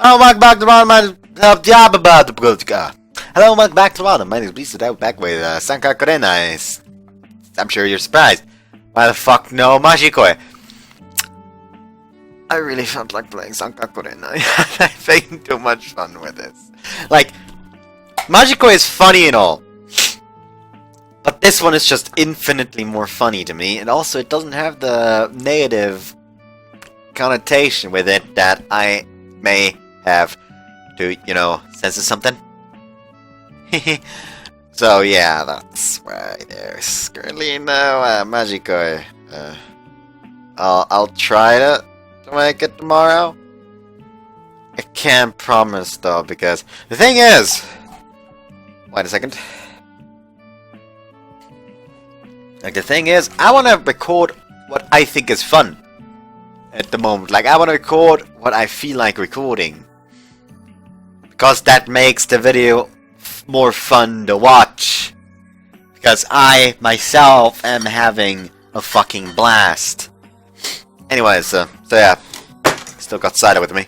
Oh, welcome back to my job about the hello, welcome back to my name is Beachside, back with Sankaku Renai. I'm sure you're surprised. Why the fuck no Majikoi? I really felt like playing Sankaku Renai. I'm having too much fun with this. Like, Majikoi is funny and all, but this one is just infinitely more funny to me, and also it doesn't have the negative connotation with it that I may have to, you know, censor something. So yeah, that's why there's currently no Majikoi. I'll try to make it tomorrow. I can't promise though, because the thing is, wait a second. Like, the thing is, I want to record what I think is fun at the moment. Like, I want to record what I feel like recording, because that makes the video more fun to watch, because I myself am having a fucking blast. Anyways, so yeah, still got cider with me.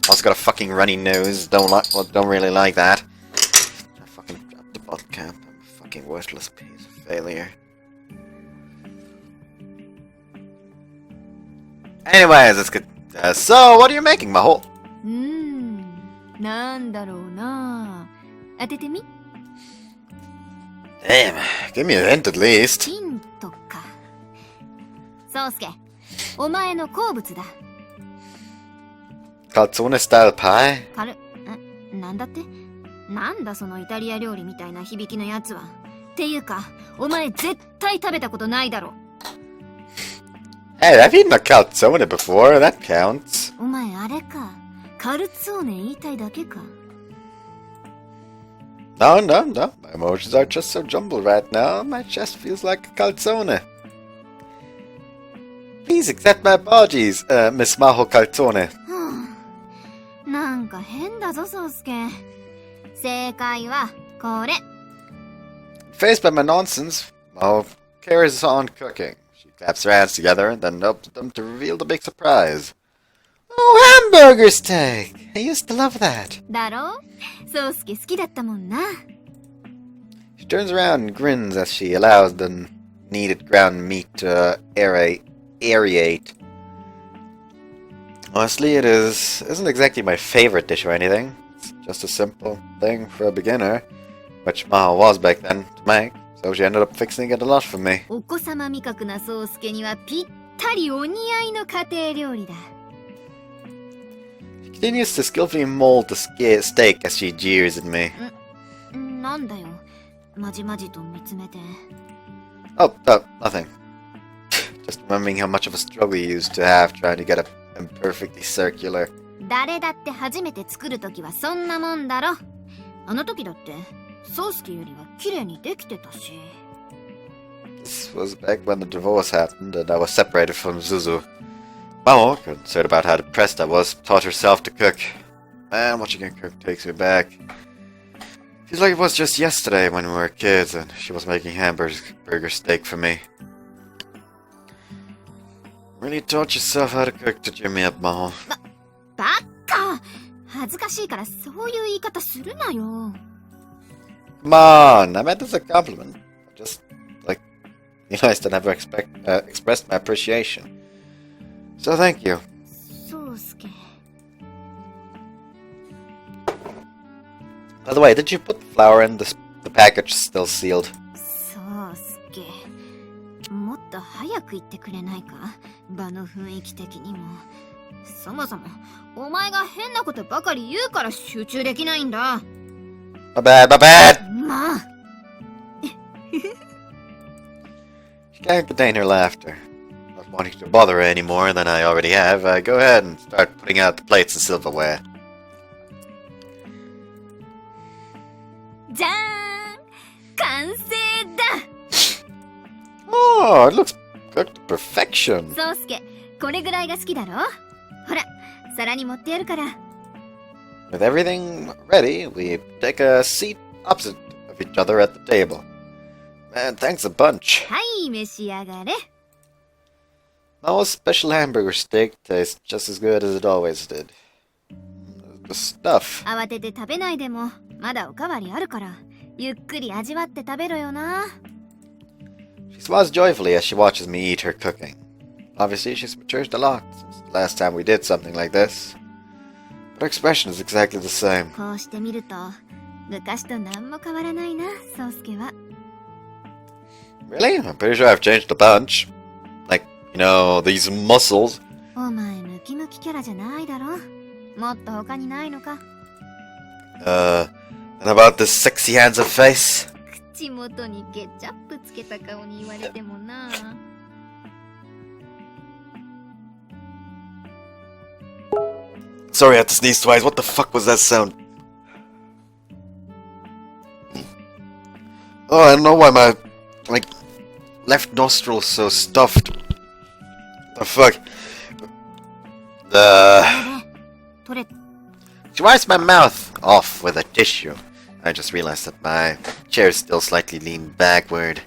Also got a fucking runny nose. Don't really like that. I fucking dropped the butt cap. I'm a fucking worthless piece of failure. Anyways, let's get. So, what are you making, Maho? なんだろうな。当ててみ。Damn, give me a hint at least. ヒントか。そうすけ、お前の好物だ。Calzone style pie? なんだって？なんだそのイタリア料理みたいな響きのやつは。っていうか、お前絶対食べたことないだろ。Hey, I've eaten a calzone before, that counts. お前あれか。カルツォーネ言いたいだけか。No. My emotions are just so jumbled right now. My chest feels like a calzone. Please accept my apologies, Miss Maho Calzone. なんか変だぞ、宗介。正解はこれ。Faced by my nonsense, Maho carries on cooking. She claps her hands together and then opens them to reveal the big surprise. Oh, hamburger steak! I used to love that. だろ？宗介好きだったもんな。She turns around and grins as she allows the needed ground meat to aerate. Honestly, it isn't exactly my favorite dish or anything. It's just a simple thing for a beginner, which Maho was back then to make, so she ended up fixing it a lot for me. お子様味覚な宗介にはぴったりお似合いの家庭料理だ。She continues to skillfully mold the steak as she jeers at me. なんだよ、まじまじと見つめて。Oh, nothing. Just remembering how much of a struggle you used to have trying to get it perfectly circular. 誰だって初めて作るときはそんなもんだろ。あの時だって宗介よりは綺麗にできてたし。This was back when the divorce happened and I was separated from Zuzu. Maho, concerned about how depressed I was, taught herself to cook. Man, watching her cook takes me back. Feels like it was just yesterday when we were kids and she was making hamburger steak for me. Really taught yourself how to cook to cheer me up, Maho. バカ！恥ずかしいからそういう言い方するなよ。Come on, I meant as a compliment. Just, like, you know, I still never expressed my appreciation. So thank you. 宗介。By the way, did you put the flour in? The package still sealed. 宗介。もっと早く言ってくれないか？場の雰囲気的にも。そもそも、お前が変なことばかり言うから集中できないんだ。My bad! まあ。She can't contain her laughter. Not wanting to bother her any more than I already have, I go ahead and start putting out the plates and silverware. じゃーん！完成だ！ Oh, it looks cooked to perfection. 宗介、これぐらいが好きだろ？ほら、皿に盛ってやるから。With everything ready, we take a seat opposite of each other at the table. Man, thanks a bunch. はい、召し上がれ。Mao's special hamburger steak tastes just as good as it always did. the stuff. 慌てて食べないでもまだおかわりあるからゆっくり味わって食べろよな。 She smiles joyfully as she watches me eat her cooking. Obviously, she's matured a lot since the last time we did something like this. But her expression is exactly the same. こうしてみると昔と何も変わらないな、宗介は。 Really? I'm pretty sure I've changed a bunch. Like, you know, these muscles. お前ムキムキキャラじゃないだろ。もっと他にないのか。 And about this sexy handsome face? 口元にケチャップつけた顔に言われてもな。 Sorry, I had to sneeze twice. What the fuck was that sound? Oh, I don't know why my, like, left nostril is so stuffed. The fuck? She wipes my mouth off with a tissue. I just realized that my chair is still slightly leaned backward.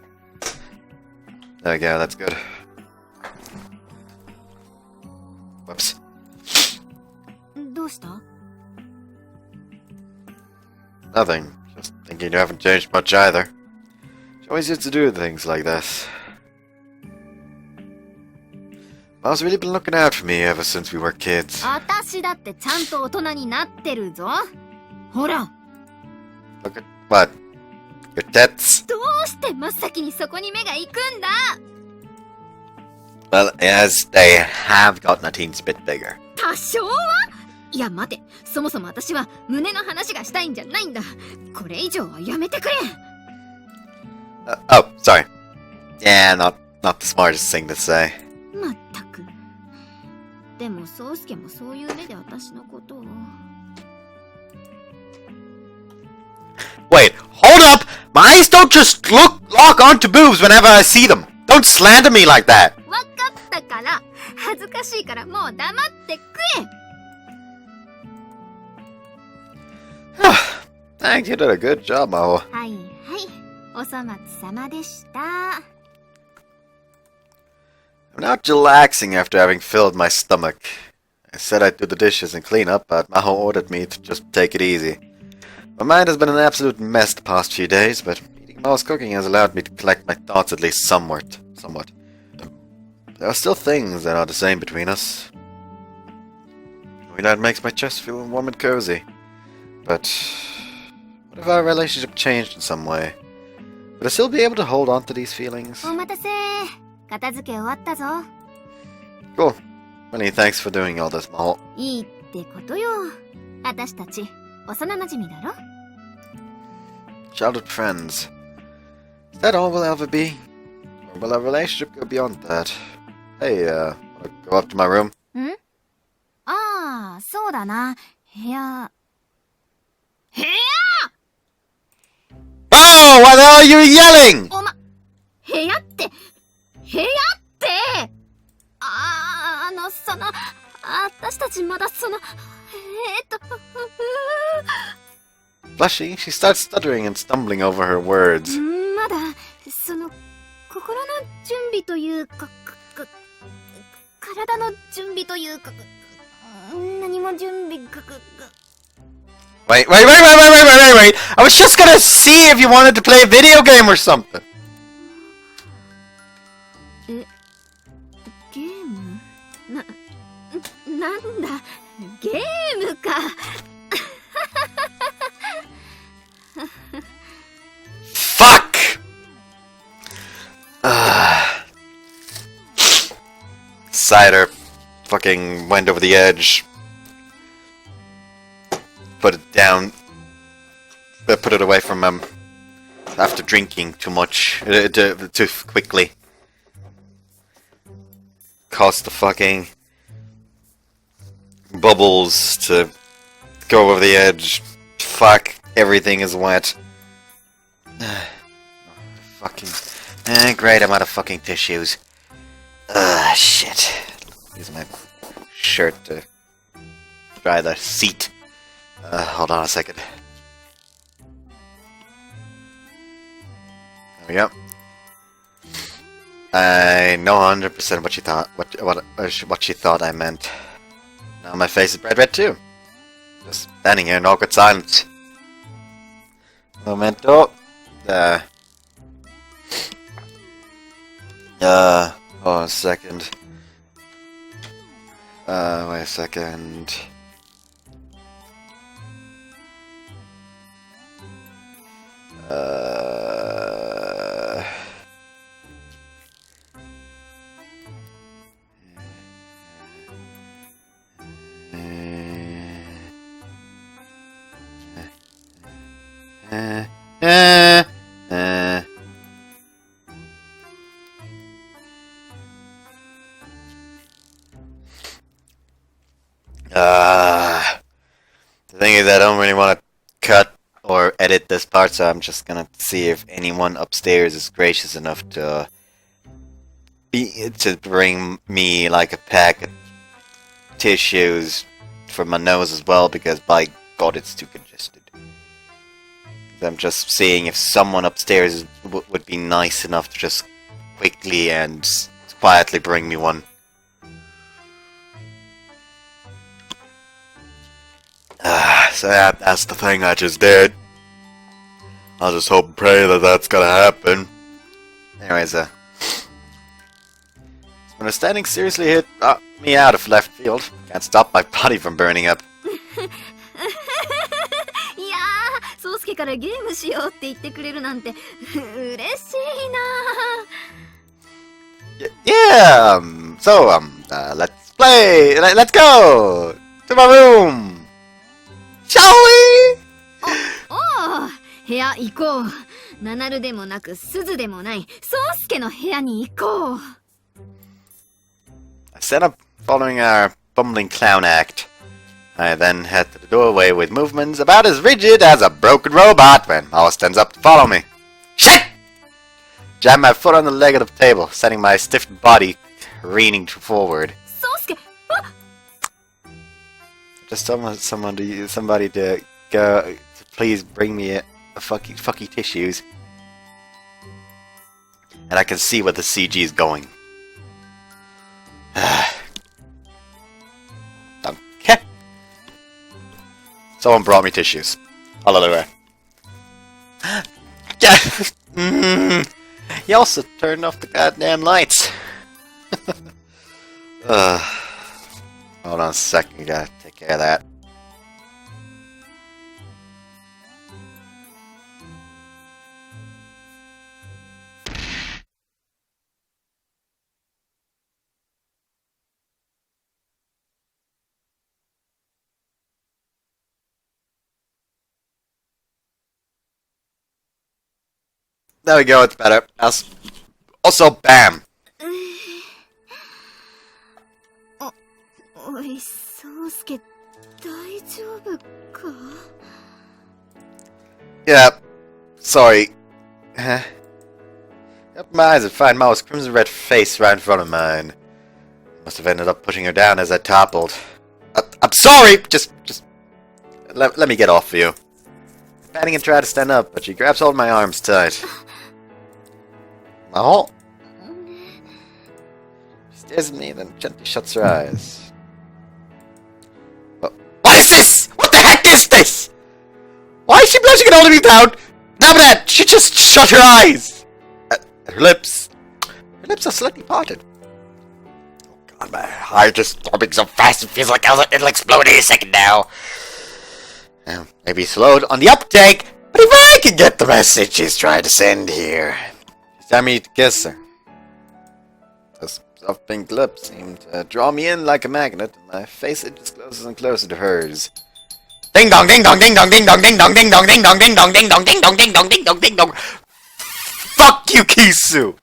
There we go, that's good. Whoops. どうした？ Nothing. Just thinking you haven't changed much either. She always used to do things like this. Mom's really been looking out for me ever since we were kids. 私だってちゃんと大人になってるぞ。ほら。 Look at what? Your tits? どうして真っ先にそこに目が行くんだ。 Well, yes, they have gotten a teensy bit bigger. 多少は？いや待て、そもそも私は胸の話がしたいんじゃないんだ。これ以上はやめてくれ。Oh, sorry. Yeah, not the smartest thing to say. まったく。でも宗介もそういう目で私のことを。 Wait, hold up! My eyes don't just lock onto boobs whenever I see them. Don't slander me like that. わかったから。恥ずかしいからもう黙ってくれ。 Thanks, you did a good job, Maho. はいはい、お粗末様でした。 I'm now chillaxing after having filled my stomach. I said I'd do the dishes and clean up, but Maho ordered me to just take it easy. My mind has been an absolute mess the past few days, but eating Maho's cooking has allowed me to collect my thoughts at least somewhat. There are still things that are the same between us. That makes my chest feel warm and cozy. But what if our relationship changed in some way? Would I still be able to hold on to these feelings? お待たせ。片付け終わったぞ。 Cool. Many thanks for doing all this, Maho. いいってことよ。私たち幼馴染だろ。 Childhood friends. Is that all we'll ever be? Or will our relationship go beyond that? Hey, wanna go up to my room? ん？ああ、そうだな。部屋。Oh, what the hell are you yelling? 部屋って。私たちまだBlushing, she starts stuttering and stumbling over her words. まだ、心の準備というか、体の準備というか、何も準備Wait. I was just gonna see if you wanted to play a video game or something. ゲーム？なんだ、ゲームか。Fuck! Cider fucking went over the edge. Put it down. Put it away from him. After drinking too much. Too quickly. Caused the fucking bubbles to go over the edge. Fuck. Everything is wet. Fucking... great, I'm out of fucking tissues. Shit. Use my shirt to dry the seat. Hold on a second. There we go. I know 100% what she thought I meant. Now my face is bright red too. Just standing here in awkward silence. Momento. Oh, a second. Wait a second. The thing is, I don't really want to cut or edit this part, so I'm just gonna see if anyone upstairs is gracious enough to bring me like a pack of tissues for my nose as well, because by God, it's too congested. I'm just seeing if someone upstairs would be nice enough to just quickly and quietly bring me one. So that's the thing I just did. I'll just hope and pray that that's gonna happen. Anyways, when a standing seriously hit me out of left field, can't stop my body from burning up. いやー、宗介からゲームしようって言ってくれるなんて嬉しいな。Yeah, let's play. Let's go to my room. Shall we? おお、部屋行こう。ナナルでもなくスズでもない宗介の部屋に行こう。I set up following our bumbling clown act. I then head to the doorway with movements about as rigid as a broken robot when Maho stands up to follow me. Shit! Jam my foot on the leg of the table, sending my stiffened body careening forward. Sosuke! Just somebody to go to please bring me a fucky tissues. And I can see where the CG is going. Okay. Someone brought me tissues. Hallelujah. He also turned off the goddamn lights. Hold on a second, you gotta take care of that. There we go, it's better. Also, bam! おい、宗介、大丈夫か? Yeah, sorry. Opened my eyes and find Mao's crimson red face right in front of mine. Must have ended up pushing her down as I toppled. I'm sorry! Just let me get off of you. Panting and try to stand up, but she grabs hold of my arms tight. Maho? She stares at me, then gently shuts her eyes. What is this? What the heck is this? Why is she blushing and holding me down? Now that she just shut her eyes. Her lips are slightly parted. Oh God, my heart is throbbing so fast it feels like it'll explode any second now. Maybe slowed on the uptake, but if I can get the message she's trying to send here. She's telling me to kiss her. Those soft pink lips seem to draw me in like a magnet, and my face edges closer and closer to hers. Ding dong, ding dong, ding dong, ding dong, ding dong, ding dong, ding dong, ding dong, ding dong, ding dong, ding dong, ding dong, ding dong. Fuck you, Kisu!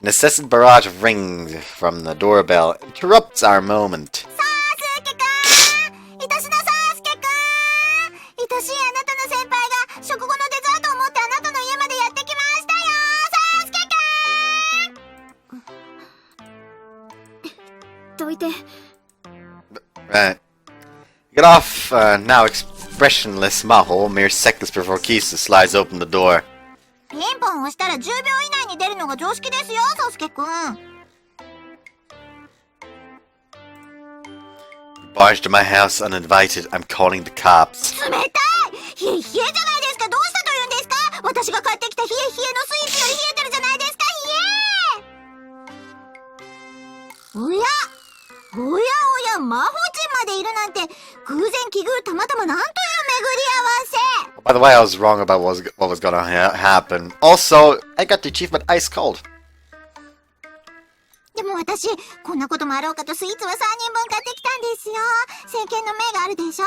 An incessant barrage of rings from the doorbell interrupts our moment. Right. Get off, now expressionless Maho, mere seconds before Kisu slides open the door. ピンポン押したら10秒以内に出るのが常識ですよ、宗介くん。barged to my house uninvited. I'm calling the cops. 冷たい。冷え冷えじゃないですか。どうしたというんですか。私が買ってきた冷え冷えのスイーツより冷えてるじゃないですか。冷え。おやおやおや、魔法陣までいるなんて、偶然奇遇たまたまなんという巡り合わせ。 By the way, I was wrong about what was gonna happen. Also, I got the achievement ice cold. でも私、こんなこともあろうかとスイーツは3人分買ってきたんですよ。先見の明があるでしょ。さ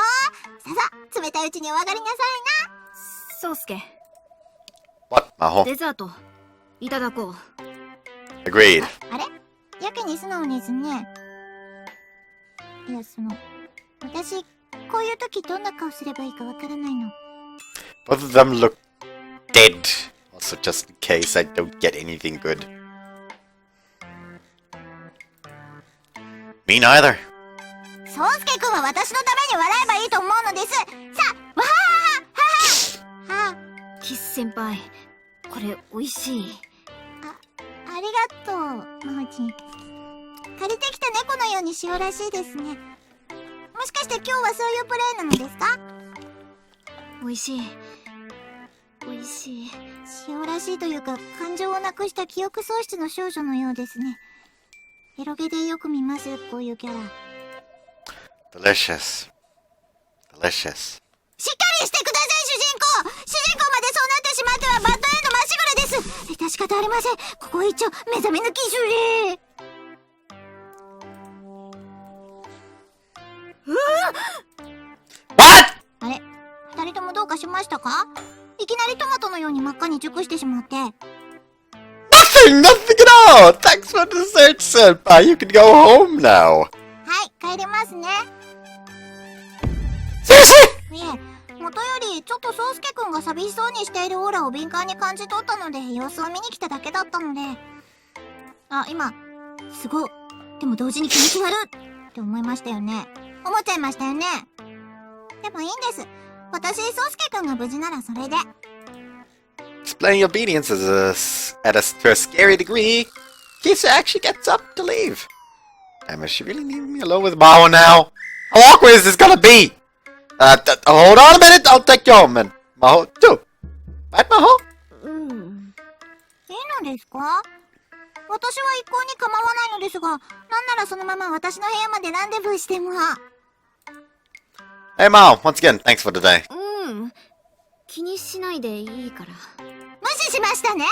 さ、冷たいうちにお上がりなさいな。宗介、 What, Maho? デザートいただこう。 Agreed. あれやけに素直ですね。いや、私、こういう時どんな顔すればいいかわからないの。Both of them look dead. Also, just in case I don't get anything good. Me neither. 宗介くんは私のために笑えばいいと思うのです。さあ、わははははは。キス先輩、これ美味しい。ありがとう、マホチン。借りてきた猫のように塩らしいですね。もしかして今日はそういうプレイなのですか？美味しい。美味しい。塩らしいというか、感情をなくした記憶喪失の少女のようですね。エロゲでよく見ます、こういうキャラ。Delicious. Delicious. しっかりしてください、主人公。主人公までそうなってしまってはバッドエンドまっしぐれです。致し方ありません。ここは一応目覚め抜き修理。What? あれ、二人ともどうかしましたか？いきなりトマトのように真っ赤に熟してしまって。Nothing at all! Thanks for the search, senpai. You can go home now. はい、帰りますね。 Seriously? いえ、元よりちょっと宗介くんが寂しそうにしているオーラを敏感に感じ取ったので、様子を見に来ただけだったので。あ、今、すごい。でも同時に気持ち悪いって思いましたよね。思っちゃいましたよね。でもいいんです。私、宗介くんが無事ならそれで。Explaining obedience to a scary degree, Kisa actually gets up to leave. Damn, is she really leaving me alone with Maho now? How awkward is this gonna be? Hold on a minute, I'll take you home, and Maho too. Right, Maho? うん。いいのですか？私は一向に構わないのですが、なんならそのまま私の部屋までランデブーしても。 Hey, Maho, once again, thanks for today. うん。気にしないでいいから。無視しましたね。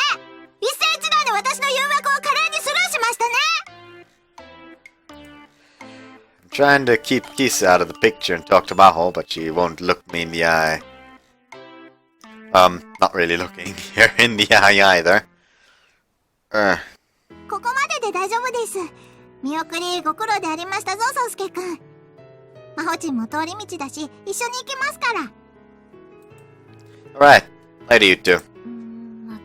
一世一代で私の誘惑を華麗にスルーしましたね。 I'm trying to keep Kisa out of the picture and talk to Maho, but she won't look me in the eye. Not really looking her in the eye either. ここまでで大丈夫です。見送りご苦労でありましたぞ、宗介くん。魔法陣も通り道だし、一緒に行きますから。 Alright, later you two. ま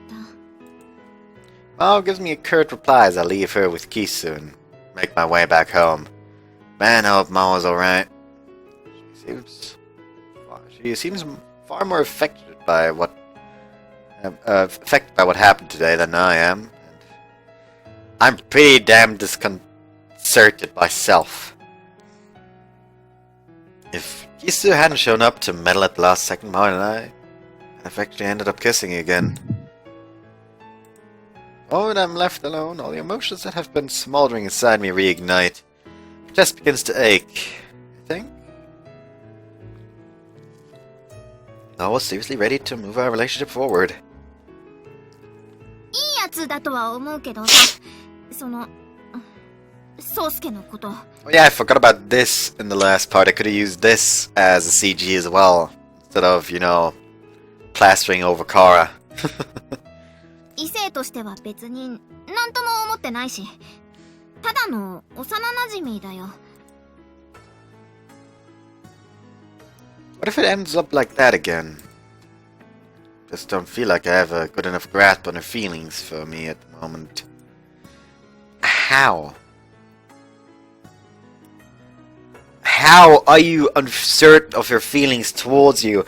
た。Maho gives me a curt reply as I leave her with Kisu and make my way back home. Man, I hope Maho's alright. She seems far more affected by what happened today than I am. And I'm pretty damn disconcerted myself. If Kisu hadn't shown up to meddle at the last second, Maho and I have actually ended up kissing again. Oh, and I'm left alone. All the emotions that have been smoldering inside me reignite. My chest begins to ache, I think. I was seriously ready to move our relationship forward. いいやつだとは思うけどさ、宗介のこと。 Oh yeah, I forgot about this in the last part. I could have used this as a CG as well. Instead of, you know, plastering over Kara. 異性としては別に何とも思ってないし、ただの幼馴染だよ。 What if it ends up like that again? Just don't feel like I have a good enough grasp on her feelings for me at the moment. How? How are you uncertain of her feelings towards you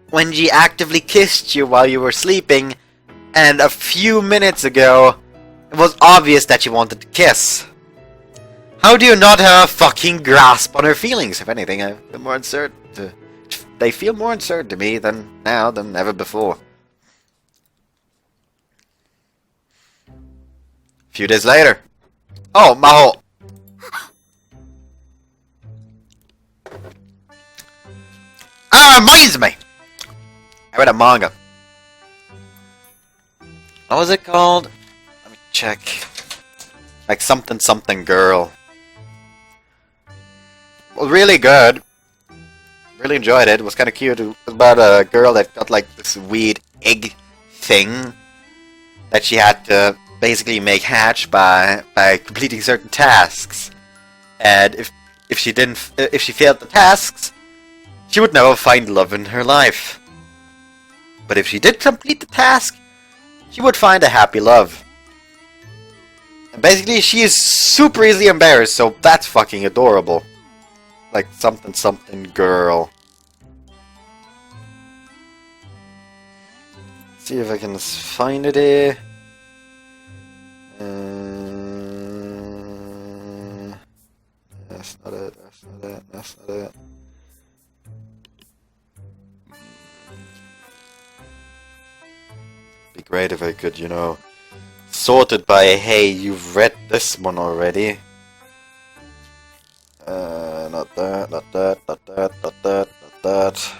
when she actively kissed you while you were sleeping, and a few minutes ago it was obvious that she wanted to kiss? How do you not have a fucking grasp on her feelings? If anything, I feel more uncertain. They feel more uncertain to me now than ever before. A few days later. Oh, Maho. Ah, reminds me. I read a manga. What was it called? Let me check. Like something something girl. Well, really good. Really enjoyed it. It was kind of cute. It was about a girl that got like this weird egg thing that she had to basically make hatch by completing certain tasks. And if she failed the tasks, she would never find love in her life. But if she did complete the task, she would find a happy love. And basically, she is super easily embarrassed, so that's fucking adorable. Like something something girl. See if I can find it here. That's not it, that's not it, that's not it. Be great if I could, you know, sort it by, hey, you've read this one already. Not that, not that, not that, not that, not that.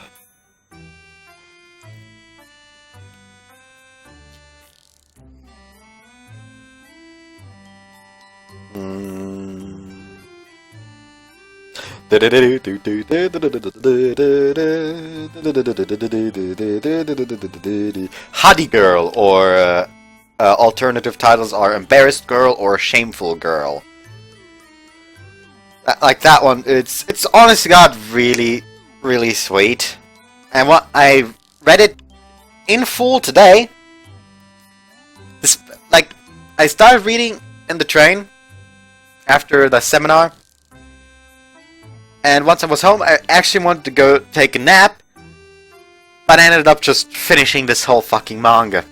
Hottie girl, or alternative titles are embarrassed girl or shameful girl. Like that one, it's honest to God really, really sweet. And what I read it in full today. Like I started reading in the train after the seminar. And once I was home, I actually wanted to go take a nap, but I ended up just finishing this whole fucking manga.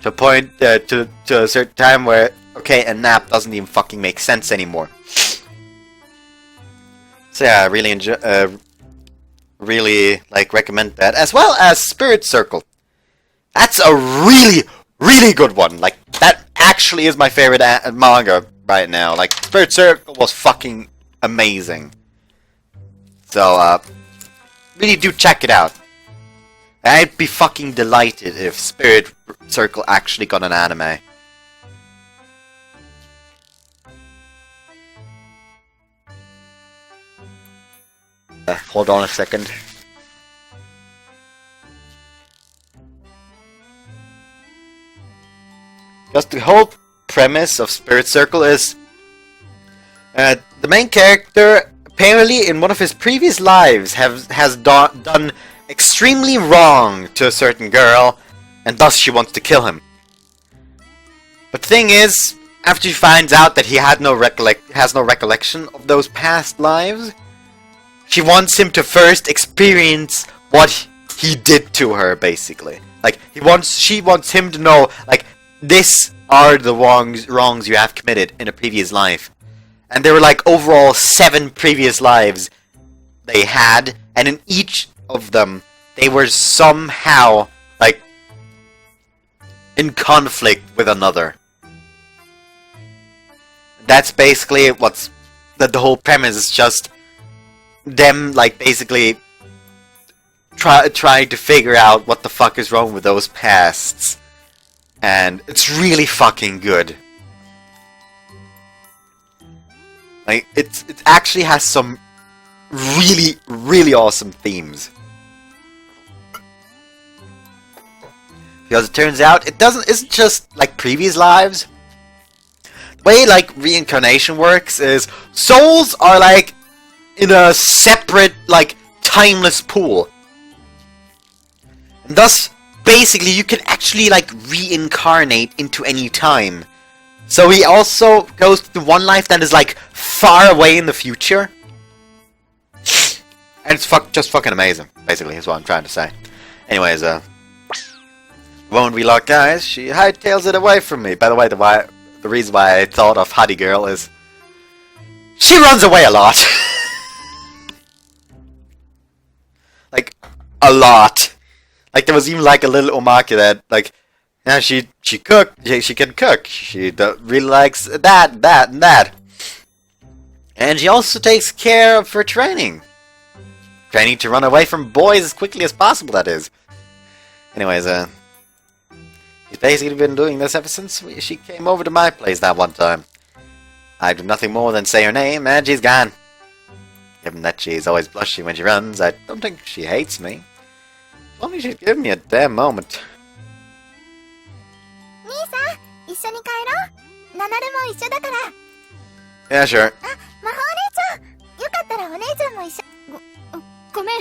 To a point, to a certain time where, okay, a nap doesn't even fucking make sense anymore. So yeah, I really enjoy, really, like, recommend that. As well as Spirit Circle. That's a really, really good one. Like, that actually is my favorite manga right now. Like, Spirit Circle was fucking amazing. So, really do check it out. I'd be fucking delighted if Spirit Circle actually got an anime. Hold on a second. Just the whole premise of Spirit Circle is the main character apparently in one of his previous lives has done extremely wrong to a certain girl, and thus she wants to kill him. But the thing is, after she finds out that he has no recollection of those past lives, she wants him to first experience what he did to her, basically. Like, she wants him to know, like, this are the wrongs you have committed in a previous life. And there were like overall 7 previous lives they had, and in each of them they were somehow like in conflict with another. That's basically the whole premise is just them like basically trying to figure out what the fuck is wrong with those pasts. And it's really fucking good. Like, it actually has some really, really awesome themes. Because it turns out it isn't just like previous lives. The way like reincarnation works is souls are like in a separate, like, timeless pool. And thus, basically, you can actually like reincarnate into any time. So he also goes to one life that is like far away in the future. And it's just fucking amazing, basically, is what I'm trying to say. Anyways, the moment we locked eyes, she hightails it away from me. By the way, the reason why I thought of Hottie Girl is She runs away a lot. Like, a lot. Like, there was even like a little omake that, like, yeah, she can cook. She really likes that, and that. And she also takes care of her training. Training to run away from boys as quickly as possible, that is. Anyways, she's basically been doing this ever since she came over to my place that one time. I do nothing more than say her name, and she's gone. Given that she's always blushing when she runs, I don't think she hates me. If only she'd give me a damn moment. 兄さん、一緒に帰ろう。ナナルも一緒だから。Yeah, sure. あ、魔法お姉ちゃん。よかったらお姉ちゃんも一緒。ごめん。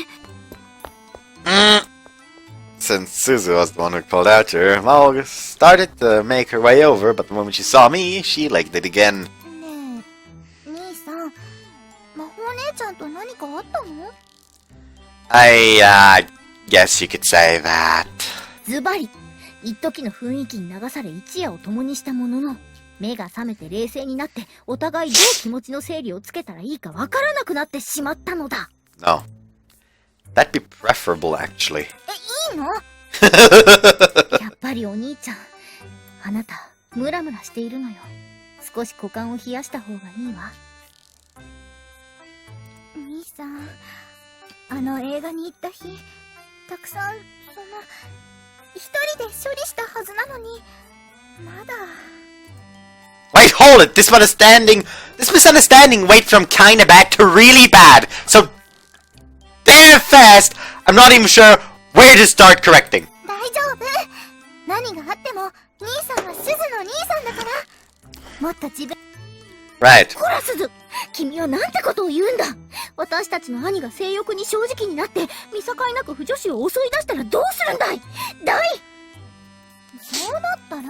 Since Suzu was the one who called out to her, Maho started to make her way over, but the moment she saw me, she legged it again. ねえ、兄さん、魔法お姉ちゃんと何かあったの？ I guess you could say that. ズバリ一時の雰囲気に流され一夜を共にしたものの、目が覚めて冷静になってお互いどう気持ちの整理をつけたらいいかわからなくなってしまったのだ。 No. That'd be preferable, actually. いいの？やっぱりお兄ちゃん、あなたムラムラしているのよ。少し股間を冷やした方がいいわ。兄さん、あの映画に行った日、たくさん一人で処理したはずなのに、まだ。 Wait, hold it! This misunderstanding went from kinda bad to really bad. So, damn fast, I'm not even sure where to start correcting. 大丈夫。何があっても、兄さんはすずの兄さんだから。もっと自分。Right. こらすず、君はなんてことを言うんだ。私たちの兄が性欲に正直になって見境なく不女子を襲い出したらどうするんだい。そうなったら、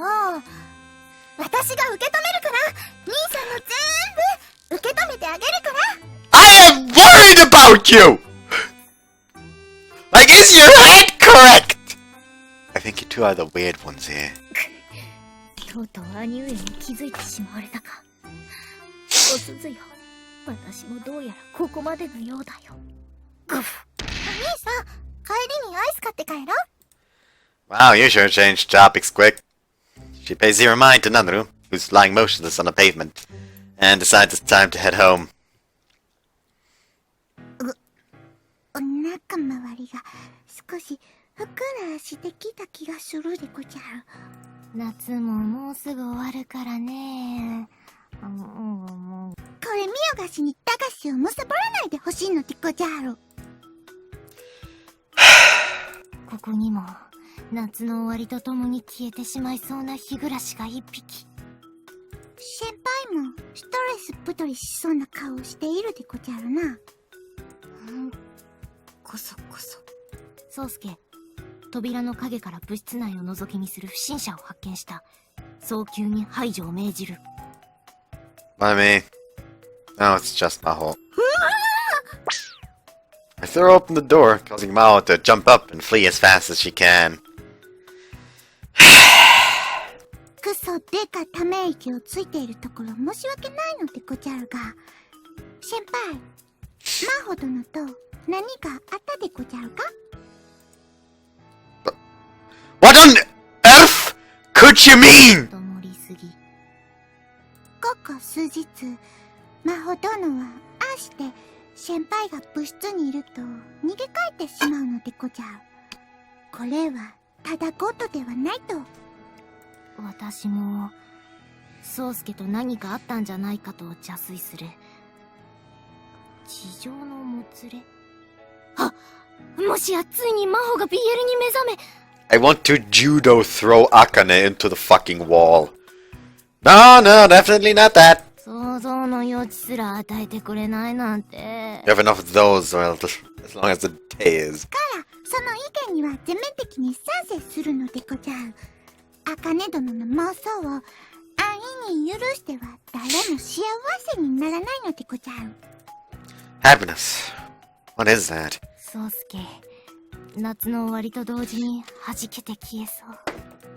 私が受け止めるから、兄さんも全部受け止めてあげるから。I am worried about you! Like, is your head correct? I think you two are the weird ones here. とうとう兄上に気づいてしまわれたか。おすずよ、私もどうやらここまでのようだよ。グフ。お兄さん、帰りにアイス買って帰ろう。 Wow, you sure changed topics quick. She pays zero mind to Nanaru, who's lying motionless on the pavement, and decides it's time to head home. お腹周りが少しふっくらしてきた気がするでごじゃる。夏ももうすぐ終わるからね。これ見よがしに駄菓子をむさぼらないでほしいのでごじゃる。ここにも夏の終わりとともに消えてしまいそうな日暮らしが一匹。先輩もストレス太りしそうな顔をしているでごじゃるな。こそこそ。宗介、扉の影から部室内を覗き見する不審者を発見した。早急に排除を命じる。Why me? No, it's just Maho. I throw open the door, causing Maho to jump up and flee as fast as she can. クソでかため息をついているところ申し訳ないのでごじゃるが、先輩、マホ殿と何かあったでごじゃるか？ What on earth could you mean? と盛りすぎ。ここ数日、マホ殿はああして先輩が部室にいると逃げ帰ってしまうのでごじゃる。これはただごとではないと。私も宗介と何かあったんじゃないかと邪推する。地上のもつれ。あ、もしやついに真帆が BL に目覚め。I want to judo throw Akane into the fucking wall. No, no, definitely not that. 想像の余地すら与えてくれないなんて。 You have enough of those, well, as long as the day is. からその意見には全面的に賛成するのでごじゃる。茜殿の妄想を安易に許しては誰も幸せにならないのでごじゃる。Happiness. What is that? 宗介、夏の終わりと同時に弾けて消えそう。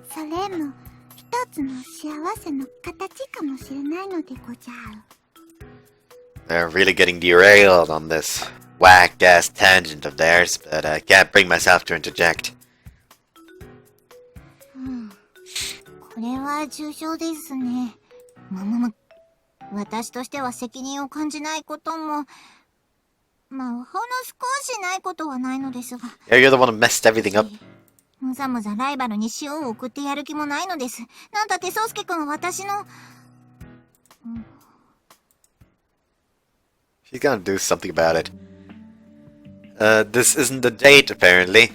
それも一つの幸せの形かもしれないのでごじゃる。they're really getting derailed on this whack-ass tangent of theirs, but I can't bring myself to interject. これは重症ですね。私としては責任を感じないことも、ほんの少しないことはないのですが。Yeah, you're the one who messed everything up. むざむざライバルに塩を送ってやる気もないのです。なんだって宗介くんは私の。She's gonna do something about it. This isn't the date, apparently.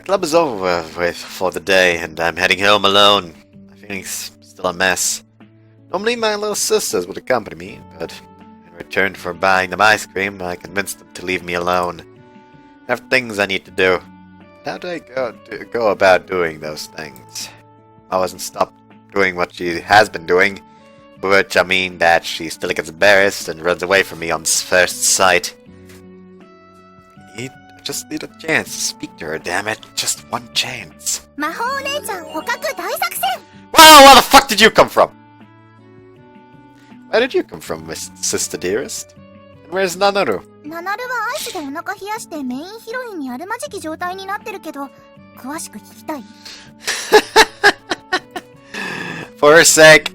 Club is over with for the day, and I'm heading home alone. My feelings still a mess. Normally my little sisters would accompany me, but in return for buying them ice cream, I convinced them to leave me alone. I have things I need to do. How do I go about doing those things? I wasn't stopped doing what she has been doing, by which I mean that she still gets embarrassed and runs away from me on first sight. I just need a chance to speak to her, damn it. Just one chance. Maho-Route End. Well, where the fuck did you come from? Where did you come from, Miss Sister Dearest? And where's Nanaru? ナナルはアイスでお腹冷やしてメインヒロインにあるまじき状態になってるけど、詳しく聞きたい。For her sake,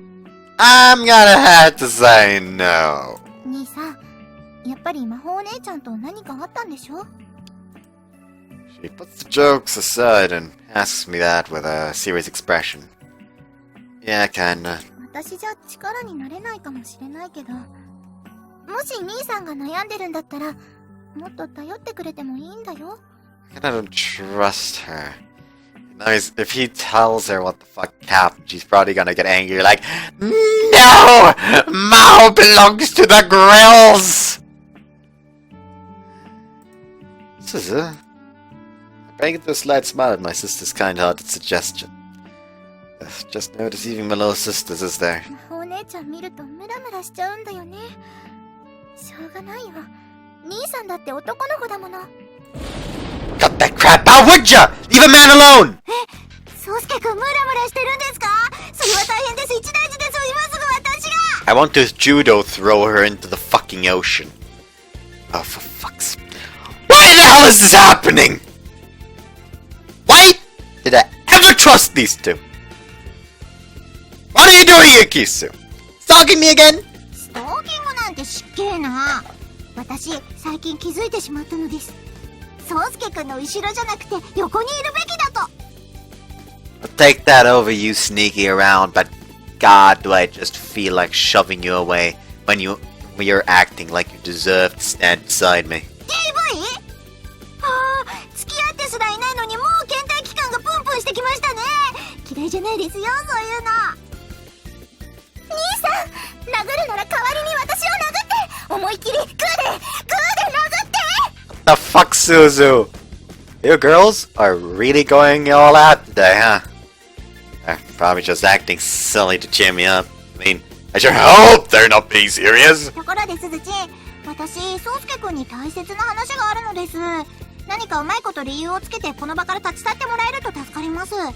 I'm gonna have to say no. 兄さん、やっぱり魔法お姉ちゃんと何かあったんでしょ？ She puts the jokes aside and asks me that with a serious expression. Yeah, kinda. 私じゃ力になれないかもしれないけど、もし兄さんが悩んでるんだったら、もっと頼ってくれてもいいんだよ。I don't trust her. Now, if he tells her what the fuck happened, she's probably gonna get angry like, No! Mao belongs to the grills! Suzu, I beg a slight smile at my sister's kind-hearted suggestion. Just no deceiving my little sisters, is there? 魔法お姉ちゃん見るとムラムラしちゃうんだよね。しょうがないよ。兄さんだって男の子だもの。Cut that crap out, would ya? Leave a man alone! 宗介くんムラムラしてるんですか？それは大変です。一大事です。今すぐ私が。 I want to judo throw her into the fucking ocean. Oh, for fuck's... Why the hell is this happening? Why did I ever trust these two? What are you doing here, Kisu? Stalking me again? ストーキングなんて失敬な。私、最近気づいてしまったのです。宗介くんの後ろじゃなくて横にいるべきだと。I'll take that over, you sneaky around, but God, do I just feel like shoving you away when you're acting like you deserve to stand beside me. DV？ はあ、付き合ってすらいないのにもう倦怠期間がプンプンしてきましたね。嫌いじゃないですよ、そういうの。兄さん、殴るなら代わりに私を殴って、思いっきりグーで殴って。 The fuck, Suzu? You girls are really going all out today, huh? Probably just acting silly to cheer me up. I mean, I sure hope they're not being serious. ところで、すずちん。私、宗介くんに大切な話があるのです。何かうまいこと理由をつけてこの場から立ち去ってもらえると助かります。兄さ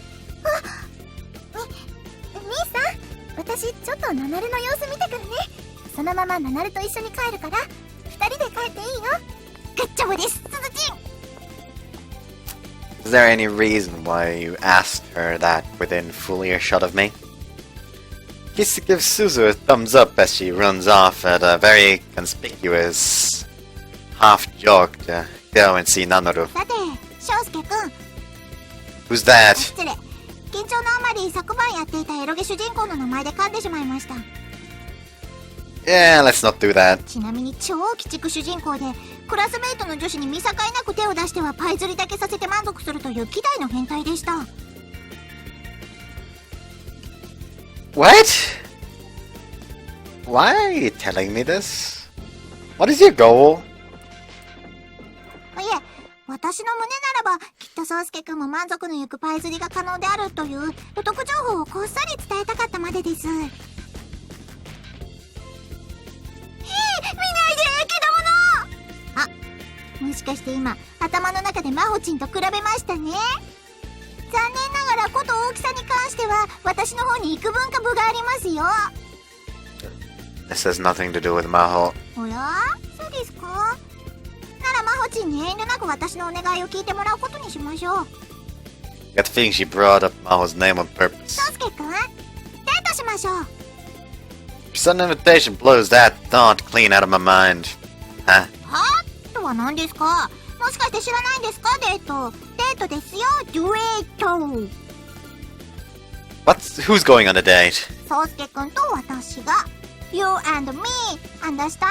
ん、私ちょっとナナルの様子見てくるね。そのままナナルと一緒に帰るから、二人で帰っていいよ。グッジョブです、すずちん。 Is there any reason why you asked her that within full earshot of me? Kisu gives Suzu a thumbs up as she runs off at a very conspicuous half joke to go and see Nanoru. さて、宗介くん。 Who's that? 失礼。緊張のあまり昨晩やっていたエロゲ主人公の名前で噛んでしまいました。 Yeah, let's not do that. ちなみに超鬼畜主人公で、クラスメイトの女子に見境なく手を出してはパイ釣りだけさせて満足するという希代の変態でした。 What? Why are you telling me this? What is your goal? いえ、私の胸ならば、きっと宗介くんも満足のゆくパイ釣りが可能であるというお得情報をこっそり伝えたかったまでです。見ないで、けどもの。あ、もしかして今、頭の中でマホチンと比べましたね。残念ながらこと大きさに関しては、私の方に幾分か分がありますよ。This has nothing to do with Maho. ほら、そうですか。ならマホチンに遠慮なく私のお願いを聞いてもらうことにしましょう。 I got the feeling she brought up Maho's name on purpose. 宗介くん、デートしましょう。 Sudden invitation blows that thought clean out of my mind. Huh? はぁとは何ですか？もしかして知らないんですか？デート。デートですよ、デュエート。Who's going on a date? 宗介くんと私が。You and me, understand?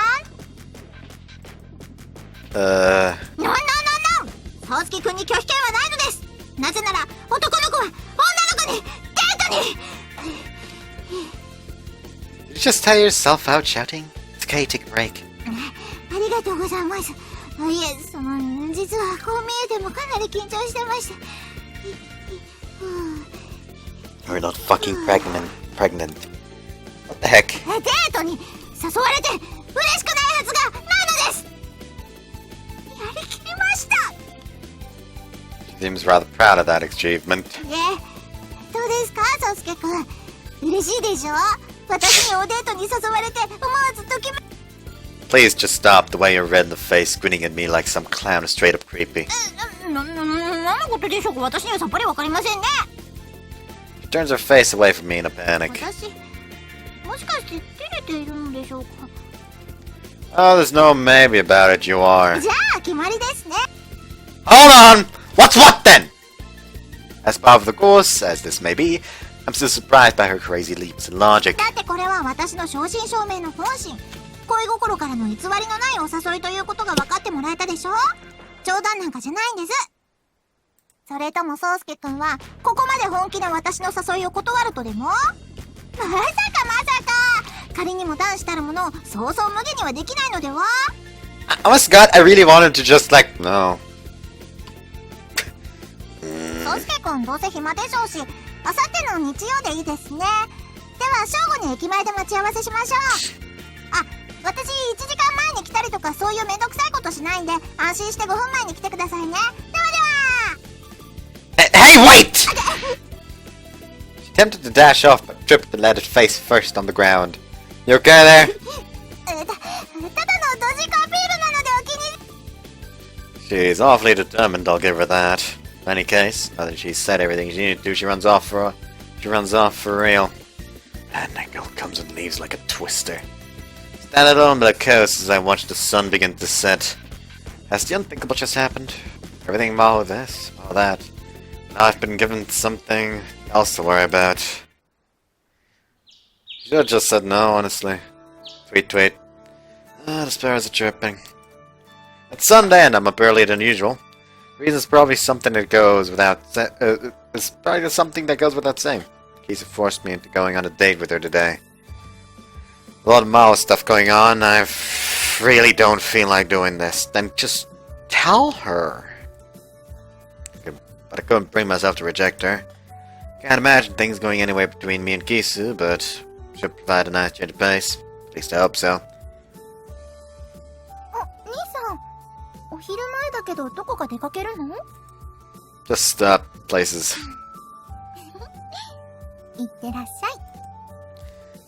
Uh... No, no, no, no! 宗介くんに拒否権はないのです。なぜなら、男の子は女の子に、デートに。 Did you just tire yourself out shouting? It's okay, take a break. ありがとうございます。いえ、実はこう見えてもかなり緊張してました。 You're not fucking pregnant. What the heck? デートに誘われて嬉しくないはずがないのです。やりきりました。 She seems rather proud of that achievement. どうですか、宗介くん。嬉しいでしょ？私におデートに誘われて思わずときめ。 Please just stop the way you're red in the face, grinning at me like some clown who's straight up creepy. 何のことでしょうか。私にはさっぱりわかりませんね。 She turns her face away from me in a panic. 私、もしかして照れているのでしょうか。 Oh, there's no maybe about it, you are. じゃあ決まりですね。 Hold on! What's what then? As part of the course, as this may be, I'm still surprised by her crazy leaps in logic. だってこれは私の正真正銘の本心。恋心からの偽りのないお誘いということが分かってもらえたでしょ。冗談なんかじゃないんです。それとも宗介くんはここまで本気で私の誘いを断るとでも？まさかまさか。仮にも男子たるものそうそう無下にはできないのでは？ Honest God, I really wanted to just like... No. 宗介くんどうせ暇でしょうし、あさっての日曜でいいですね。では正午に駅前で待ち合わせしましょう。あ、私1時間前に来たりとかそういうめんどくさいことしないんで、安心して5分前に来てくださいね。ではでは。 Hey, wait! She attempted to dash off, but tripped and landed face first on the ground. You okay there? ただのドジコアピールなのでお気に。 She's awfully determined, I'll give her that. In any case, now that she's said everything she needed to do, she runs off for real. And that girl comes and leaves like a twister. Stand alone by the coast as I watch the sun begin to set. Has the unthinkable just happened? Everything Maho this, Maho that. Now I've been given something else to worry about. Should have just said no, honestly. Tweet. The sparrows are chirping. It's Sunday and I'm up earlier than usual. The reason's probably something that goes without saying. Kisa forced me into going on a date with her today. A lot of Mao stuff going on. I really don't feel like doing this. Then just tell her. But I couldn't bring myself to reject her. Can't imagine things going anywhere between me and Kisu, but should provide a nice change of pace. At least I hope so. 兄さん、お昼前だけどどこか出かけるの？ Just places. いってらっしゃい。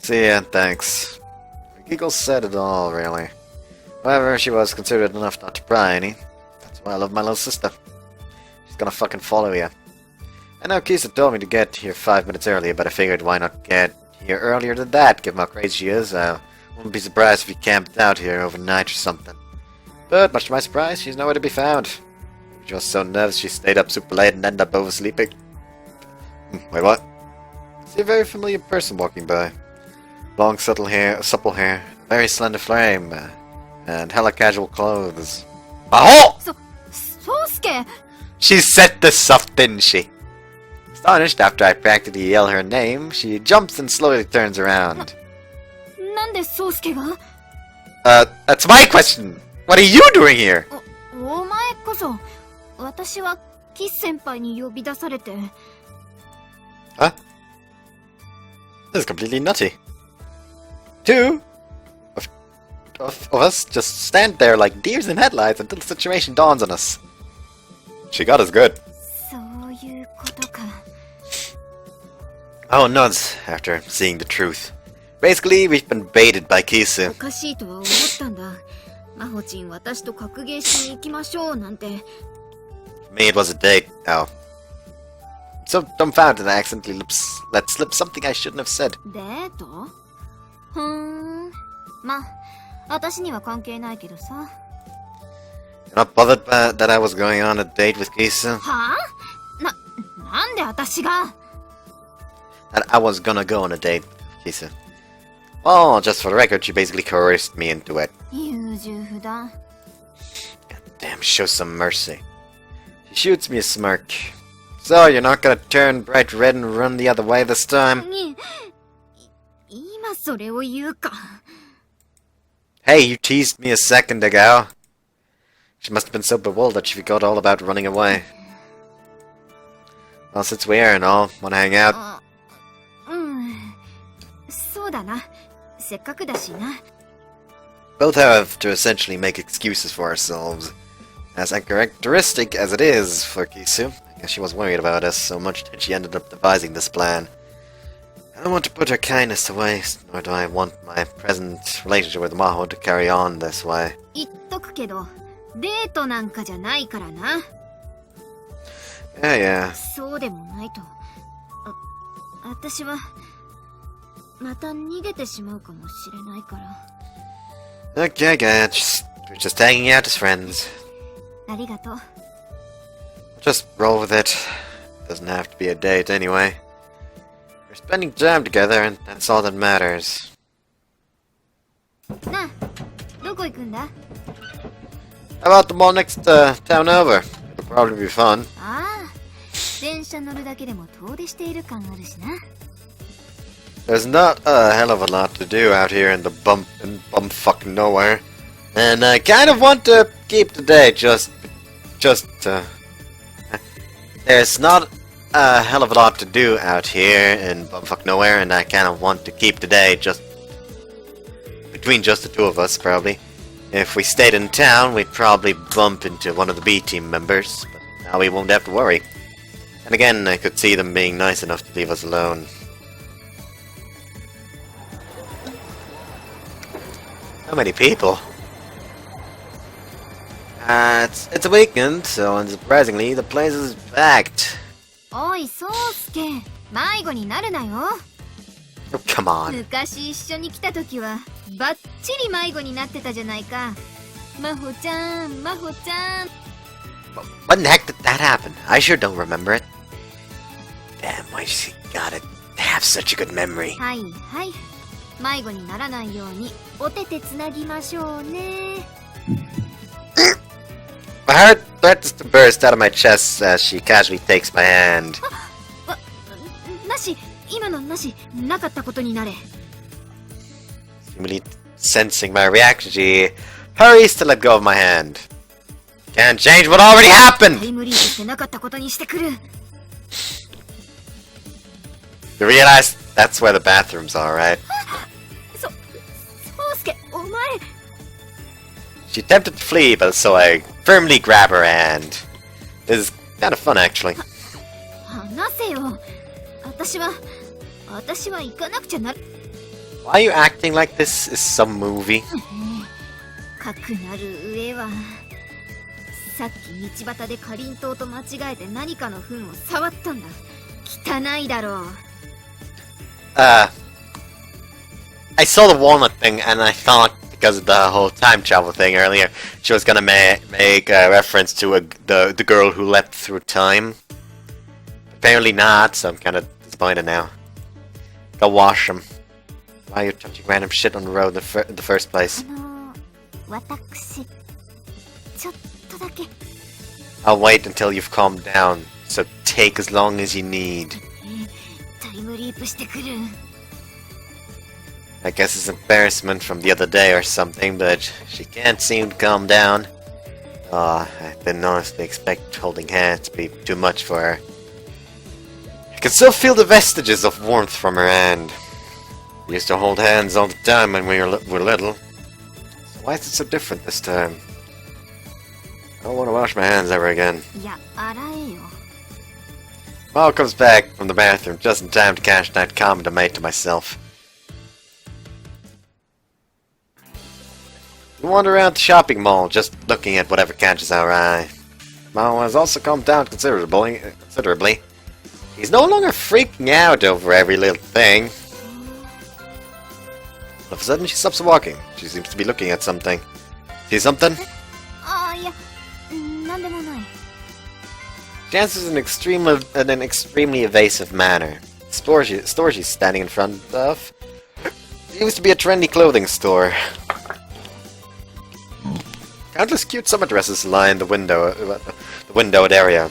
See ya, thanks. Giggle said it all, really. However, she was considerate enough not to pry any. That's why I love my little sister. She's gonna fucking follow you. I know Kisa told me to get here 5 minutes earlier, but I figured why not get here earlier than that, given how crazy she is. I wouldn't be surprised if you camped out here overnight or something. But, much to my surprise, she's nowhere to be found. She was so nervous she stayed up super late and ended up oversleeping. Wait, what? I see a very familiar person walking by. Long, supple hair, very slender frame, and hella casual clothes. Maho! 宗介! She set this up, didn't she? Astonished after I practically yell her name, she jumps and slowly turns around. なんで宗介が? That's my question! What are you doing here? お前こそ、私はキス先輩に呼び出されて。Huh? This is completely nutty. Two of us just stand there like deers in headlights until the situation dawns on us. She got us good. そういうことか。Oh, nuts, after seeing the truth. Basically, we've been baited by Kisu. おかしいとは思ったんだ。ほちん私と格ゲーしに行きましょうなんて。For me, it was a date. Oh. So dumbfounded, I accidentally let slip something I shouldn't have said. デート？ま、私には関係ないけどさ。You're not bothered that I was going on a date with Kisa? はぁ？なんで私が？ That I was gonna go on a date with Kisa. Well, just for the record, she basically coerced me into it. 優柔不断。God damn, show some mercy. She shoots me a smirk. So, you're not gonna turn bright red and run the other way this time? 今それを言うか。Hey, you teased me a second ago. She must have been so bewildered she forgot all about running away. Well, since we're here and all, wanna hang out? そうだな。せっかくだしな。Both have to essentially make excuses for ourselves. As uncharacteristic as it is for Kisu, I guess she was worried about us so much that she ended up devising this plan. I don't want to put her kindness to waste, nor do I want my present relationship with Maho to carry on this way. 言っとくけど、デートなんかじゃないからな。Yeah. そうでもないと。私は、また逃げてしまうかもしれないから。Okay, we're just hanging out as friends. ありがとう。Just roll with it. Doesn't have to be a date anyway. We're spending time together, and that's all that matters. なあ、どこ行くんだ？ How about the mall next town over? It'll probably be fun. ああ、電車乗るだけでも遠出している感あるしな。There's not a hell of a lot to do out here in the bumfuck nowhere. And I kind of want to keep the day There's not a hell of a lot to do out here in bumfuck nowhere, and I kind of want to keep the day between just the two of us, probably. If we stayed in town, we'd probably bump into one of the B team members, but now we won't have to worry. And again, I could see them being nice enough to leave us alone. How many people? It's a weekend, so unsurprisingly, the place is packed. おい、そうすけ、迷子になるなよ。Oh, come on. 昔一緒に来た時は、バッチリ迷子になってたじゃないか。まほちゃん、まほちゃん。When the heck did that happen? I sure don't remember it. Damn, why she gotta have such a good memory? はいはい。迷子にならないように、お手手つなぎましょうね。My heart threatens to burst out of my chest as she casually takes my hand. なし、今のなし、なかったことになれ。Seemingly sensing my reaction, she hurries to let go of my hand. Can't change what already タ happened! イムリープしてなかったことにしてくる。You realize that's where the bathrooms are, right? そうすけ、お前。She attempted to flee, but so I firmly grab her hand. This is kind of fun, actually. 話せよ。私は行かなくちゃな。Why are you acting like this is some movie? かくなる上は、さっき道端でかりんとうと間違えて何かの糞を触ったんだ。汚いだろう。I saw the walnut thing, and I thought, because of the whole time travel thing earlier, she was gonna make a reference to the girl who leapt through time. Apparently not, so I'm kind of disappointed now. Go wash them. Why are you touching random shit on the road in the first place? 私、ちょっとだけ。I'll wait until you've calmed down, so take as long as you need. タイムリープしてくる。I guess it's embarrassment from the other day or something, but she can't seem to calm down. I didn't honestly expect holding hands to be too much for her. I can still feel the vestiges of warmth from her hand. We used to hold hands all the time when we were little. So why is it so different this time? I don't want to wash my hands ever again. いや、洗えよ。Mao comes back from the bathroom just in time to catch that comment I made to myself. We wander around the shopping mall, just looking at whatever catches our eye. Mao has also calmed down considerably. He's no longer freaking out over every little thing. All of a sudden, she stops walking. She seems to be looking at something. See something? ああ、いや、なんでもない。 She answers in an extremely evasive manner. The store she's standing in front of seems to be a trendy clothing store. Countless cute summer dresses line the windowed area.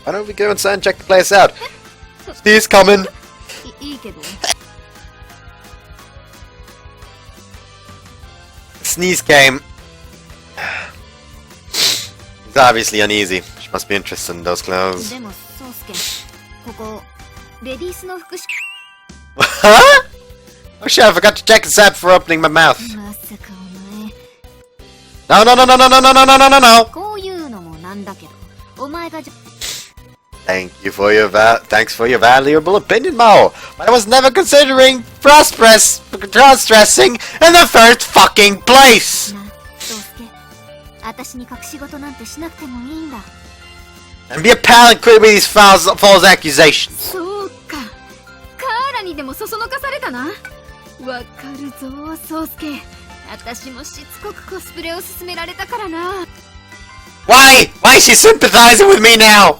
Why don't we go inside and check the place out? Steve's coming! いいけど。 Sneeze came. He's obviously uneasy. She must be interested in those clothes. でも、宗介、ここ、レディースの服飾。 Huh? Oh shit, I forgot to check this out before opening my mouth. まさかお前。 No, no, no, no, no, no, no, no, no, no, no, no! こういうのもなんだけど、お前がじゃ。 Thanks for your valuable opinion, Mao. But I was never considering cross-dressing in the first fucking place. な、宗介。私に隠し事なんてしなくてもいいんだ。 And be a pal and quit with these false accusations. そうか。カーラにでもそそのかされたな。わかるぞ、宗介。私もしつこくコスプレを勧められたからな。 Why? Why is she sympathizing with me now?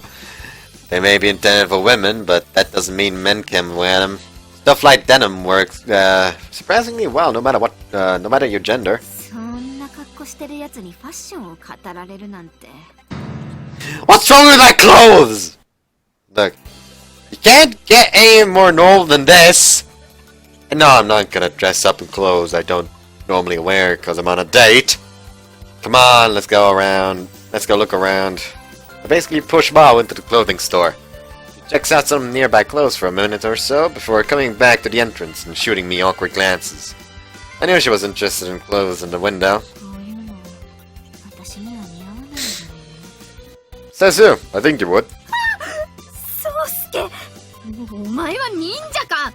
They may be intended for women, but that doesn't mean men can wear them. Stuff like denim works surprisingly well, no matter your gender. そんな格好してるやつにファッションを語られるなんて。 What's wrong with my clothes? Look, you can't get any more normal than this. And no, I'm not gonna dress up in clothes I don't normally wear because I'm on a date. Come on, let's go around. Let's go look around. I basically push Mao into the clothing store. She checks out some nearby clothes for a minute or so before coming back to the entrance and shooting me awkward glances. I knew she was interested in clothes in the window. こういうの、私には似合わないんだよね。 Says who? I think you would. 宗介、お前は忍者か。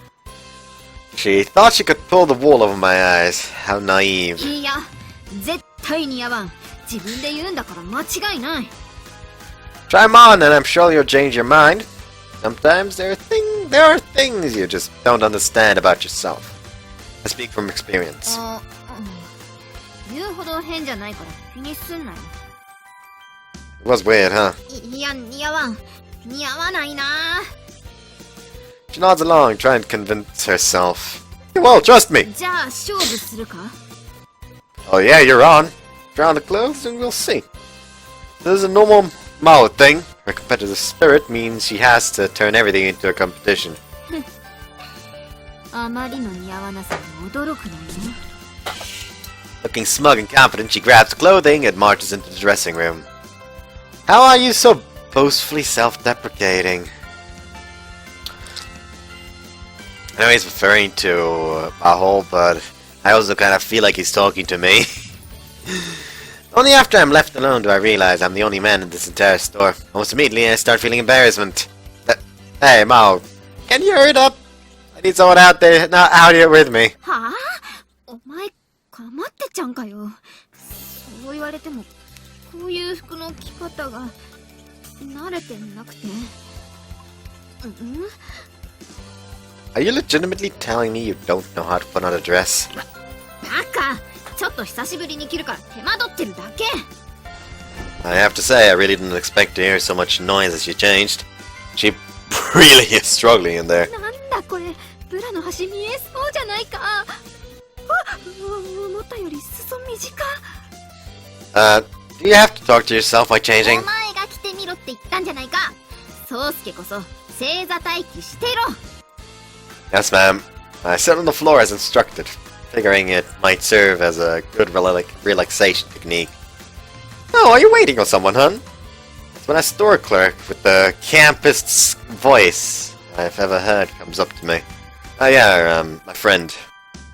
She thought she could pull the wool over my eyes. How naive. いや、絶対似合わん。自分で言うんだから間違いない。 Try 'em on and I'm sure you'll change your mind. Sometimes there are things you just don't understand about yourself. I speak from experience. あ、言うほど変じゃないから気にすんなよ。 It was weird, huh? いや、似合わん。似合わないな。 She nods along, trying to convince herself. Well, trust me. じゃあ勝負するか。 Oh yeah, you're on. Try on the clothes and we'll see. This is a normal Mao thing. Her competitive spirit means she has to turn everything into a competition. あまりの似合わなさに驚くのよ。 Looking smug and confident, she grabs clothing and marches into the dressing room. How are you so boastfully self-deprecating? I know he's referring to Maho, but I also kind of feel like he's talking to me. Only after I'm left alone do I realize I'm the only man in this entire store. Almost immediately I start feeling embarrassment. Hey, Mao, can you hurry it up? I need someone out here with me. はあ？お前、かまってちゃんかよ。そう言われても、こういう服の着方が慣れてなくて。Are you legitimately telling me you don't know how to put on a dress? バカ！ちょっと久しぶりに着るから手間取ってるだけ。 I have to say, I really didn't expect to hear so much noise as she changed. She really is struggling in there. なんだこれ、ブラの端見えそうじゃないか。あ、思ったより裾短。Do you have to talk to yourself by changing? お前が着てみろって言ったんじゃないか。宗介こそ正座待機してろ。 Yes, ma'am. I sat on the floor as instructed, figuring it might serve as a good relaxation technique. Oh, are you waiting on someone, hun? It's when a store clerk with the campest voice I've ever heard comes up to me. Oh yeah, my friend.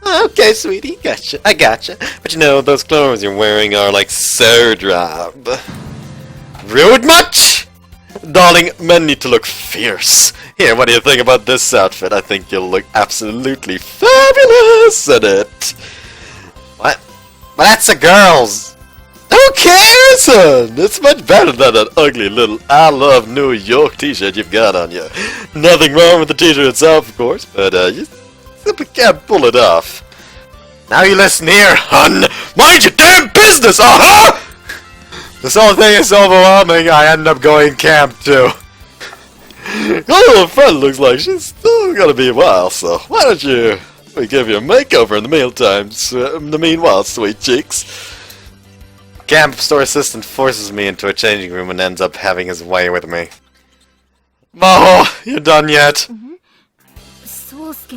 Oh, okay, sweetie, gotcha. I gotcha. But you know, those clothes you're wearing are like so drab. Rude much? Darling, men need to look fierce. Here, what do you think about this outfit? I think you'll look absolutely fabulous in it. What? But that's a girl's! Who cares, son? It's much better than that ugly little I Love New York t-shirt you've got on you. Nothing wrong with the t-shirt itself, of course, but you simply can't pull it off. Now you listen here, hun! Mind your damn business, uh-huh! This whole thing is overwhelming, I end up going camp too. Your little friend looks like she's still gonna be a while, so why don't we give you a makeover in the meanwhile, sweet cheeks. Camp store assistant forces me into a changing room and ends up having his way with me. Maho, you done yet? そうすけ、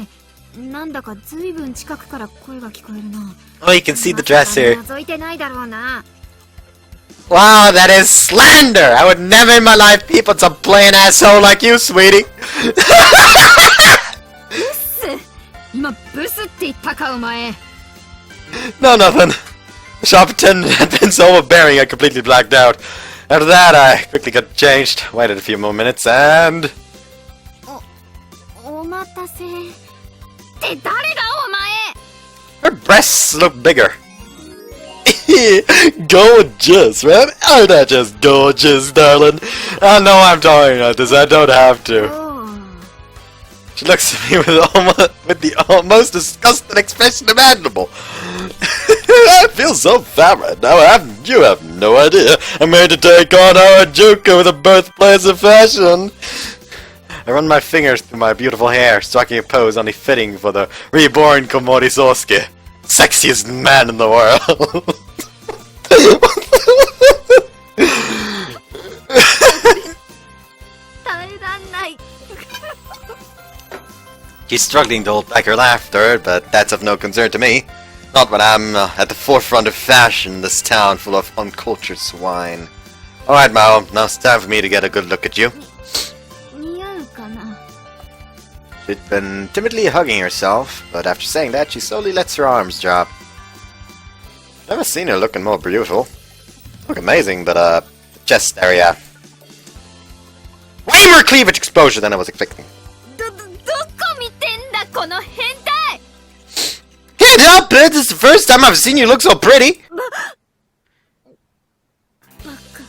なんだかずいぶん近くから声が聞こえるな。Oh, you can see the dress here. 覗いてないだろうな。Wow, that is slander! I would never in my life peep on some plain asshole like you, sweetie! ブス！今ブスって言ったかお前。 No, nothing. The shop attendant had been so overbearing I completely blacked out. After that, I quickly got changed, waited a few more minutes, and... お待たせ。って誰だお前！ her breasts look bigger. Gorgeous, man. Aren't I just gorgeous, darling? I know I'm talking about this, I don't have to. おう She looks at me with the most disgusted expression imaginable. I feel so fat right now. You have no idea. I'm here to take on Harajuku, with the birthplace of fashion. I run my fingers through my beautiful hair, striking a pose only fitting for the reborn Komori Sosuke. Sexiest man in the world. She's struggling to hold back her laughter, but that's of no concern to me. Not when I'm at the forefront of fashion in this town full of uncultured swine. Alright, Mao, now it's time for me to get a good look at you. 似合うかな。 She'd been timidly hugging herself, but after saying that, she slowly lets her arms drop. Never seen her looking more beautiful. Look amazing, but the chest area. Way more cleavage exposure than I was expecting. どこ見てんだこの変態！ Can't help it! This is the first time I've seen you look so pretty! バカ。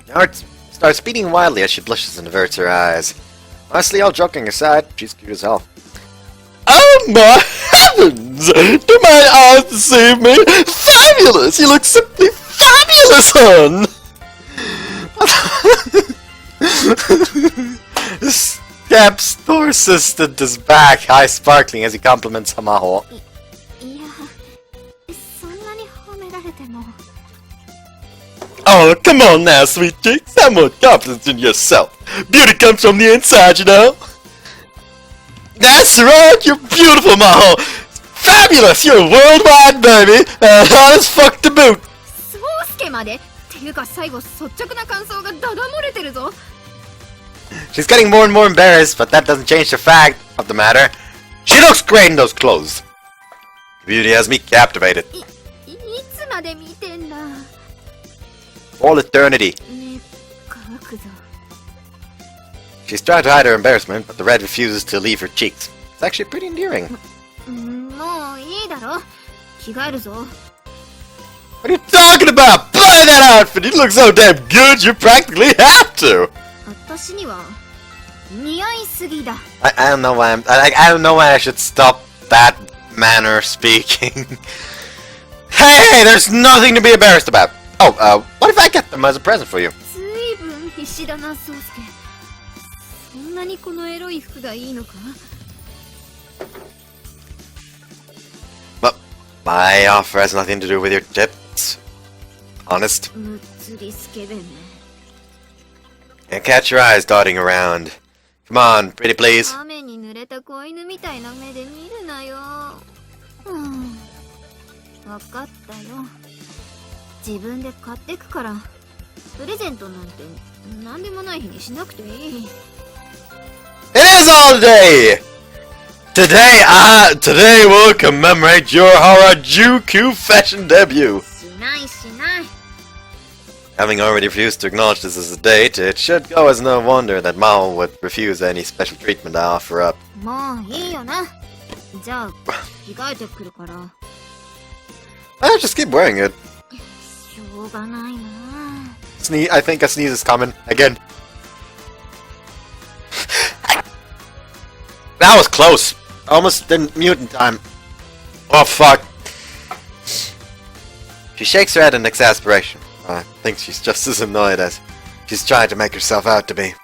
Her heart starts beating wildly as she blushes and averts her eyes. Honestly, all joking aside, she's cute as hell. Oh my heavens! Do my eyes deceive me? Fabulous! You look simply fabulous, hon! This camp store assistant is back, eye sparkling as he compliments Maho. いや、そんなに褒められても。 Oh, come on now, sweet cheeks. Have more confidence in yourself. Beauty comes from the inside, you know. That's right, you're beautiful, Maho. Fabulous, you're worldwide, baby. And hot as fuck to boot. そうすけまでっていうか最後率直な感想がダダ漏れてるぞ。 She's getting more and more embarrassed, but that doesn't change the fact of the matter. She looks great in those clothes. Beauty has me captivated. いつまで見てんだ。 All eternity. ね、乾くぞ。 She's trying to hide her embarrassment, but the red refuses to leave her cheeks. It's actually pretty endearing. もういいだろ。着替えるぞ。 What are you talking about? Buy that outfit. You look so damn good, you practically have to. 私には似合いすぎだ。 I don't know why I don't know why I should stop that manner speaking. Hey, there's nothing to be embarrassed about. Oh, what if I get them as a present for you? ずいぶん必死だな、宗介。そんなにこのエロい服がいいのか？ But my offer has nothing to do with your tips. Honest. むっつりスケベめ。 And catch your eyes darting around. Come on, pretty please. 雨に濡れた子犬みたいな目で見るなよ。わかったよ。自分で買ってくから、プレゼントなんて何でもない日にしなくていい。 It is all day! Today we'll commemorate your Harajuku fashion debut. しないしない。 Having already refused to acknowledge this as a date, it should go as no wonder that Mao would refuse any special treatment I offer up. もういいよな。じゃあ着替えてくるから。Just keep wearing it. しょうがないな。 I think a sneeze is coming. Again. That was close. Almost didn't mute in time. Oh, fuck. She shakes her head in exasperation. I think she's just as annoyed as she's trying to make herself out to be.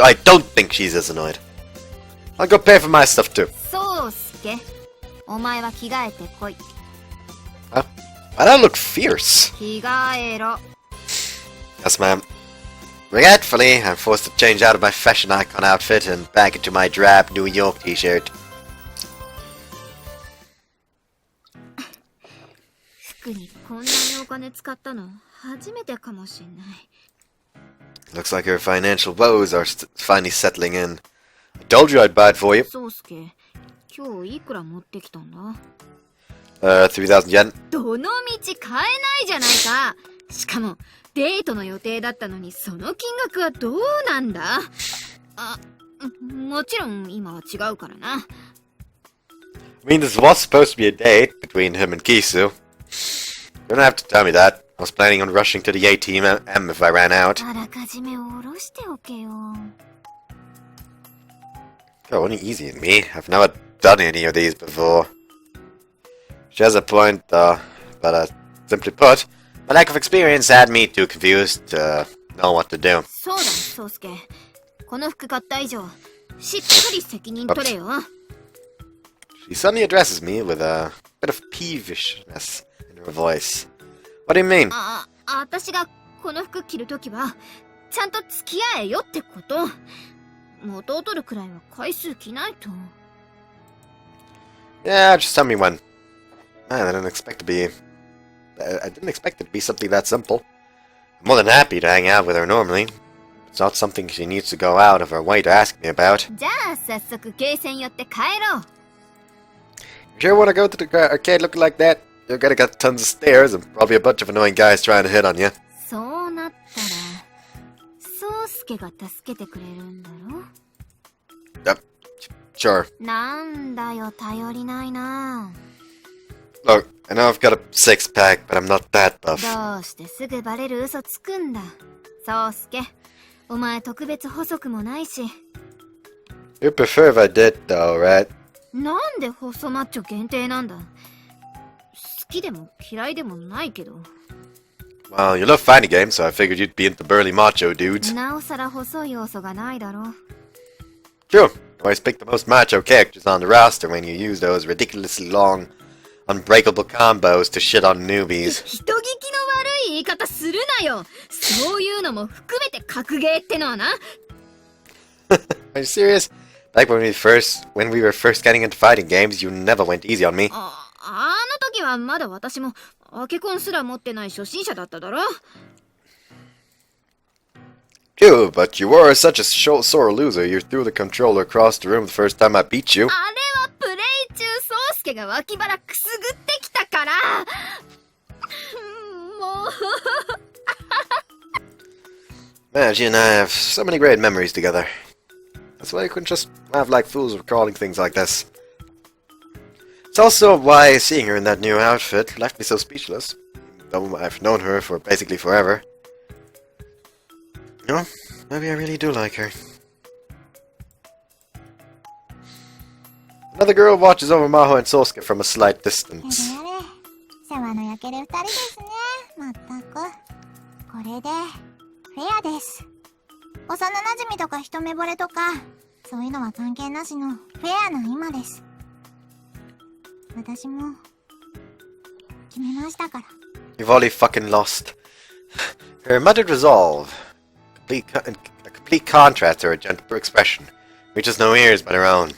I don't think she's as annoyed. I'll go pay for my stuff too. そうすけ、お前は着替えてこい。 Huh? Why do I look fierce? 着替えろ。 Yes, ma'am. Regretfully, I'm forced to change out of my fashion icon outfit and back into my drab New York t-shirt. 服にこんなにお金使ったの初めてかもしんない。 Looks like her financial woes are finally settling in. I told you I'd buy it for you. そうすけ、今日いくら持ってきたんだ？ 3,000 yen. どのみち買えないじゃないか。しかもデートの予定だったのにその金額はどうなんだ？あ、もちろん今は違うからな。I mean, this was supposed to be a date between him and Kisu. You don't have to tell me that. I was planning on rushing to the ATM if I ran out. あらかじめ下ろしておけよ。 Oh, only easy on me. I've never done any of these before. She has a point, but simply put, my lack of experience had me too confused to know what to do. そうだ、そうすけ。この服買った以上、しっかり責任取れよ。 She suddenly addresses me with a bit of peevishness in her voice. What do you mean? 私がこの服着るときは、ちゃんと付き合えよってこと。元を取るくらいは回数着ないと。 Yeah, just tell me when. Man, I didn't expect it to be something that simple. I'm more than happy to hang out with her normally. It's not something she needs to go out of her way to ask me about. じゃあ早速ゲーセン寄って帰ろう。 You sure want to go to the arcade looking like that? You're gonna get tons of stares and probably a bunch of annoying guys trying to hit on you. そうなったら、そうすけが助けてくれるんだろ？ Yep, sure. なんだよ、頼りないな。 Look, I know I've got a six-pack, but I'm not that buff. どうしてすぐバレる嘘つくんだ。そうすけ、お前特別細くもないし。 You'd prefer if I did, though, right? なんで細マッチョ限定なんだ。好きでも嫌いでもないけど。 Well, you love fighting games, so I figured you'd be into burly macho dudes. なおさら細い要素がないだろ。 True. Always pick the most macho characters on the roster when you use those ridiculously long, unbreakable combos to shit on newbies. 人聞きの悪い言い方するなよ。そういうのも含めて格ゲーってのはな。 Are you serious? Like when we were first getting into fighting games, you never went easy on me. あの時はまだ私もアケコンすら持ってない初心者だっただろ。 True, but you were such a sore loser. You threw the controller across the room the first time I beat you. あれはプレイ中そうすけが脇腹くすぐってきたから。もう。Man, she and I have so many great memories together. That's why you couldn't just laugh like fools recalling things like this. It's also why seeing her in that new outfit left me so speechless, though I've known her for basically forever. You know, maybe I really do like her. Another girl watches over Maho and Sosuke from a slight distance. やれやれ。世話の焼ける二人ですね。まったく。これで、フェアです。幼馴染とか一目惚れとか、そういうのは関係なしのフェアな今です。私も、決めましたから。You've already fucking lost. Her muttered resolve, a complete contrast to her gentle expression, reaches no ears but her own.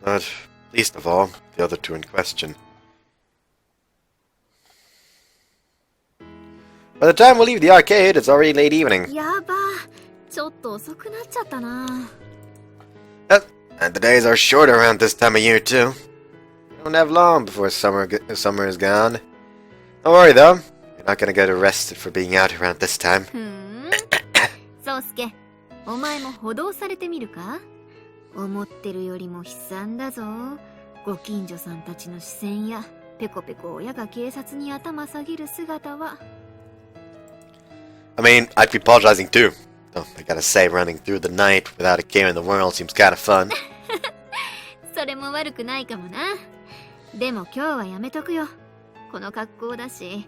But, least of all, the other two in question. By the time we leave the arcade, it's already late evening. やば、ちょっと遅くなっちゃったな。And the days are shorter around this time of year, too. We don't have long before summer is gone. Don't worry, though. You're not gonna get arrested for being out around this time. そうすけ、お前も補導されてみるか？思ってるよりも悲惨だぞ。ご近所さんたちの視線やペコペコ親が警察に頭下げる姿は。I mean, I'd be apologizing too. Though I gotta say, running through the night without a care in the world seems kinda fun. それも悪くないかもな。でも今日はやめとくよ。この格好だし、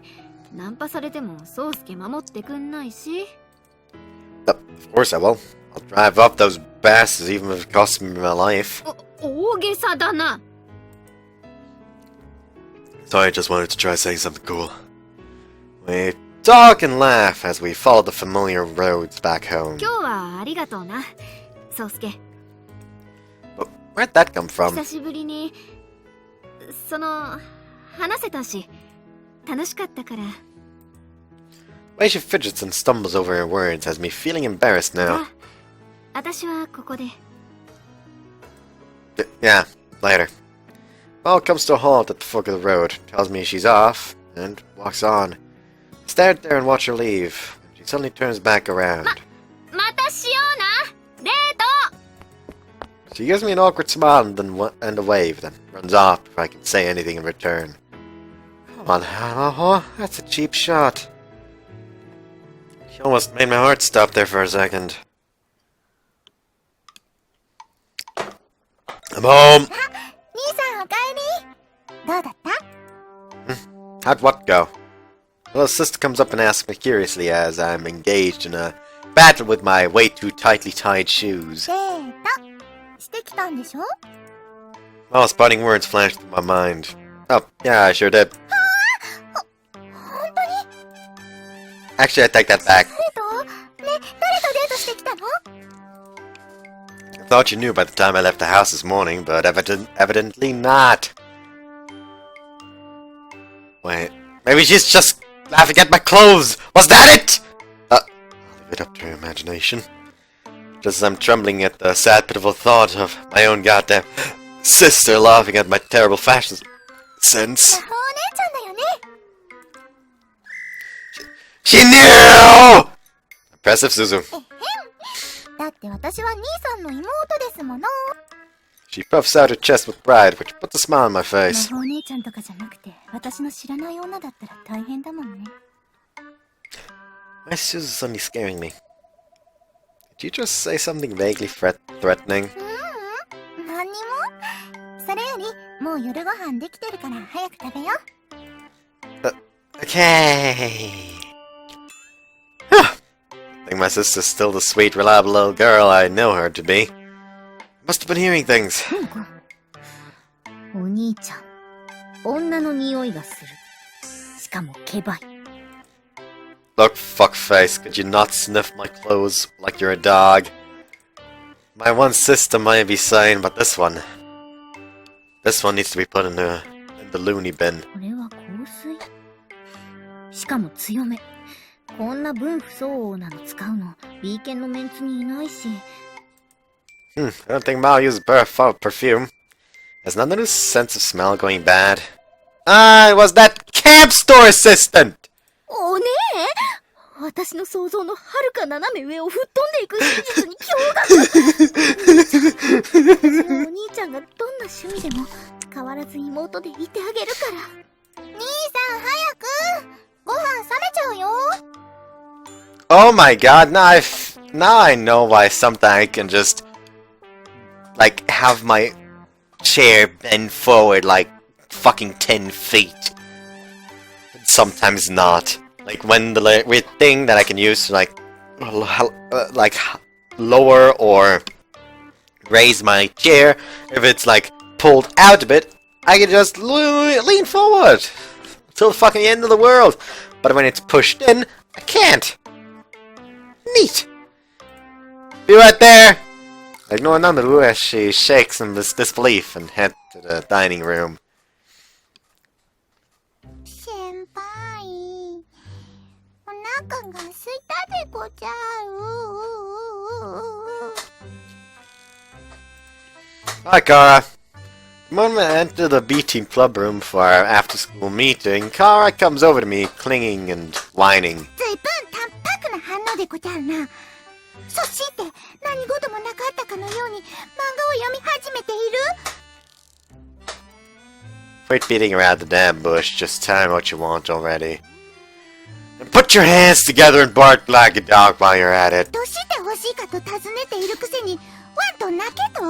ナンパされても宗介守ってくんないし。Of course I will. I'll drive up those bastards even if it costs me my life. 大げさだな。So I just wanted to try saying something cool. We talk and laugh as we follow the familiar roads back home. 今日はありがとうな、宗介。But where'd that come from? 久しぶりに、話せたし、楽しかったから。The way she fidgets and stumbles over her words has me feeling embarrassed now. あ、私はここで。Yeah, later. Paul comes to a halt at the fork of the road, tells me she's off, and walks on. I stare there and watch her leave. She suddenly turns back around. またしような、デート。 She gives me an awkward smile and a wave, then runs off before I can say anything in return. Come on, Maho, that's a cheap shot. She almost made my heart stop there for a second. I'm home. 兄さんおかえり。どうだった？ How'd what go? Little sister comes up and asks me curiously as I'm engaged in a battle with my way too tightly tied shoes. デートしてきたんでしょ？ Most parting words flashed through my mind. Oh, yeah, I sure did. 本当に？ Actually, I take that back. 誰とデートしてきたの？ I thought you knew by the time I left the house this morning, but evidently not. Wait, maybe she's just laughing at my clothes. Was that it? I'll leave it up to her imagination. Just as I'm trembling at the sad, pitiful thought of my own goddamn sister laughing at my terrible fashion sense. お姉ちゃんだよね。 She knew! Impressive, Suzu. だって私は兄さんの妹ですもの。 She puffs out her chest with pride, which puts a smile on my 魔 face. 法お姉ちゃんとかじゃなくて、私の知らない女だったら大変だもんね。 My Suzu's suddenly scaring me. Did you just say something vaguely threatening? 何にも。それより、もう夜ご飯できてるから早く食べよう。 Okay. I think my sister's still the sweet, reliable little girl I know her to be. Must have been hearing things. お兄ちゃん、女の匂いがする。しかもケバい。 Look, fuckface, could you not sniff my clothes like you're a dog? My one sister might be sane, but this one needs to be put in the loony bin. これは香水？しかも強め。こんな分不相応なの使うの、B 犬のメンツにいないし。I don't think Mao uses perfume. Has none of his sense of smell going bad? Ah, it was that camp store assistant! おねえ、私の想像の遥か斜め上を吹っ飛んでいく技術に驚愕。私のお兄ちゃんがどんな趣味でも変わらず妹でいてあげるから。兄さん早く。ご飯冷めちゃうよ。 Oh my god, now I know why sometimes I can just, like, have my chair bend forward like fucking 10 feet. Sometimes not. Like, when the weird thing that I can use to, like lower or raise my chair, if it's, like, pulled out a bit, I can just lean forward till the fucking end of the world. But when it's pushed in, I can't. Neat! Be right there! Ignore Nanaru as she shakes in disbelief and heads to the dining room. 先輩、お腹が空いたでござる。 Hi, Kara. The moment I enter the B-Team club room for our after-school meeting, Kara comes over to me, clinging and whining. ずいぶん淡白な反応でござるな。そして何事もなかったかのように漫画を読み始めている。Quit beating around the damn bush. Just tell me what you want already. And put your hands together and bark like a dog while you're at it. どうして欲しいかと尋ねているくせに、ワンと泣けと？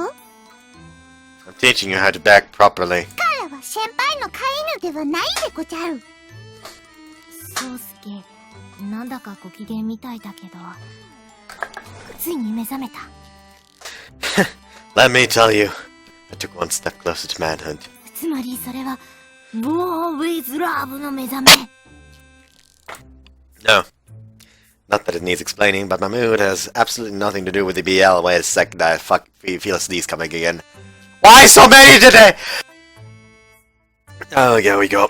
I'm teaching you how to back properly. 彼は先輩の飼い犬ではないでごじゃる。宗介、なんだかご機嫌みたいだけど、ついに目覚めた。Let me tell you, I took one step closer to manhood. つまりそれは、War with Love の目覚め。No. Not that it needs explaining, but my mood has absolutely nothing to do with the BL. Wait a second, I feel a sneeze coming again. Why so many today? Oh, here we go.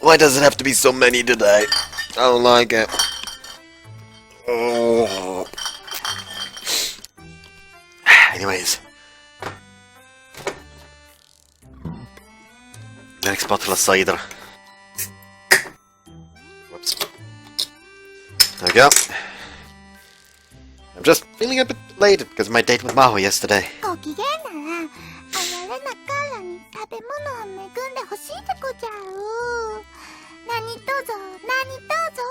Why does it have to be so many today? I don't like it. Oh. Anyways. Next bottle of cider. Whoops. There we go. I'm just feeling a bit elated because of my date with Maho yesterday. ご機嫌なら、あやれなからに食べ物を恵んでほしいでごじゃる。何とぞ、何とぞ。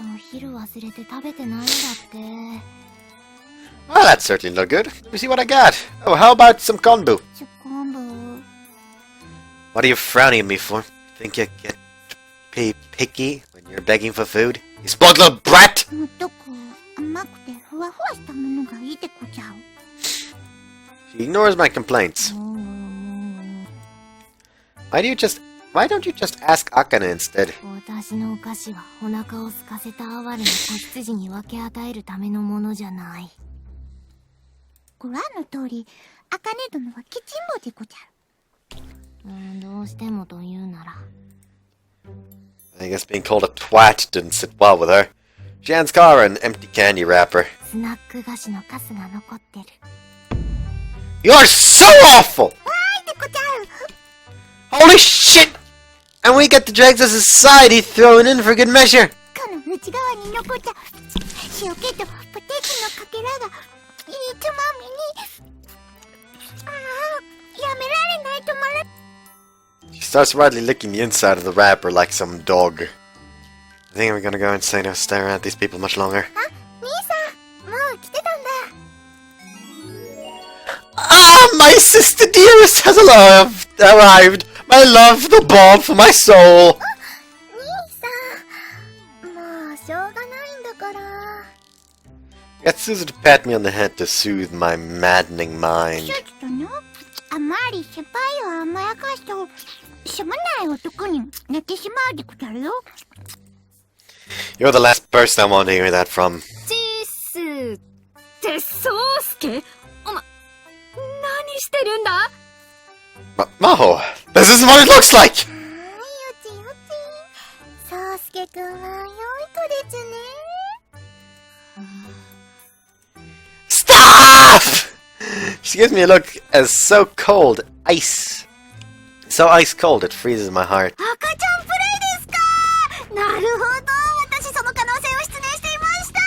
お昼忘れて食べてないんだって。Well, that certainly looked good. Let me see what I got. Oh, how about some konbu? ちょ昆布。 What are you frowning at me for? Think you get to be picky when you're begging for food? You spoiled little brat! もっとこう、甘くてふわふわしたものがいいでごじゃる。 She ignores my complaints. Why don't you just ask Akane instead? 私のお菓子はお腹を空かせた哀れな子羊に分け与えるためのものじゃない。ご覧の通り、茜殿はケチンボでごじゃる。どうしてもと言うなら。I guess being called a twat didn't sit well with her. She hands Kara an empty candy wrapper. スナック菓子のカスが残ってる。You're so awful! わーいでごじゃる。 Holy shit! And we get the dregs of society thrown in for good measure! この内側に残った塩気とポテチのかけらがいいつまみに。ああ、やめられない止まら。 She starts widely licking the inside of the wrapper like some dog. I think we're gonna go inside and stare at these people much longer. あ、兄さん、もう来てたんだ。 Ah, my sister dearest has arrived! My love, the balm for my soul! 兄さん、もうしょうがないんだから。 I got Suzu to pat me on the head to soothe my maddening mind. ちょっとね、あまり先輩を甘やかすと、しょうもない男になってしまうでござるよ。 You're the last person I want to hear that from. チースってソウスケ？お前、何してるんだ？ Maho, this isn't what it looks like! よちよち。そうすけくんは良い子ですね。 Stop! She gives me a look as so cold, so ice cold it freezes my heart. 赤ちゃんプレイですか？なるほど。私その可能性を失念していました。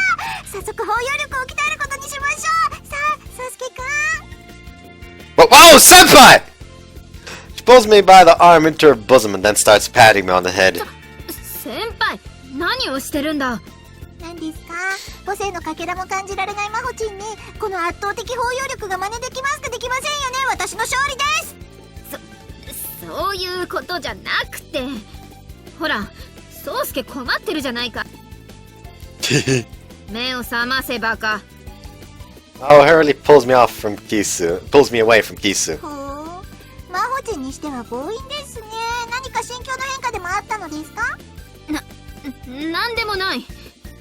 早速包容力を鍛えることにしましょう。さあ、そうすけくん。 Whoa, senpai! She pulls me by the arm into her bosom and then starts patting me on the head. 先輩、何をしてるんだ？何ですか？母性のかけらも感じられないマホチンにこの圧倒的包容力が真似できますか？できませんよね。私の勝利です。そういうことじゃなくて、ほら、ソウスケ困ってるじゃないか。目を覚ませバカ。 Oh, hurriedly pulls me away from Kisu. ほう、マホチンにしては強引ですね。何か心境の変化でもあったのですか？なんでもない。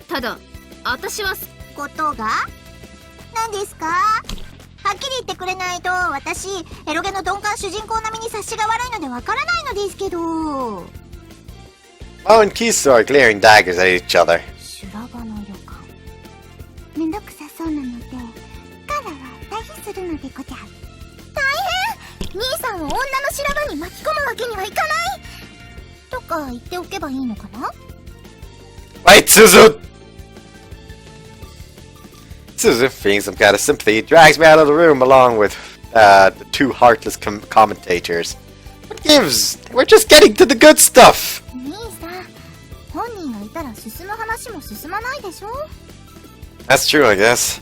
ただ、私はことが？何ですか？はっきり言ってくれないと私エロゲの鈍感主人公並みに察しが悪いのでわからないのですけど。 Oh, and Kisu are glaring daggers at each other. 修羅場の予感。めんどくさそうなのでカラは退避するのでござる。大変！兄さんを女の修羅場に巻き込むわけにはいかないとか言っておけばいいのかな？ Wait, Suzu! Suzu, feeling some kind of sympathy, drags me out of the room along with the two heartless commentators. What gives? We're just getting to the good stuff! 兄さん、本人がいたら進む話も進まないでしょ？ That's true, I guess.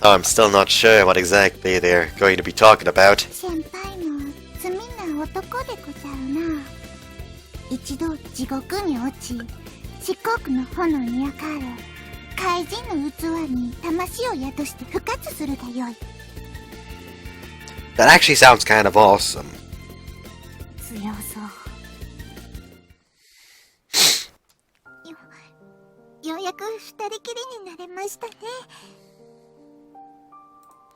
Though I'm still not sure what exactly they're going to be talking about. 先輩も罪な男でござるな。一度地獄に落ち、四国の炎に焼かれ、怪人の器に魂を宿して復活するがよい。That actually sounds kind of awesome. 強そう。ようやく二人きりになれましたね。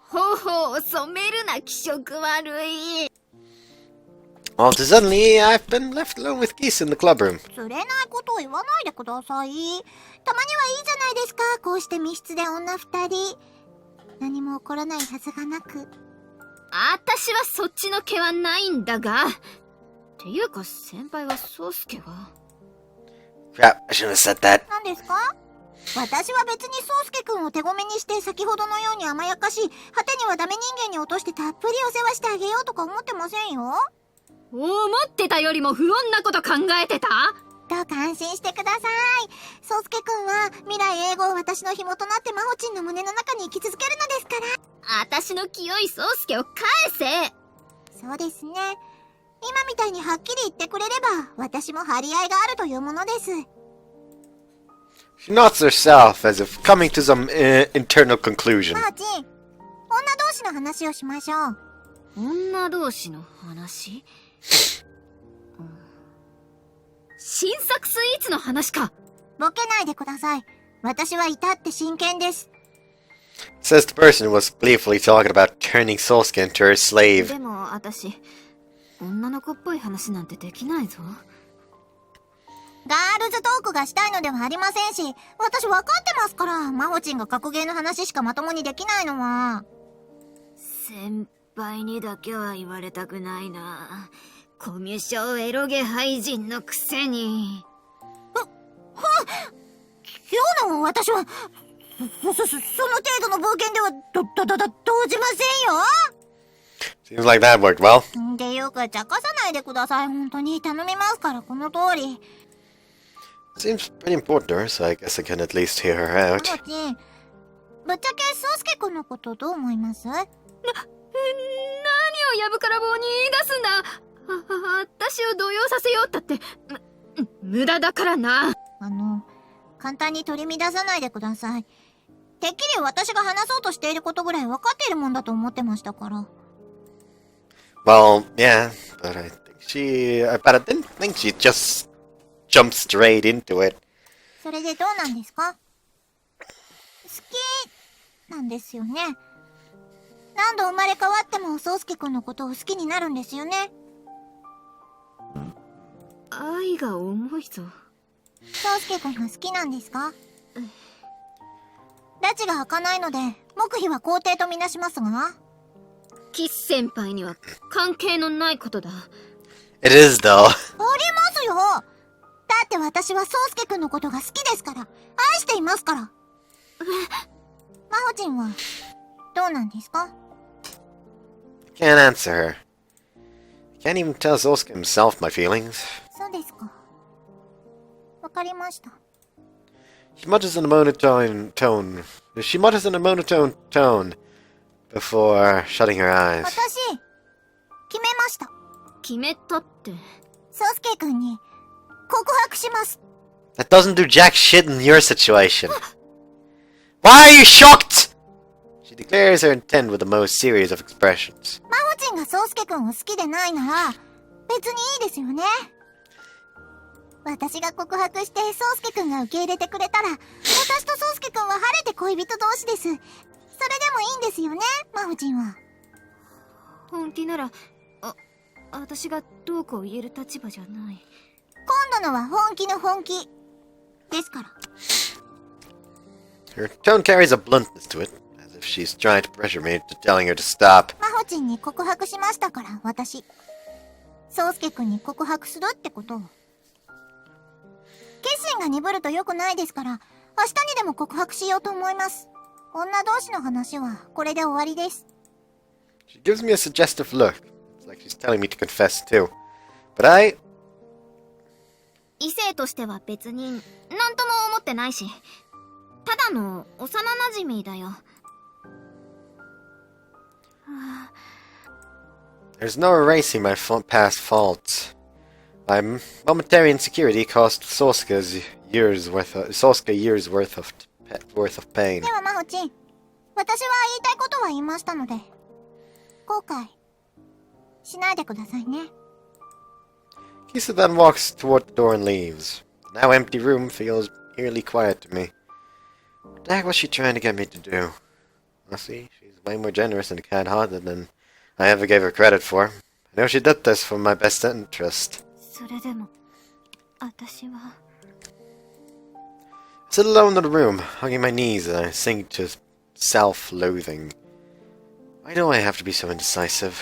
頬を染めるな、気色悪い。 All too suddenly, I've been left alone with Geese in the clubroom. 釣れないことを言わないでください。たまにはいいじゃないですか、こうして密室で女二人。何も起こらないはずがなく。あたしはそっちの気はないんだが。っていうか先輩は宗介が。 Crap, I shouldn't have said that. 何ですか？私は別に宗介くんを手ごめにして先ほどのように甘やかし、果てにはダメ人間に落としてたっぷりお世話してあげようとか思ってませんよ。思ってたよりも不穏なこと考えてた？どうか安心してください。宗介くんは未来永劫私の紐となってマホチンの胸の中に生き続けるのですから。あたしの清い宗介を返せ。そうですね。今みたいにはっきり言ってくれれば、私も張り合いがあるというものです。She nods herself as if coming to some internal conclusion. マーチン、女同士の話をしましょう。女同士の話？新作スイーツの話か。ボケないでください。私は至って真剣です。Says the person who was gleefully talking about turning Sosuke into her slave. でも私、女の子っぽい話なんてできないぞ。ガールズトークがしたいのではありませんし、私分かってますから、マホチンが格ゲーの話しかまともにできないのは。先輩にだけは言われたくないな。コミュ障エロゲ廃人のくせに。今日の私は、その程度の冒険では、動じませんよ。 Seems like that worked well. っていうか、茶化さないでください。本当に頼みますから、この通り。Seems pretty important to her, so I guess I can at least hear her マ out. ホチン、ぶっちゃけ宗介くんのことどう思います？何をやぶから棒に言い出すんだ。私を動揺させようったって、無駄だからな。簡単に取り乱さないでください。てっきり私が話そうとしていることぐらい分かっているもんだと思ってましたから。Well, yeah, but I didn't think she'd just jump straight into it. それでどうなんですか？好きなんですよね。何度生まれ変わっても宗介くんのことを好きになるんですよね。愛が重いぞ。宗介くんが好きなんですか？拉致が開かないので、黙秘は肯定とみなしますが。キス先輩には関係のないことだ。It is, though. ありますよ。だって私は宗介くんのことが好きですから。愛していますから。マホチンは、どうなんですか？ Can't answer her. Can't even tell Sosuke himself my feelings. そうですか。わかりました。She mutters in a monotone tone before shutting her eyes. 私、決めました。決めたって。宗介くんに、告白します。That doesn't do jack shit in your situation. Why are you shocked? She declares her intent with the most serious of expressions. マホチンが宗介くんを好きでないなら、別にいいですよね。私が告白して宗介くんが受け入れてくれたら、私と宗介くんは晴れて恋人同士です。それでもいいんですよね、マホチンは。本気なら、私がどうこう言える立場じゃない。今度のは本気の本気。ですから。Her tone carries a bluntness to it, as if she's trying to pressure me into telling her to stop. マホチンに告白しましたから、私。宗介くんに告白するってことを。決心が鈍ると良くないですから、明日にでも告白しようと思います。女同士の話はこれで終わりです。She gives me a suggestive look. It's like she's telling me to confess too. But I... 異性としては別に何とも思ってないし、ただの幼馴染だよ。There's no erasing my past faults. My momentary insecurity cost Sosuke years worth of pain. ではマホチン、私は言いたいことは言いましたので、後悔しないでくださいね。Kisa then walks toward the door and leaves. The now empty room feels eerily quiet to me. What the heck was she trying to get me to do? I see, she's way more generous and kind-hearted than I ever gave her credit for. I know she did this for my best interest. それでも、私は。I sit alone in the room, hugging my knees as I sink to self-loathing. Why do I have to be so indecisive?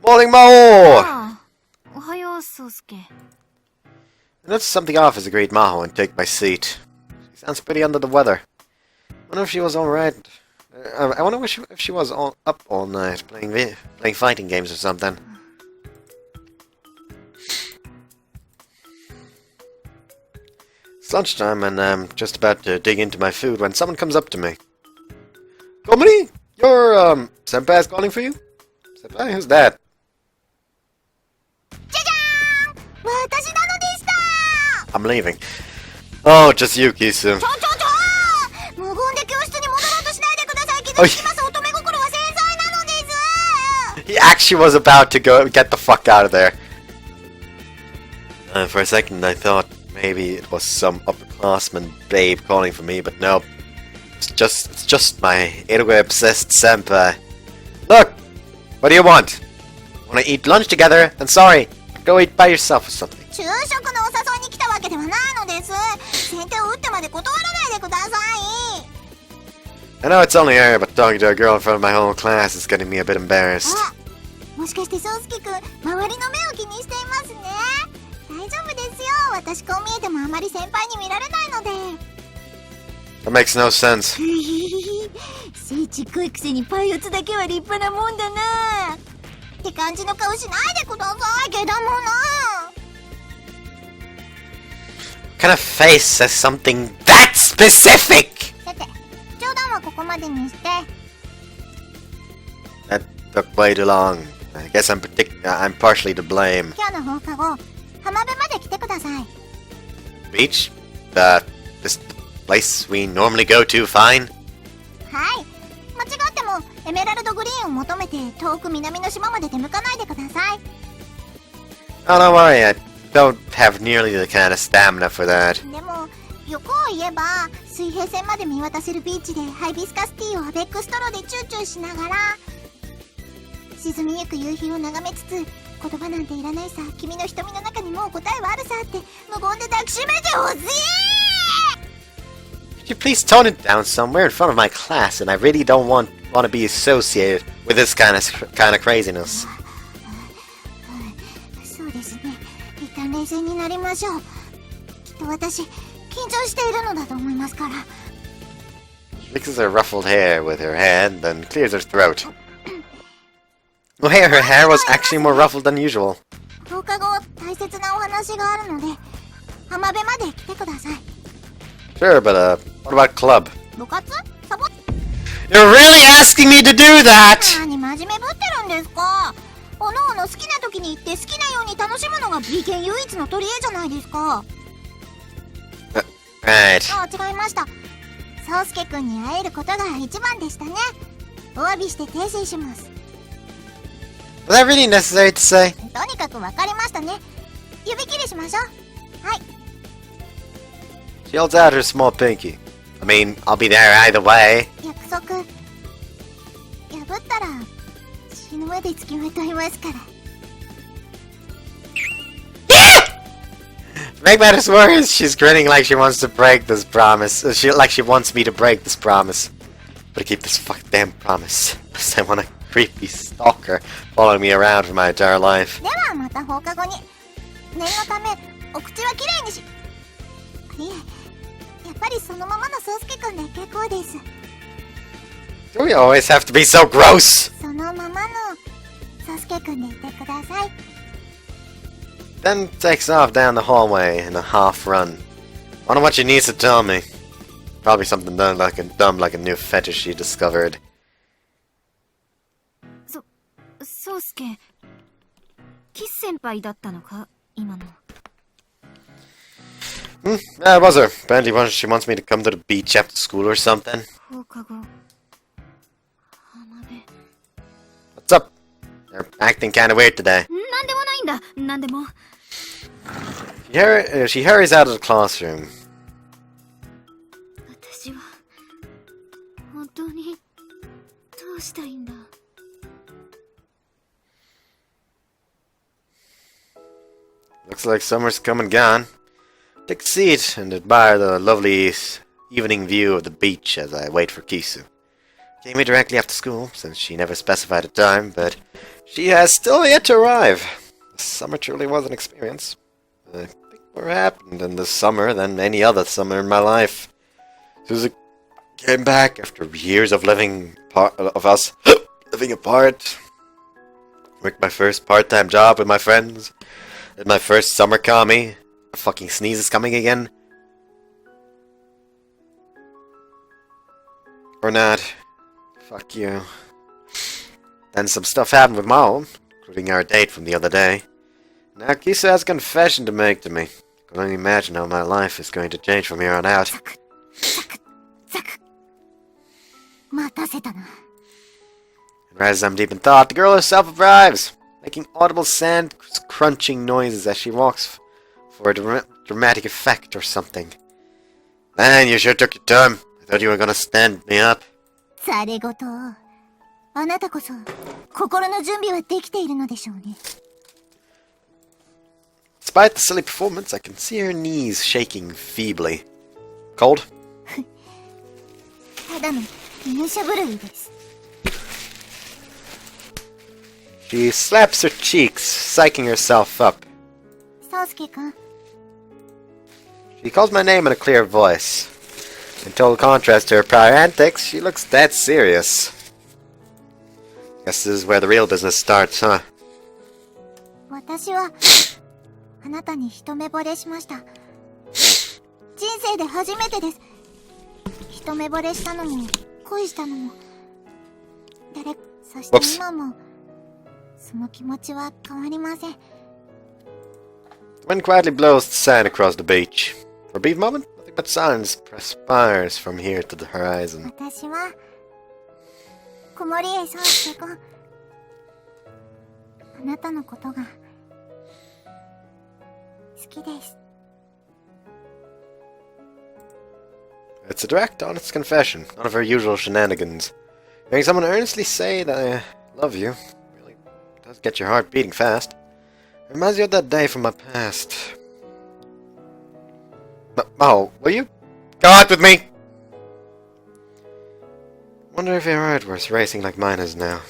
Morning, Maho! ああ、おはよう、宗介。I noticed something off as I greet Maho and take my seat. She sounds pretty under the weather. I wonder if she was alright. I wonder if she was up all night playing fighting games or something. It's lunchtime and I'm just about to dig into my food when someone comes up to me. Komari, your senpai's calling for you? Senpai, who's that? 私なのでした。 I'm leaving. Oh, just you, Kisu. 無言で教室に戻ろうとしないでください。気づきます。乙女心は繊細なのです。 He actually was about to go get the fuck out of there. For a second, I thought maybe it was some upperclassman babe calling for me, but no. It's just my anime-obsessed senpai. Look! What do you want? Wanna eat lunch together? Then sorry. Go eat by yourself or something. 昼食のお誘いに来たわけではないのです。先手を打ってまで断らないでください。 I know it's only her, but talking to a girl in front of my whole class is getting me a bit embarrassed. もしかして宗介くん、周りの目を気にしていますね。大丈夫ですよ。私こう見えてもあまり先輩に見られないので。 That makes no sense. 背ちっこいくせにパイオツだけは立派なもんだな。って感じの顔しないでください。けだもの。 What kind of face says something that specific? さて、冗談はここまでにして。 That took way too long. I guess I'm partially to blame. 今日の放課後、浜辺まで来てください。 Beach? This place we normally go to, fine? はい。間違ってもエメラルドグリーンを求めて遠く南の島まで出向かないでください。 Oh, don't worry, I don't have nearly the kind of stamina for that. でも、欲を言えば、水平線まで見渡せるビーチでハイビスカスティーをアベックストローでチューチューしながら、沈みゆく夕日を眺めつつ、言葉なんていらないさ、君の瞳の中にもう答えはあるさって無言で抱きしめてほしい。 Could you please tone it down somewhere in front of my class? And I really don't want to be associated with this kind of craziness. そうですね。一旦冷静になりましょう。きっと私、緊張しているのだと思いますから。 She mixes her ruffled hair with her hand, then clears her throat. Oh, hey, her hair was actually more ruffled than usual. 放課後、大切なお話があるので、浜辺まで来てください。 Sure, but what about club? 部活？サボ？ You're really asking me to do that! 何真面目ぶってるんですか。おのおの好きな時に行って好きなように楽しむのが B 県唯一の取り柄じゃないですか。Right. あ、違いました。宗介くんに会えることが一番でしたね。お詫びして訂正します。 Was that really necessary to say? とにかく分かりましたね。指切りしましょう。はい。 She holds out her small pinky. I mean, I'll be there either way. 約束。破ったら死ぬまで付きまといますから。 To make matters worse, she's grinning like she wants to break this promise. Like she wants me to break this promise. But keep this damn promise. Because I want a creepy stalker following me around for my entire life. ではまた放課後に。念のためお口はきれいにし。いえ、やっぱりそのままの宗介くんで結構です。Do we always have to be so gross? そのままの宗介くんでいてください。 Then takes off down the hallway in a half run. Wonder what she needs to tell me. Probably something dumb like a new fetish she discovered. そうすけ、キス先輩だったのか今の。Yeah, it was her. Apparently she wants me to come to the beach after school or something. 放課後。浜辺。 What's up? They're acting kinda weird today. なんでもないんだ。なんでも。She hurries out of the classroom. 私は本当にどうしたいんだ。 Looks like summer's come and gone. Take a seat and admire the lovely evening view of the beach as I wait for Kisu. Came here directly after school, since she never specified a time, but she has still yet to arrive. The summer truly was an experience. I think more happened in this summer than any other summer in my life. Suzu came back after years of living apart. Worked my first part-time job with my friends. Did my first summer kami. A fucking sneeze is coming again. Or not. Fuck you. Then some stuff happened with Mao, including our date from the other day. Now Kisu has a confession to make to me. I can only imagine how my life is going to change from here on out. 待たせたな。 And right as I'm deep in thought, the girl herself arrives, making audible sand crunching noises as she walks for a dramatic effect or something. Man, you sure took your time. I thought you were gonna stand me up. されごと。あなたこそ心の準備はできているのでしょうね。 Despite the silly performance, I can see her knees shaking feebly. Cold? ただの武者震いです。 She slaps her cheeks, psyching herself up. 宗介くん。 She calls my name in a clear voice. In total contrast to her prior antics, she looks dead serious. Guess this is where the real business starts, huh? 私はあなたに一目惚れしました。人生で初めてです。一目惚れしたのも恋したのもそして今もその気持ちは変わりません。 The wind quietly blows the sand across the beach. For a brief moment, nothing but silence perspires from here to the horizon. 私は小森江宗介君、あなたのことが好きです。 It's a direct, honest confession, none of her usual shenanigans. Hearing someone earnestly say that I love you really does get your heart beating fast. It reminds you of that day from my past. Maho, will you go out with me? Wonder if your heart was racing like mine is now.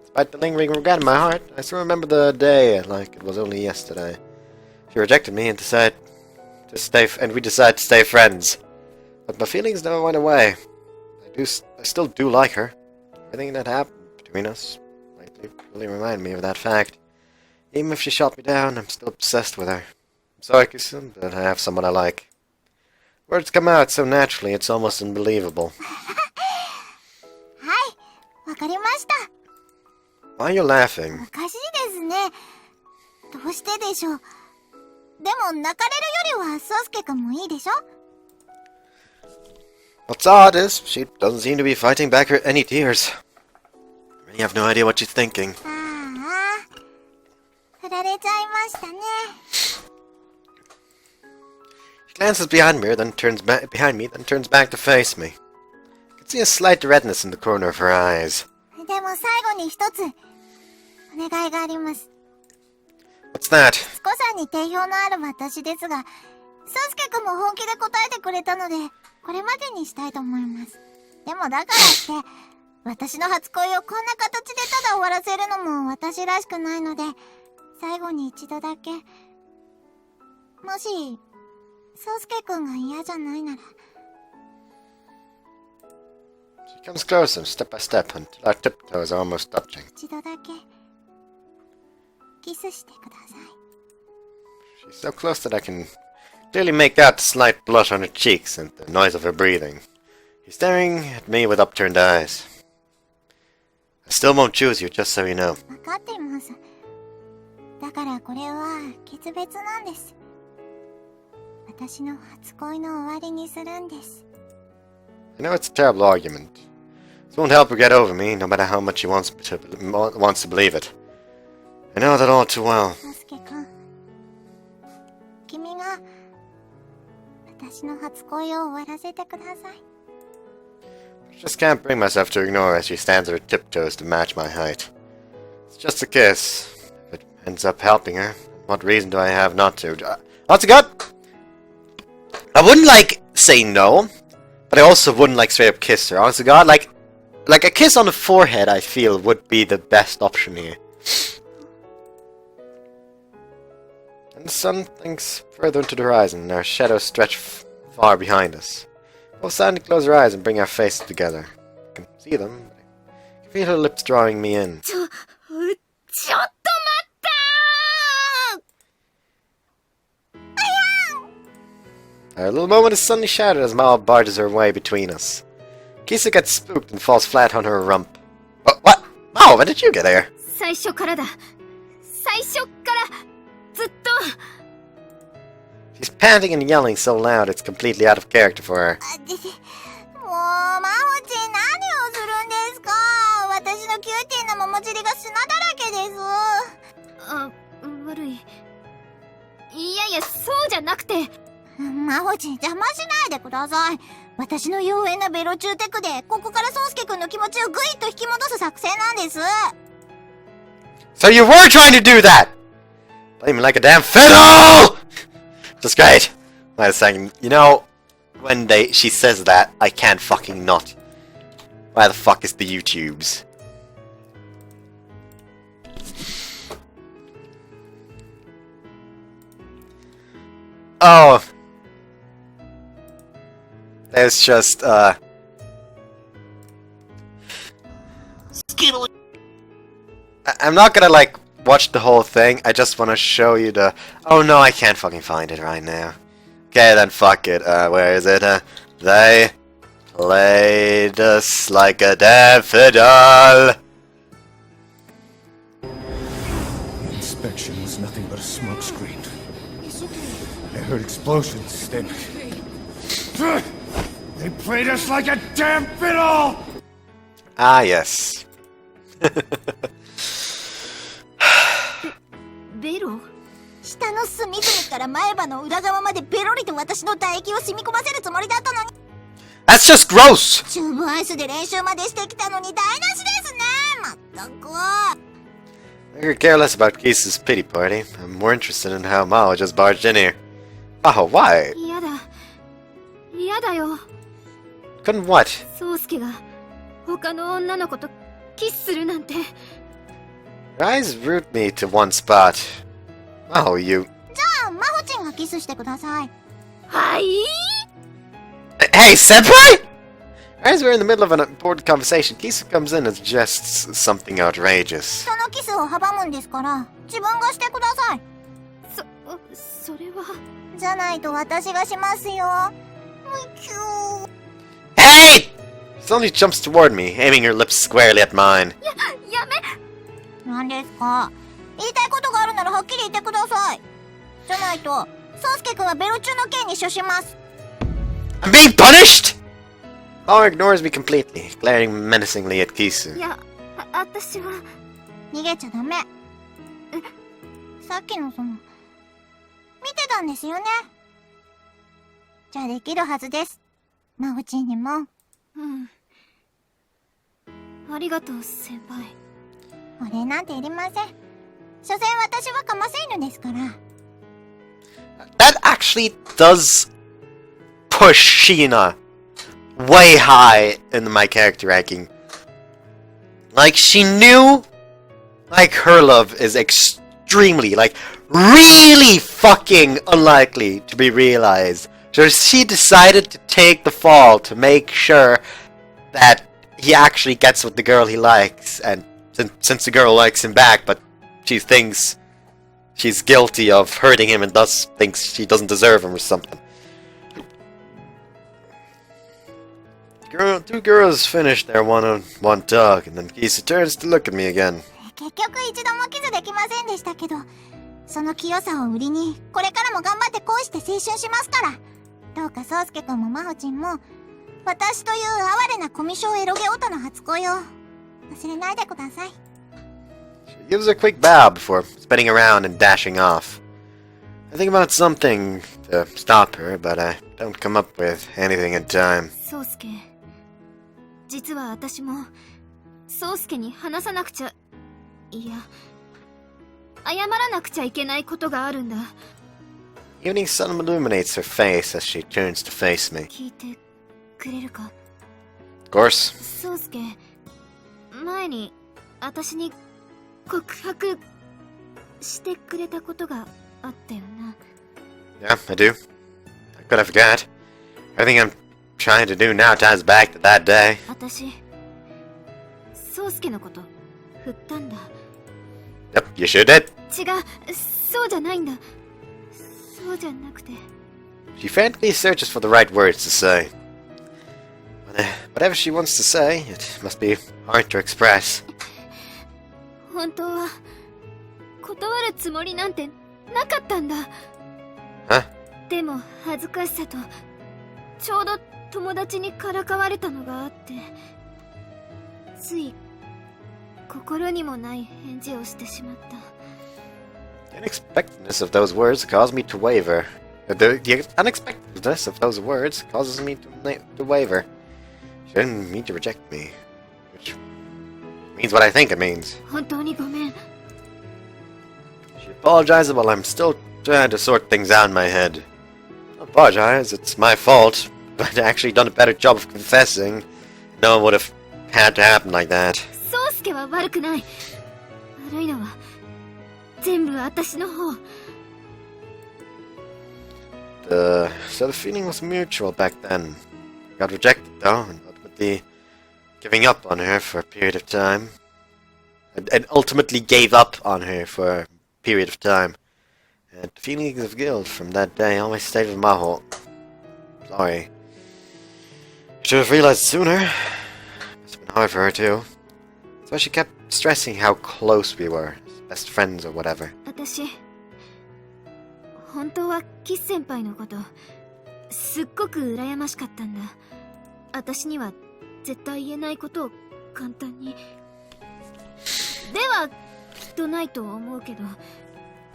Despite the lingering regret in my heart, I still remember the day like it was only yesterday. She rejected me and we decided to stay friends. But my feelings never went away. I still do like her. Everything that happened between us lately really reminded me of that fact. Even if she shot me down, I'm still obsessed with her. I'm sorry, Kisun, but I have someone I like. Words come out so naturally, it's almost unbelievable. はい、わかりました。 Why are you laughing? おかしいですね。どうしてでしょう。でも泣かれるよりは宗介くんもいいでしょ。 What's odd is, she doesn't seem to be fighting back any tears. I really have no idea what she's thinking. ああ、振られちゃいましたね。 She glances behind me, then turns back to face me. I can see a slight redness in the corner of her eyes. でも最後に一つお願いがあります。 What's that? スコさんに定評のある私ですが、宗介くんも本気で答えてくれたので、これまでにしたいと思います。でもだからって、私の初恋をこんな形でただ終わらせるのも私らしくないので、最後に一度だけ。もし、宗介くんが嫌じゃないなら。She comes closer, step by step, until our tiptoes are almost touching. 一度だけキスしてください。 She's so close that I can clearly make out the slight blush on her cheeks and the noise of her breathing. She's staring at me with upturned eyes. I still won't choose you, just so you know. 分かっています。だからこれは決別なんです。私の初恋の終わりにするんです。 I know it's a terrible argument. This won't help her get over me, no matter how much she wants to believe it. I know that all too well. サスケ君、君が私の初恋を終わらせてください。 I just can't bring myself to ignore her as she stands on her tiptoes to match my height. It's just a kiss. If it ends up helping her, what reason do I have not to? Honest to God, I wouldn't say no, but I also wouldn't straight up kiss her. Honest to God, like a kiss on the forehead, I feel would be the best option here. And the sun sinks further into the horizon, and our shadows stretch far behind us. Both silently close our eyes and bring our faces together. I can see them, but I can feel her lips drawing me in. ちょっと待ったー Our little moment is suddenly shattered as Mao barges her way between us. Kisa gets spooked and falls flat on her rump. What? Mao, when did you get here? 最初からだ。最初からずっと。 She's panting and yelling so loud it's completely out of character for her. もう、マホチン何をするんですか。私のキューティーな桃尻が砂だらけです。あ、悪い。いやいや、そうじゃなくて。マホチン邪魔しないでください。私の妖艶なベロ中テクで、ここからソウスケ君の気持ちをグイッと引き戻す作戦なんです。So you were trying to do that! Blaming like a damn fiddle! Just great. Wait a second. You know, when she says that, I can't fucking not. Why the fuck is the YouTubes? Oh. There's just, Skittle. I'm not gonna, watch the whole thing. I just wanna show you the... Oh no, I can't fucking find it right now. Okay, then fuck it. Where is it? They played us like a damn fiddle. Inspection was nothing but a smokescreen. I heard explosions, then... They played us like a damn fiddle! Ah, yes. ベロ下の隅々から前歯の裏側までベロリと私の唾液を染み込ませるつもりだったのに。 That's just gross! チューブアイスで練習までしてきたのに台無しですね。まったく。I could care less about Kisa's pity party. I'm more interested in how Mao just barged in here. Maho, why? 嫌だ。嫌だよ。 Couldn't what? ソウスケが他の女の子とキスするなんて。 Your eyes root me to one spot. Maho, you... じゃあ、マホチンがキスしてください。はい。 Hey, senpai! As we're in the middle of an important conversation, Kisa comes in and suggests something outrageous. 人のキスを阻むんですから、自分がしてください。それは。じゃないと私がしますよ。キュー。 Hey! She suddenly jumps toward me, aiming her lips squarely at mine. やめ。何ですか。言いたいことがあるならはっきり言ってください。じゃないと、ソウスケ君はベロ中の刑に処します。 I'm being punished? Mao ignores me completely, glaring menacingly at Kisu. いや、私は。逃げちゃダメ。さっきの見てたんですよね。じゃあできるはずです。マホチンにも。うん。ありがとう、先輩。お礼なんていりません。所詮私はかませ犬ですから。That actually does push Sheena way high in my character ranking. She knew, her love is extremely, really fucking unlikely to be realized. So she decided to take the fall to make sure that he actually gets with the girl he likes, and since the girl likes him back, but she thinks she's guilty of hurting him and thus thinks she doesn't deserve him or something. Two girls finish their one-on-one talk, and then Kisa turns to look at me again. 結局一度もキスできませんでしたけど、その清さを売りに、これからも頑張って恋して青春しますから。どうか宗介くんも真帆ちんも、私という哀れなコミュ障エロゲオとの初恋を忘れないでください。She gives a quick bow before spinning around and dashing off. I think about something to stop her, but I don't come up with anything in time. 宗介、実は私も宗介に話さなくちゃ、いや、謝らなくちゃいけないことがあるんだ。Evening sun illuminates her face as she turns to face me. 聞いてくれるか？ Of course. 宗介、前に私に告白してくれたことがあったよな。Yeah, I do. I could have forgot. Everything I'm trying to do now ties back to that day. 私、宗介のこと振ったんだ。Yep, you sure did. 違う、そうじゃないんだ。そうじゃなくて。She frantically searches for the right words to say. But, whatever she wants to say, it must be hard to express. 本当は断るつもりなんてなかったんだ。Huh? でも恥ずかしさとちょうど友達にからかわれたのがあって、つい心にもない返事をしてしまった。The unexpectedness of those words caused me to waver. The unexpectedness of those words causes me to waver. She didn't mean to reject me, which means what I think it means. 本当にごめん。She apologizes while I'm still trying to sort things out in my head. I apologize, it's my fault, but I'd actually done a better job of confessing. No one would have had to happen like that. 宗介は悪くない。悪いのは全部私の方。So the feeling was mutual back then. I got rejected though, and with the giving up on her for a period of time. And ultimately gave up on her for a period of time. And feelings of guilt from that day always stayed with Maho. Sorry. I should have realized sooner. Must have been hard for her too. So she kept stressing how close we were, as best friends or whatever. 私、本当はキス先輩のことすっごく羨ましかったんだ。私には絶対言えないことを簡単に。ではきっとないと思うけど、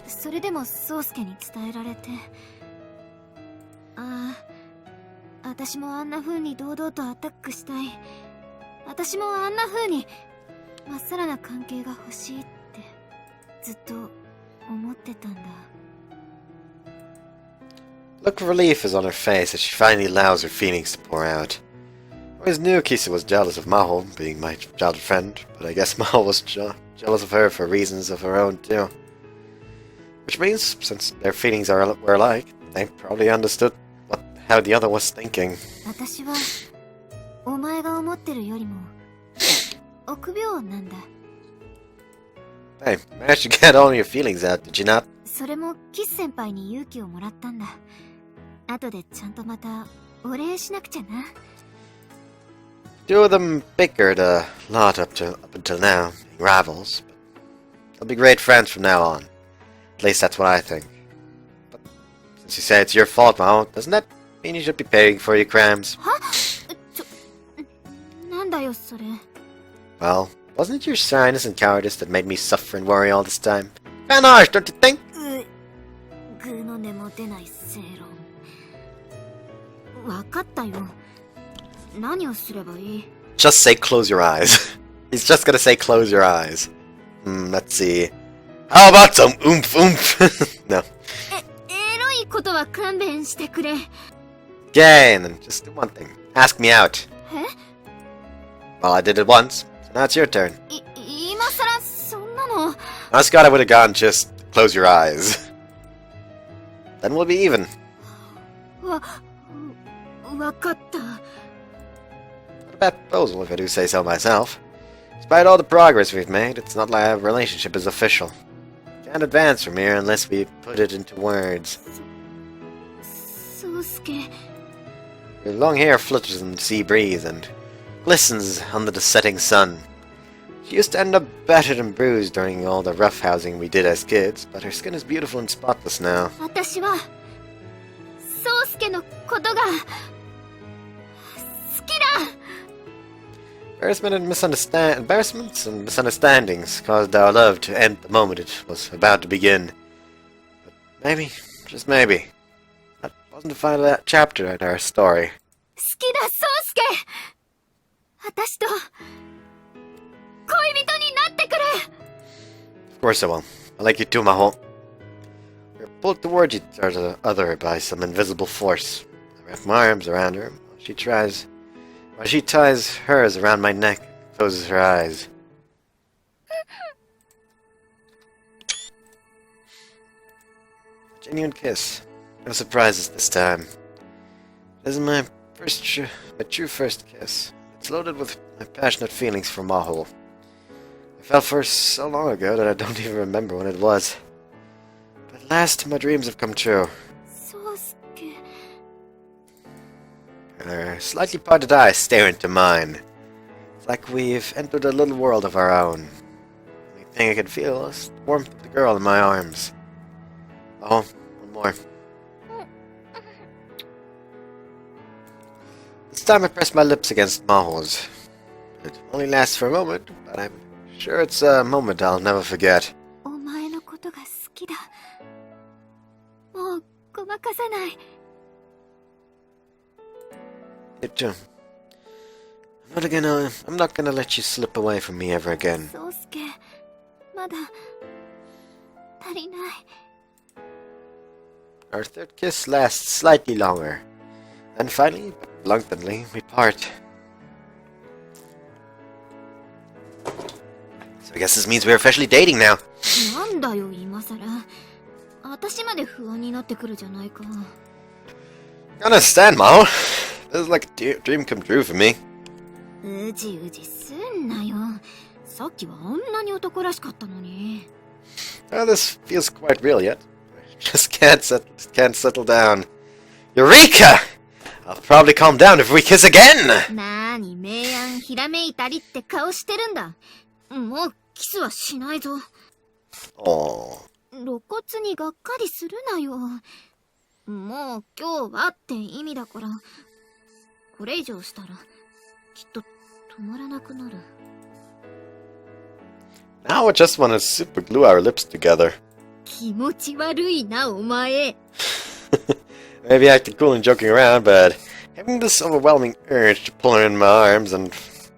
それでも宗介に伝えられて、ああ、私もあんな風に堂々とアタックしたい。私もあんな風にまっさらな関係が欲しいってずっと思ってたんだ。Look of relief is on her face as she finally allows her feelings to pour out. I always knew Kisa was jealous of Maho, being my childhood friend, but I guess Maho was jealous of her for reasons of her own too. Which means, since their feelings were alike, they probably understood how the other was thinking. 私はお前が思ってるよりも臆病なんだ。Hey, you managed to get all your feelings out, did you not? それもキス先輩に勇気をもらったんだ。後でちゃんとまたお礼しなくちゃな。Two of them bickered a lot up until now, being rivals, but they'll be great friends from now on. At least that's what I think. But since you say it's your fault, Mao, doesn't that mean you should be paying for your crimes? は？なんだよそれ。Well, wasn't it your shyness and cowardice that made me suffer and worry all this time? Kinda harsh, don't you think? グの根も出ない正論。わかったよ。何をすればいい？ Just say close your eyes. He's just gonna say close your eyes. Let's see. How about some oomph oomph? No. エロいことは勘弁してくれ。Okay, and then just do one thing. Ask me out. え？ Well, I did it once, so now it's your turn. 今さらそんなの。Honest God, I would have gone just close your eyes. Then we'll be even. わかった。What bad proposal, if I do say so myself. Despite all the progress we've made, it's not like our relationship is official. Can't advance from here unless we put it into words. 宗介 Your long hair flutters in the sea breeze and glistens under the setting sun. She used to end up battered and bruised during all the roughhousing we did as kids, but her skin is beautiful and spotless now. 私は宗介のことが好きだ。 Embarrassments and misunderstandings caused our love to end the moment it was about to begin. But maybe, just maybe, that wasn't the final chapter in our story. 好きだ宗介。私と恋人になってくれ。 Of course I will. I like you too, Maho. We're pulled towards each other by some invisible force. I wrap my arms around her while she ties hers around my neck and closes her eyes. A genuine kiss. No surprises this time. This is my true first kiss. It's loaded with my passionate feelings for Maho. I fell for her so long ago that I don't even remember when it was. But at last, my dreams have come true. 宗介 Her slightly parted eyes stare into mine. It's like we've entered a little world of our own. The only thing I can feel is the warmth of the girl in my arms. Oh, one more. This time I press my lips against Maho's. It only lasts for a moment, but I'm sure it's a moment I'll never forget. お前のことが好きだ。もうごまかさない。 Me too. I'm not gonna let you slip away from me ever again. 宗介まだ足りない。 Our third kiss lasts slightly longer. Then finally, reluctantly, we part. So I guess this means we're officially dating now. なんだよ今さら。私まで不安になってくるじゃないか。 I understand, Maho. This is like a dream come true for me. うじうじすんなよ。さっきはあんなに男らしかったのに。 Well, this feels quite real yet. I just can't settle down. Eureka! I'll probably calm down if we kiss again! なーに明暗ひらめいたりって顔してるんだ。もうキスはしないぞ。 Oh. 露骨にがっかりするなよ。もう今日はって意味だから。これ以上したらきっと止まらなくなる。 Now I just want to super glue our lips together. 気持ち悪いなお前。 Maybe acting cool and joking around, but having this overwhelming urge to pull her in my arms and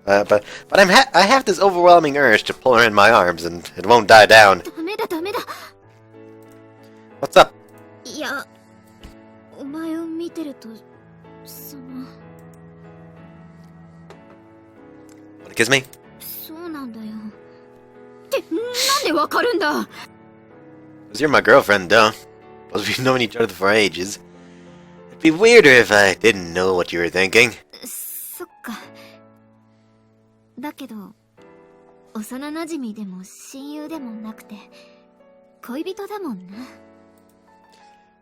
but I have this overwhelming urge to pull her in my arms and it won't die down. ダメだダメだ。 What's up? いや、お前を見てるとその。 Wanna kiss me? そうなんだよ。ってなんでわかるんだ。 Because you're my girlfriend, duh. Plus we've known each other for ages. It'd be weirder if I didn't know what you were thinking. そっか。だけど、幼馴染でも親友でもなくて、恋人だもんな。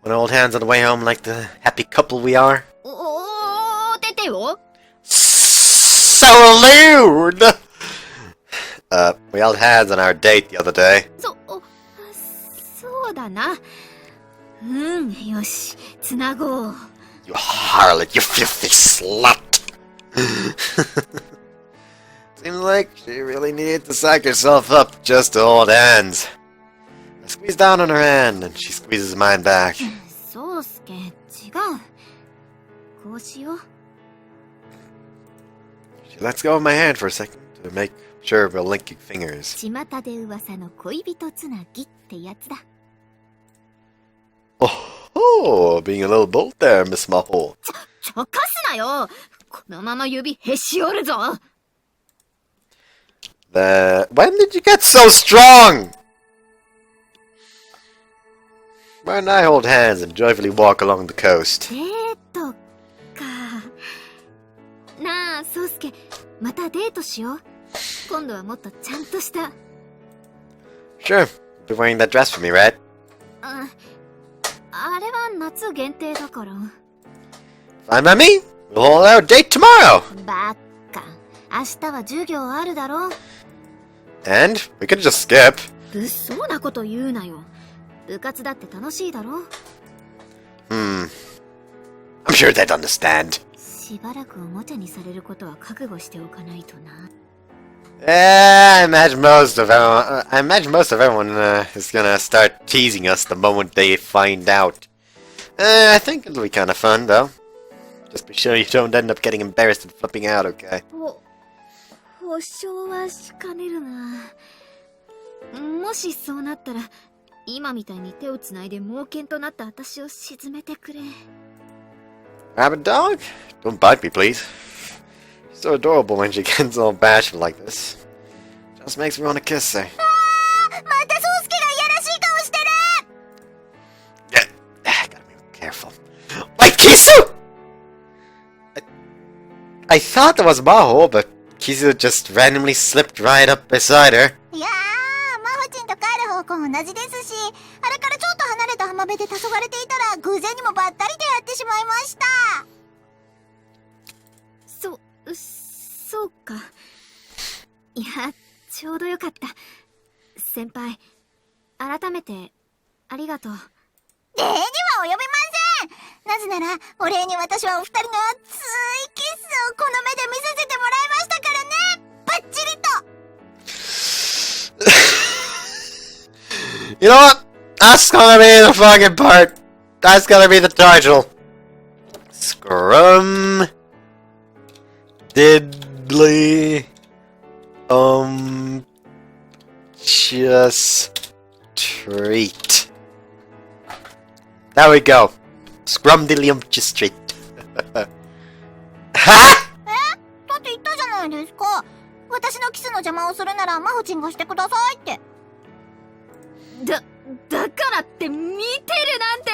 Wanna hold hands on the way home like the happy couple we are? おててよ。 So lewd! We held hands on our date the other day. そうだな。よし、つなごう。 You harlot, you filthy slut! Seems like she really needed to psych herself up just to hold hands. I squeeze down on her hand and she squeezes mine back. そうすけ、違う。こうしよう。 She lets go of my hand for a second to make sure we're linking fingers. 巷で噂の恋人つなぎってやつだ。 Oh, being a little bold there, Miss Maho. ちょかすなよ。このまま指へし折るぞ。 When did you get so strong? Mar and I hold hands and joyfully walk along the coast. デートか。なあ、宗介、またデートしよう。今度はもっとちゃんとした。Sure. Be wearing that dress for me, right? あれは夏限定だから。 Fine by me. We'll hold our date tomorrow. バッカ。明日は授業あるだろ。 And we could just skip. 物騒なこと言うなよ。部活だって楽しいだろ。I'm sure they'd understand. しばらくおもちゃにされることは覚悟しておかないとな。I imagine most of everyone is gonna start teasing us the moment they find out. I think it'll be kind of fun, though. Just be sure you don't end up getting embarrassed and flipping out, okay? 保証はしかねるな。もしそうなったら、今みたいに手をつないで猛犬となった私を沈めてくれ。Rabbit dog? Don't bite me, please. She's so adorable when she gets all bashful like this. Just makes me want to kiss her. また宗介がいやらしい顔してる。 Gotta be careful. Wait, Kisu! I thought that was Maho, but Kisu just randomly slipped right up beside her. いやー、マホチンと帰る方向同じですし、あれからちょっと離れた浜辺で黄昏れていたら偶然にもばったり出会ってしまいました。そうか。いや、ちょうどよかった。先輩、改めてありがとう。礼には及びません。なぜならお礼に私はお二人の熱いキスをこの目で見させてもらいましたからね。バッチリと。You know what? That's gonna be the fucking part. That's gonna be the title. Scrum Diddly just treat. There we go. Scrumdiddlyumptious treat. は？だって言ったじゃないですか。私のキスの邪魔をするならマホチンがしてくださいって。だからって見てるなんて。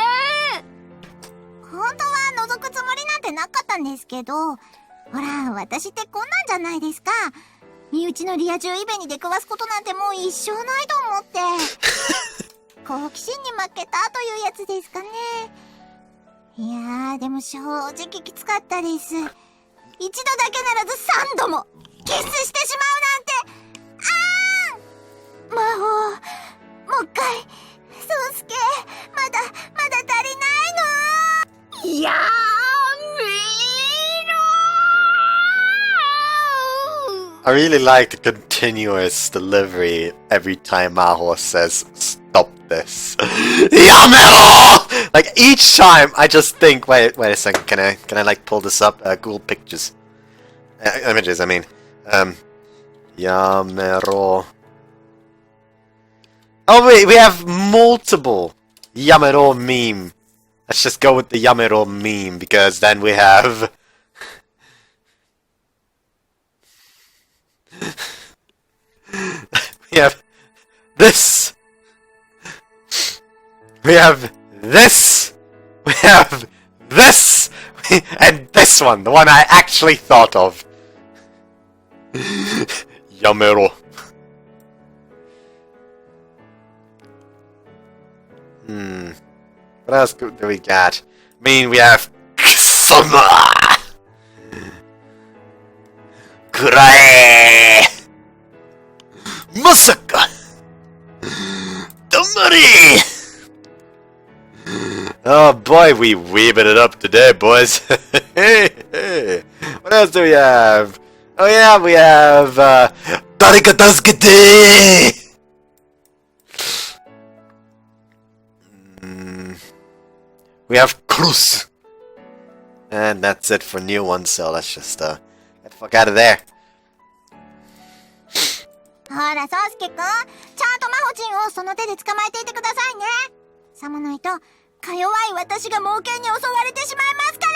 本当は覗くつもりなんてなかったんですけど、ほら、私ってこんなんじゃないですか。身内のリア充イベに出くわすことなんてもう一生ないと思って。好奇心に負けたというやつですかね。いやー、でも正直きつかったです。一度だけならず3度もキスしてしまうなんて。魔法、もう一回、宗介、まだ足りないの。いやー、I really like the continuous delivery every time Maho says, "Stop this." Yamero! Like each time I just think, wait a second, can I like pull this up? Google Pictures. Images, I mean. Yamero. Oh wait, we have multiple Yamero meme. Let's just go with the Yamero meme because then we have we have this. We have this. We have this. And this one, the one I actually thought of. Yamero. What else do we got? I mean, we have Kusama! Kurae! Masaka! Damari! Oh boy, we weaving it up today, boys. What else do we have? Oh yeah, we have Darika Tasukete! We have Cruz! And that's it for new ones, so let's just get the fuck out of there. ほら、宗介くん、ちゃんとマホチンをその手で捕まえていてくださいね。さもないと、か弱い私が猛犬に襲われてしまいますか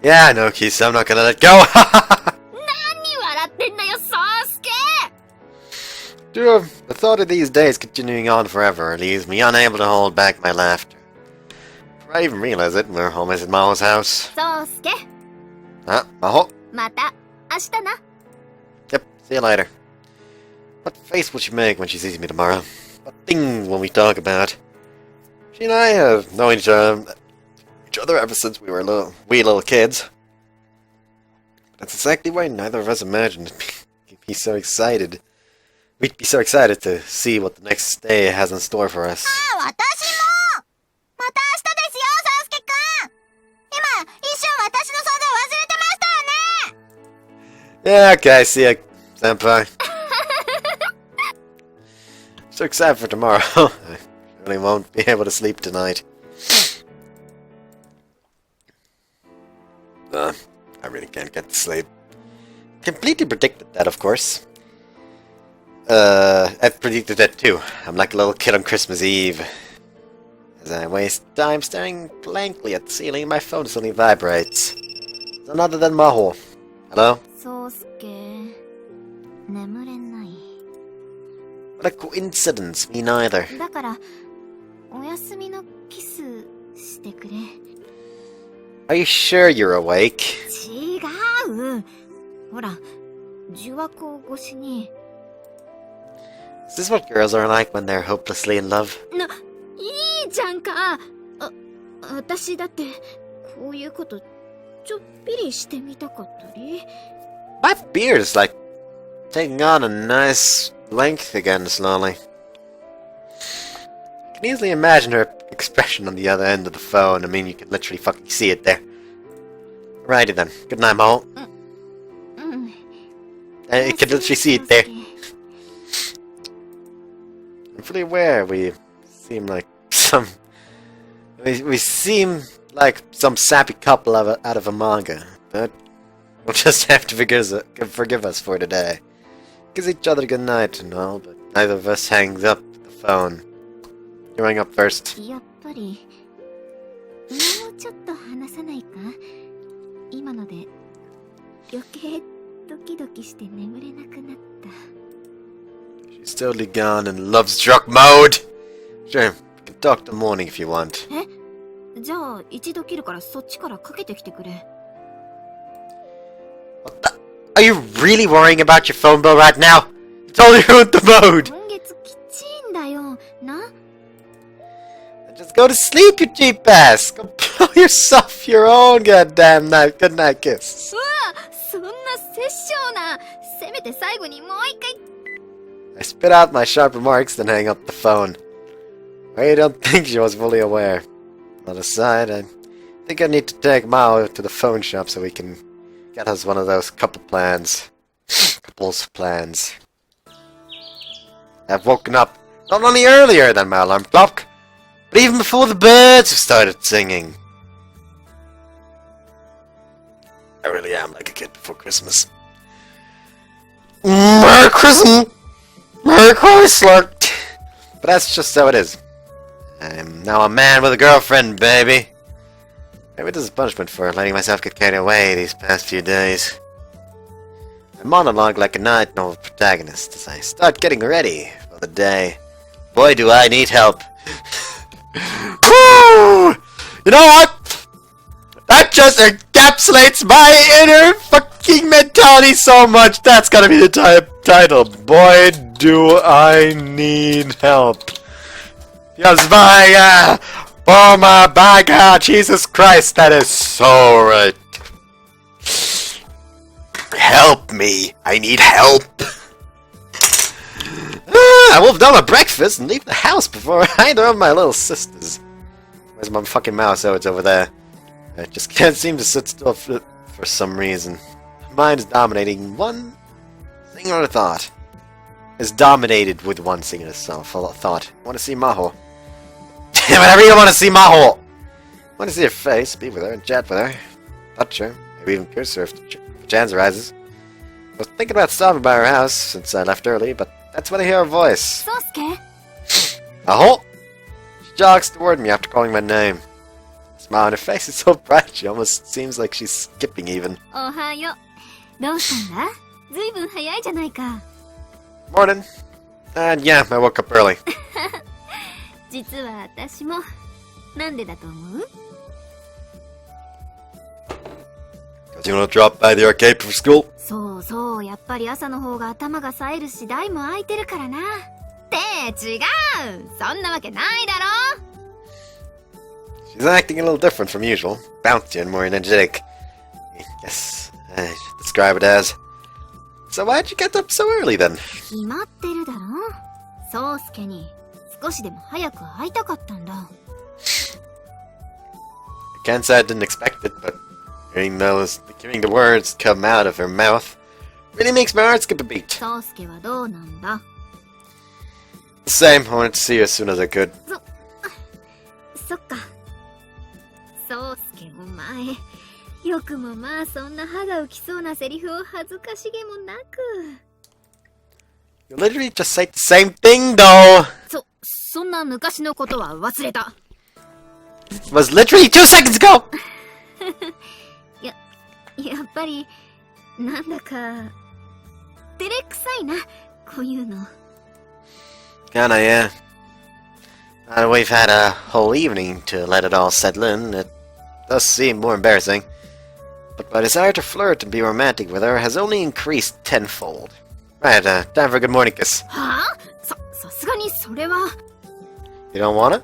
ら。Yeah, no, Keith, I'm not gonna let go. 何笑ってんだよ、宗介。 Sure, the thought of these days continuing on forever leaves me unable to hold back my laughter. Before I even realize it, we're home at Maho's house. 宗介、Huh? Maho? また明日な。 Yep, see you later. What face will she make when she sees me tomorrow? What thing will we talk about? She and I have known each other ever since we were little kids. That's exactly why neither of us imagined we'd be so excited. We'd be so excited to see what the next day has in store for us. 私もまた明日ですよ、サウスケくん。今、一瞬私の存在忘れてましたよね。 Yeah, okay, see ya, senpai. So excited for tomorrow. I really won't be able to sleep tonight. I really can't get to sleep. Completely predicted that, of course. I predicted that too. I'm like a little kid on Christmas Eve. As I waste time staring blankly at the ceiling, my phone suddenly vibrates. It's none other than Maho. Hello? そうすけ、眠れない。 What a coincidence, me neither. だから、お休みのキスしてくれ。Are you sure you're awake? 違う。ほら、受話口越しに。Is this what girls are like when they're hopelessly in love? いいじゃんか。私だって、こういうこと、ちょっぴりしてみたかったり。My beard is like taking on a nice length again slowly. I can easily imagine her expression on the other end of the phone. I mean, you can literally fucking see it there. Alrighty then. Good night, Maho. うん。 You can literally see it there. I'm fully aware we seem like some... We seem like some sappy couple out of a manga, but we'll just have to forgive us for today. Gives each other good night and all, but neither of us hangs up the phone. You hang up first. やっぱり、もうちょっと話さないか？今ので余計ドキドキして眠れなくなった。 She's totally gone in love-struck mode! Sure, we can talk till morning if you want. じゃあ一度切るからそっちからかけてきてくれ。 What the? Are you really worrying about your phone bill right now? It's only ruined the mode! 今月きちいんだよ、な。 Just go to sleep, you cheap ass! Go blow yourself your own goddamn good night kiss. うわ、そんな殺生な。せめて最後にもう一回。 I spit out my sharp remarks, then hang up the phone. I don't think she was fully aware. On the side, I think I need to take Mao to the phone shop so we can get us one of those couples plans. I've woken up not only earlier than my alarm clock, but even before the birds have started singing. I really am like a kid before Christmas. Merry Christmas! Merry Chrysler! But that's just how it is. I'm now a man with a girlfriend, baby. Maybe this is punishment for letting myself get carried away these past few days. I monologue like a night novel protagonist as I start getting ready for the day. Boy, do I need help. Woo! You know what? That just encapsulates my inner fucking mentality so much. That's gotta be the title. Boy, do I need help. Yes, my, oh my God, Jesus Christ, that is so right. Help me, I need help. I wolfed down my breakfast and leave the house before either of my little sisters. Where's my fucking mouse? Oh, it's over there. I just can't seem to sit still for some reason. My mind is dominating one singular thought. Is dominated with one singular thought. I want to see Maho. Damn it, I really want to see Maho! I want to see her face, be with her, and chat with her. Touch her, maybe even kiss her if the chance arises. I was thinking about stopping by her house since I left early, but that's when I hear her voice. そうすけ。 Maho! She jogs toward me after calling my name. The smile on her face is so bright, she almost seems like she's skipping even. おはよう。どうしたんだ？ずいぶん早いじゃないか。 Morning. And yeah, I woke up early. 実は私も。なんでだと思う？ You wanna drop by the arcade before school? そうそう、やっぱり朝の方が頭が冴えるし台も空いてるからな。って違う、そんなわけないだろ。 She's acting a little different from usual. Bouncy and more energetic. Yes, I should describe it as. So why'd you get up so early then? 決まってるだろ。宗介に少しでも早く会いたかったんだ。I can't say I didn't expect it, but hearing the words come out of her mouth really makes my heart skip a beat. 宗介はどうなんだ。 The same, I wanted to see you as soon as I could. そっか。宗介お前、よくもまあそんな歯が浮きそうなセリフを恥ずかしげもなく。You literally just said the same thing though! そんな昔のことは忘れた。It was literally 2 seconds ago! やっぱり、なんだか、照れくさいな、こういうの。Kinda, yeah. Now that we've had a whole evening to let it all settle in, it does seem more embarrassing. But my desire to flirt and be romantic with her has only increased tenfold. Right, time for a good morning kiss. はぁ？さすがにそれは。You don't wanna?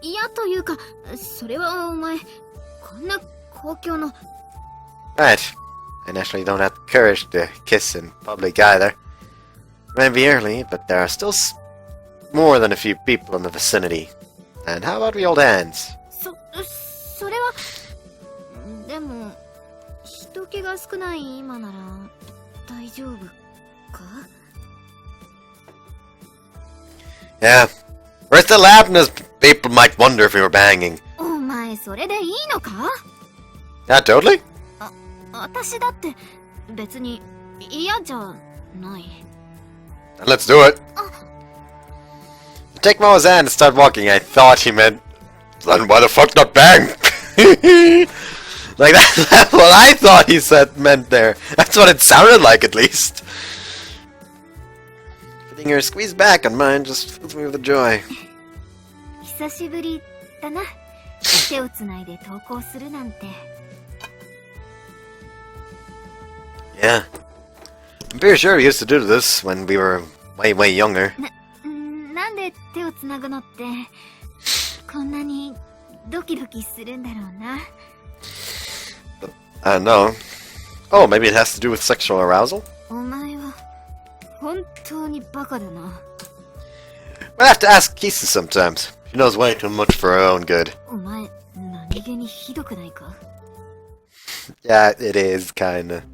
いやというか、それはお前、こんな公共の。Right. I naturally don't have the courage to kiss in public either. It may be early, but there are still more than a few people in the vicinity. And how about we hold hands? それは。でも、人気が少ない今なら、大丈夫か？ Yeah. We're still laughing as people might wonder if we were banging. お前、それでいいのか？ Yeah, totally. 私だって別に嫌じゃない。 Let's do it. To take Mo's hand and start walking, I thought he meant, then why the fuck not bang? Like that's what I thought he said meant there. That's what it sounded like at least. Feeling her squeeze back on mine just fills me with joy. 久しぶりだな。手をつないで登校するなんて。Yeah. I'm pretty sure we used to do this when we were way younger. なんで手をつなぐのってこんなにドキドキするんだろうな。I don't know. Oh, maybe it has to do with sexual arousal? お前は本当にバカだな。 We'll have to ask Kisa sometimes. She knows way too much for her own good. お前何気にひどくないか？ Yeah, it is, kinda.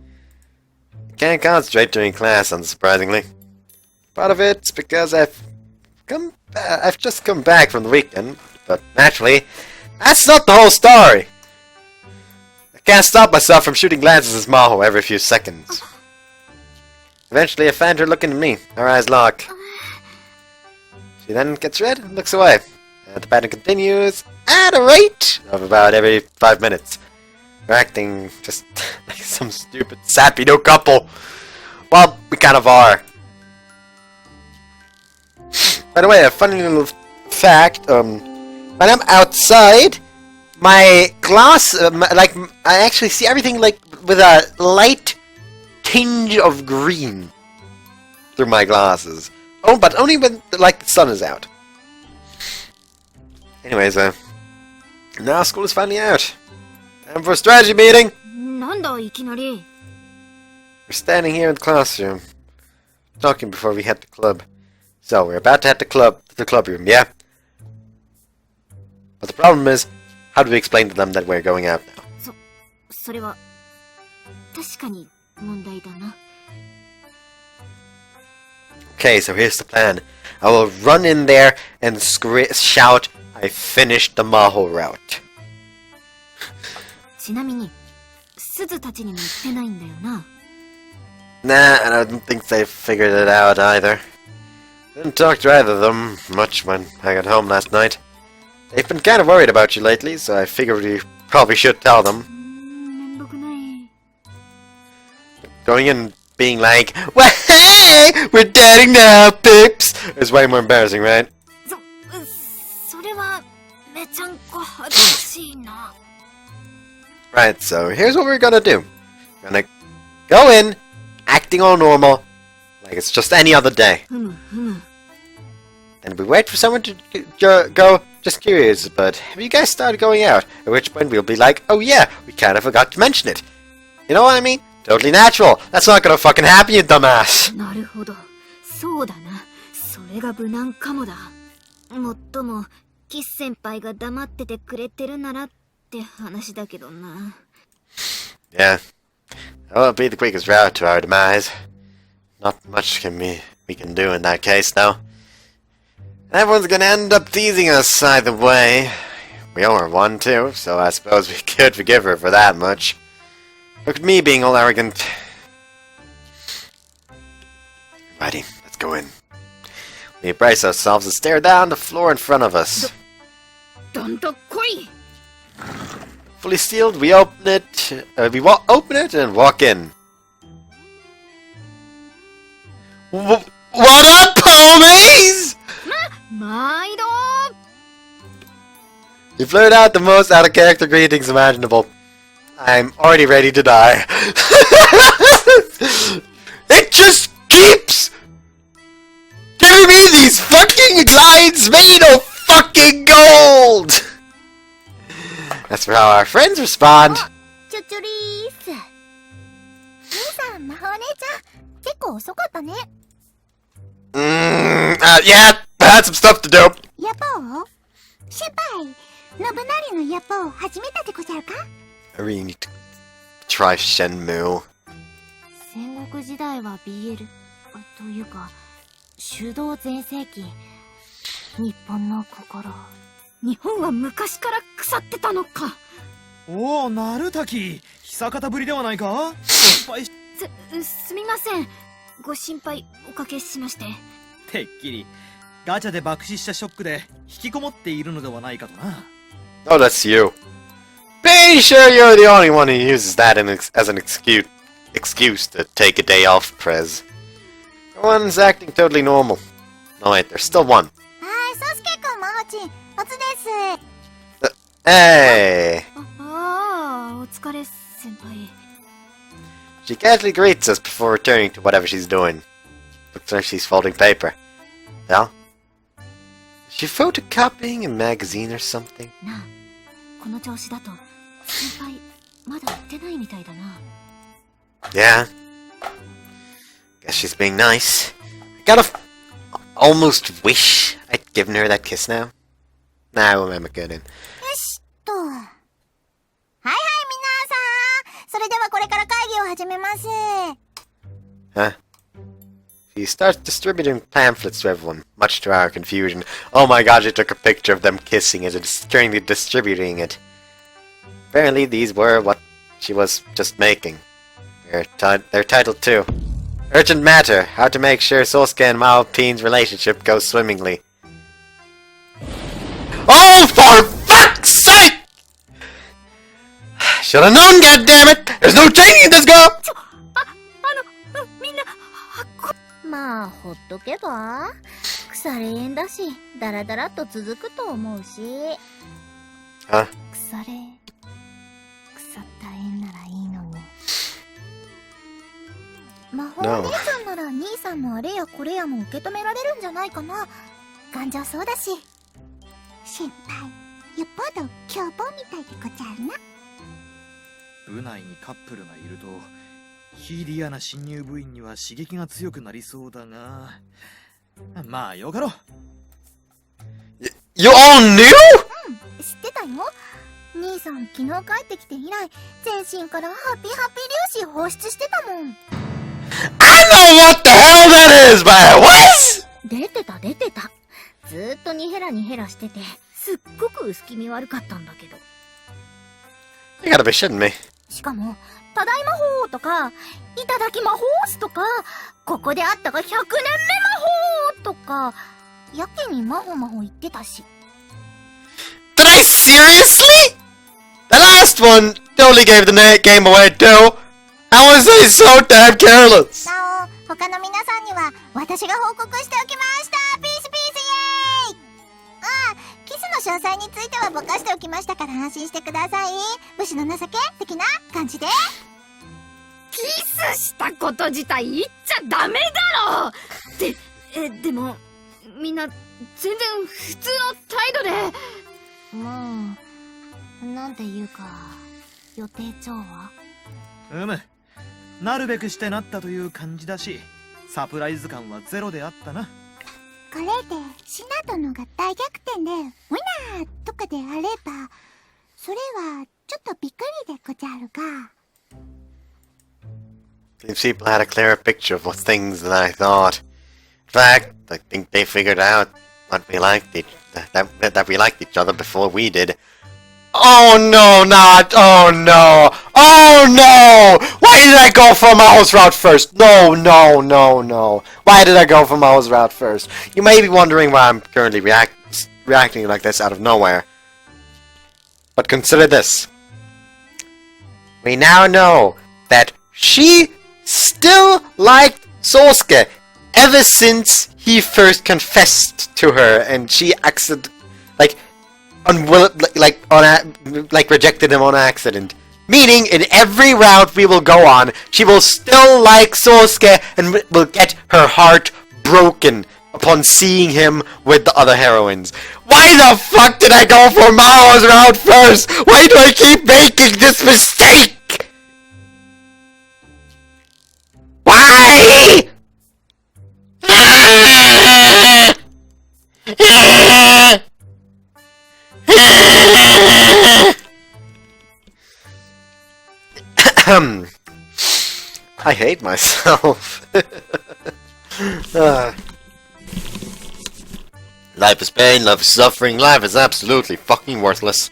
Can't concentrate during class, unsurprisingly. Part of it's because I've just come back from the weekend, but naturally, that's not the whole story. I can't stop myself from shooting glances at Maho every few seconds. Eventually, I find her looking at me, her eyes lock. She then gets red and looks away. And the pattern continues at a rate of about every 5 minutes. We're acting just like some stupid, sappy new couple. Well, we kind of are. By the way, a funny little fact, when I'm outside, my glass, I actually see everything like with a light tinge of green through my glasses. Oh, but only when the sun is out. Anyways, now school is finally out. Time for a strategy meeting! なんだいきなり。 We're standing here in the classroom, talking before we head to club. So, we're about to head to the club room, yeah? But the problem is, how do we explain to them that we're going out now? それは確かに問題だな。 Okay, so here's the plan. I will run in there and shout, I finished the Maho-Route. ちなみに、鈴たちにも言ってないんだよな。 Nah, I don't think they've figured it out either. Didn't talk to either of them much when I got home last night. They've been kind of worried about you lately, so I figured we probably should tell them. めんどくない。 Going in being like, well, hey, we're dating now, pips! Is way more embarrassing, right? それはめちゃんこ恥ずかしいな。 Right, so here's what we're gonna do. Gonna go in, acting all normal, like it's just any other day. Then we wait for someone to go, just curious, but have you guys started going out? At which point we'll be like, oh yeah, we kinda forgot to mention it. You know what I mean? Totally natural. That's not gonna fucking happen, you dumbass. なるほど。そうだな。それが無難かもだ。もっとも、キス先輩が黙っててくれてるならって話だけどな。Yeah. That will be the quickest route to our demise. Not much we can do in that case, though. Everyone's gonna end up teasing us either way. We owe her one, too, so I suppose we could forgive her for that much. Look at me being all arrogant. Righty, let's go in. We brace ourselves and stare down the floor in front of us. どんと来い Fully sealed, we open it. Open it and walk in. What up, homies? 毎度 You flirt out the most out of character greetings imaginable. I'm already ready to die. It just keeps giving me these fucking lines made of fucking gold. That's how our friends respond. チュチュリース。兄さん、魔法姉ちゃん、結構遅かったね。Yeah, I had some stuff to do. ヤポー先輩、ノブナリのヤポー始めたでござるか I really need to try Shenmue. 戦国時代は BL というか修道全盛期。日本の心。日本は昔から腐ってたのか。おお、なるたき、久方ぶりではないか。失敗し。すみません。ご心配おかけしまして。てっきりガチャで爆死したショックで引きこもっているのではないかとな。Oh, that's you. Pretty sure you're the only one who uses that as an excuse to take a day off, Prez. Everyone's acting totally normal. No, wait, there's still one. はい、ソウスケくん、マホチン、おつです。Hey! お疲れ先輩。 She casually greets us before returning to whatever she's doing. Looks like she's folding paper. Well? Is she photocopying a magazine or something? なあ、この調子だと先輩まだ行ってないみたいだな。Yeah. Guess she's being nice. I gotta almost wish I'd given her that kiss now. Nah, I remember getting. よしと。はいはい、皆さん。それではこれから会議を始めます。Huh? She starts distributing pamphlets to everyone, much to our confusion. Oh my god, she took a picture of them kissing it and currently distributing it. Apparently these were what she was just making. They're titled too. Urgent Matter, how to make sure Sosuke and Mao-Pin's relationship goes swimmingly. Oh, for fuck's sake! Should've known, goddammit! There's no changing this girl! みんな、まあほっとけば腐れ縁だしダラダラと続くと思うし。 Huh? 腐った縁ならいいのに。魔法お姉ちゃんなら兄さんのあれやこれやも受け止められるんじゃないかな。頑丈そうだし。先輩、よっぽど凶暴みたいでござるな。部内にカップルがいると非リアな新入部員には刺激が強くなりそうだが、まあよかろう。You all knew? 知ってたよ。兄さん昨日帰ってきて以来全身からハッピー粒子放出してたもん。I know what the hell that is, but what? 出てた。ずーっとニヘラしててすっごく薄気味悪かったんだけど。 You gotta be shitting me. しかもただいま法とかいただき魔法スとかここであったが100年目魔法とかやけに魔法言ってたし。 Did I seriously? The last one totally gave the game away too. How was I so damn careless? なお、他の皆さんには私が報告しておきました。ピースピースイエーイ。キスの詳細についてはぼかしておきましたから安心してください。武士の情け的な感じで。スしたこと自体言っちゃダメだろ。でもみんな全然普通の態度で。まあなんていうか予定調はなるべくしてなったという感じだし、サプライズ感はゼロであったな。これでシナ殿が大逆転でウィナーとかであれば、それはちょっとびっくりでござるが。These people had a clearer picture of what things than I thought. In fact, I think they figured out what we liked that we liked each other before we did. Oh no, not! Oh no! Oh no! Why did I go for Maho-Route first? No. Why did I go for Maho-Route first? You may be wondering why I'm currently reacting like this out of nowhere. But consider this. We now know that she still liked Sosuke ever since he first confessed to her and she rejected him on accident. Meaning, in every route we will go on, she will still like Sosuke and will get her heart broken upon seeing him with the other heroines. Why the fuck did I go for Maho-Route first? Why do I keep making this mistake? Why? I hate myself. Life is pain, life is suffering, life is absolutely fucking worthless.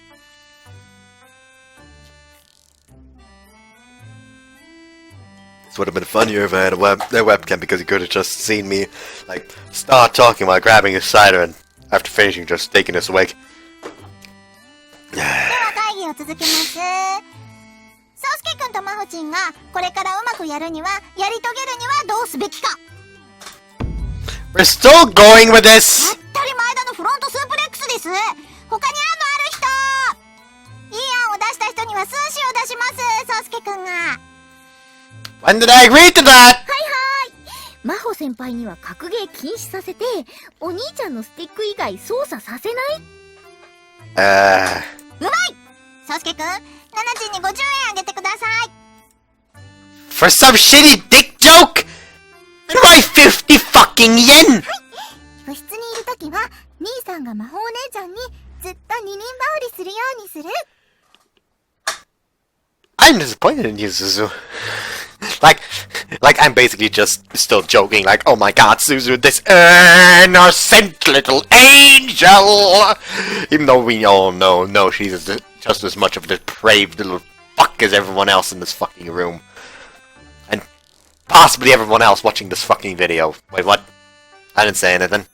This would have been funnier if I had a webcam, because you could have just seen me start talking while grabbing a cider and after finishing just taking us away. では会議を続けます。宗介くんとマホチンがこれからうまくやるには、やり遂げるにはどうすべきか。We're still going with this! 当たり前だのフロントスープレックスです。他に案のある人。いい案を出した人には数詞を出します、宗介くんが。When did I agree to that? はい真帆先輩には格ゲー禁止させて、お兄ちゃんのスティック以外操作させない？うまい！宗介くん、ナナチンに50円あげてください。For some shitty dick joke? Why 50 fucking yen? 部室にいるときは、兄さんが魔法お姉ちゃんにずっと二人羽織するようにする。I'm disappointed in you, Suzu. Like I'm basically just still joking, like, oh my god, Suzu, this innocent little angel! Even though we all know she's just as much of a depraved little fuck as everyone else in this fucking room. And possibly everyone else watching this fucking video. Wait, what? I didn't say anything.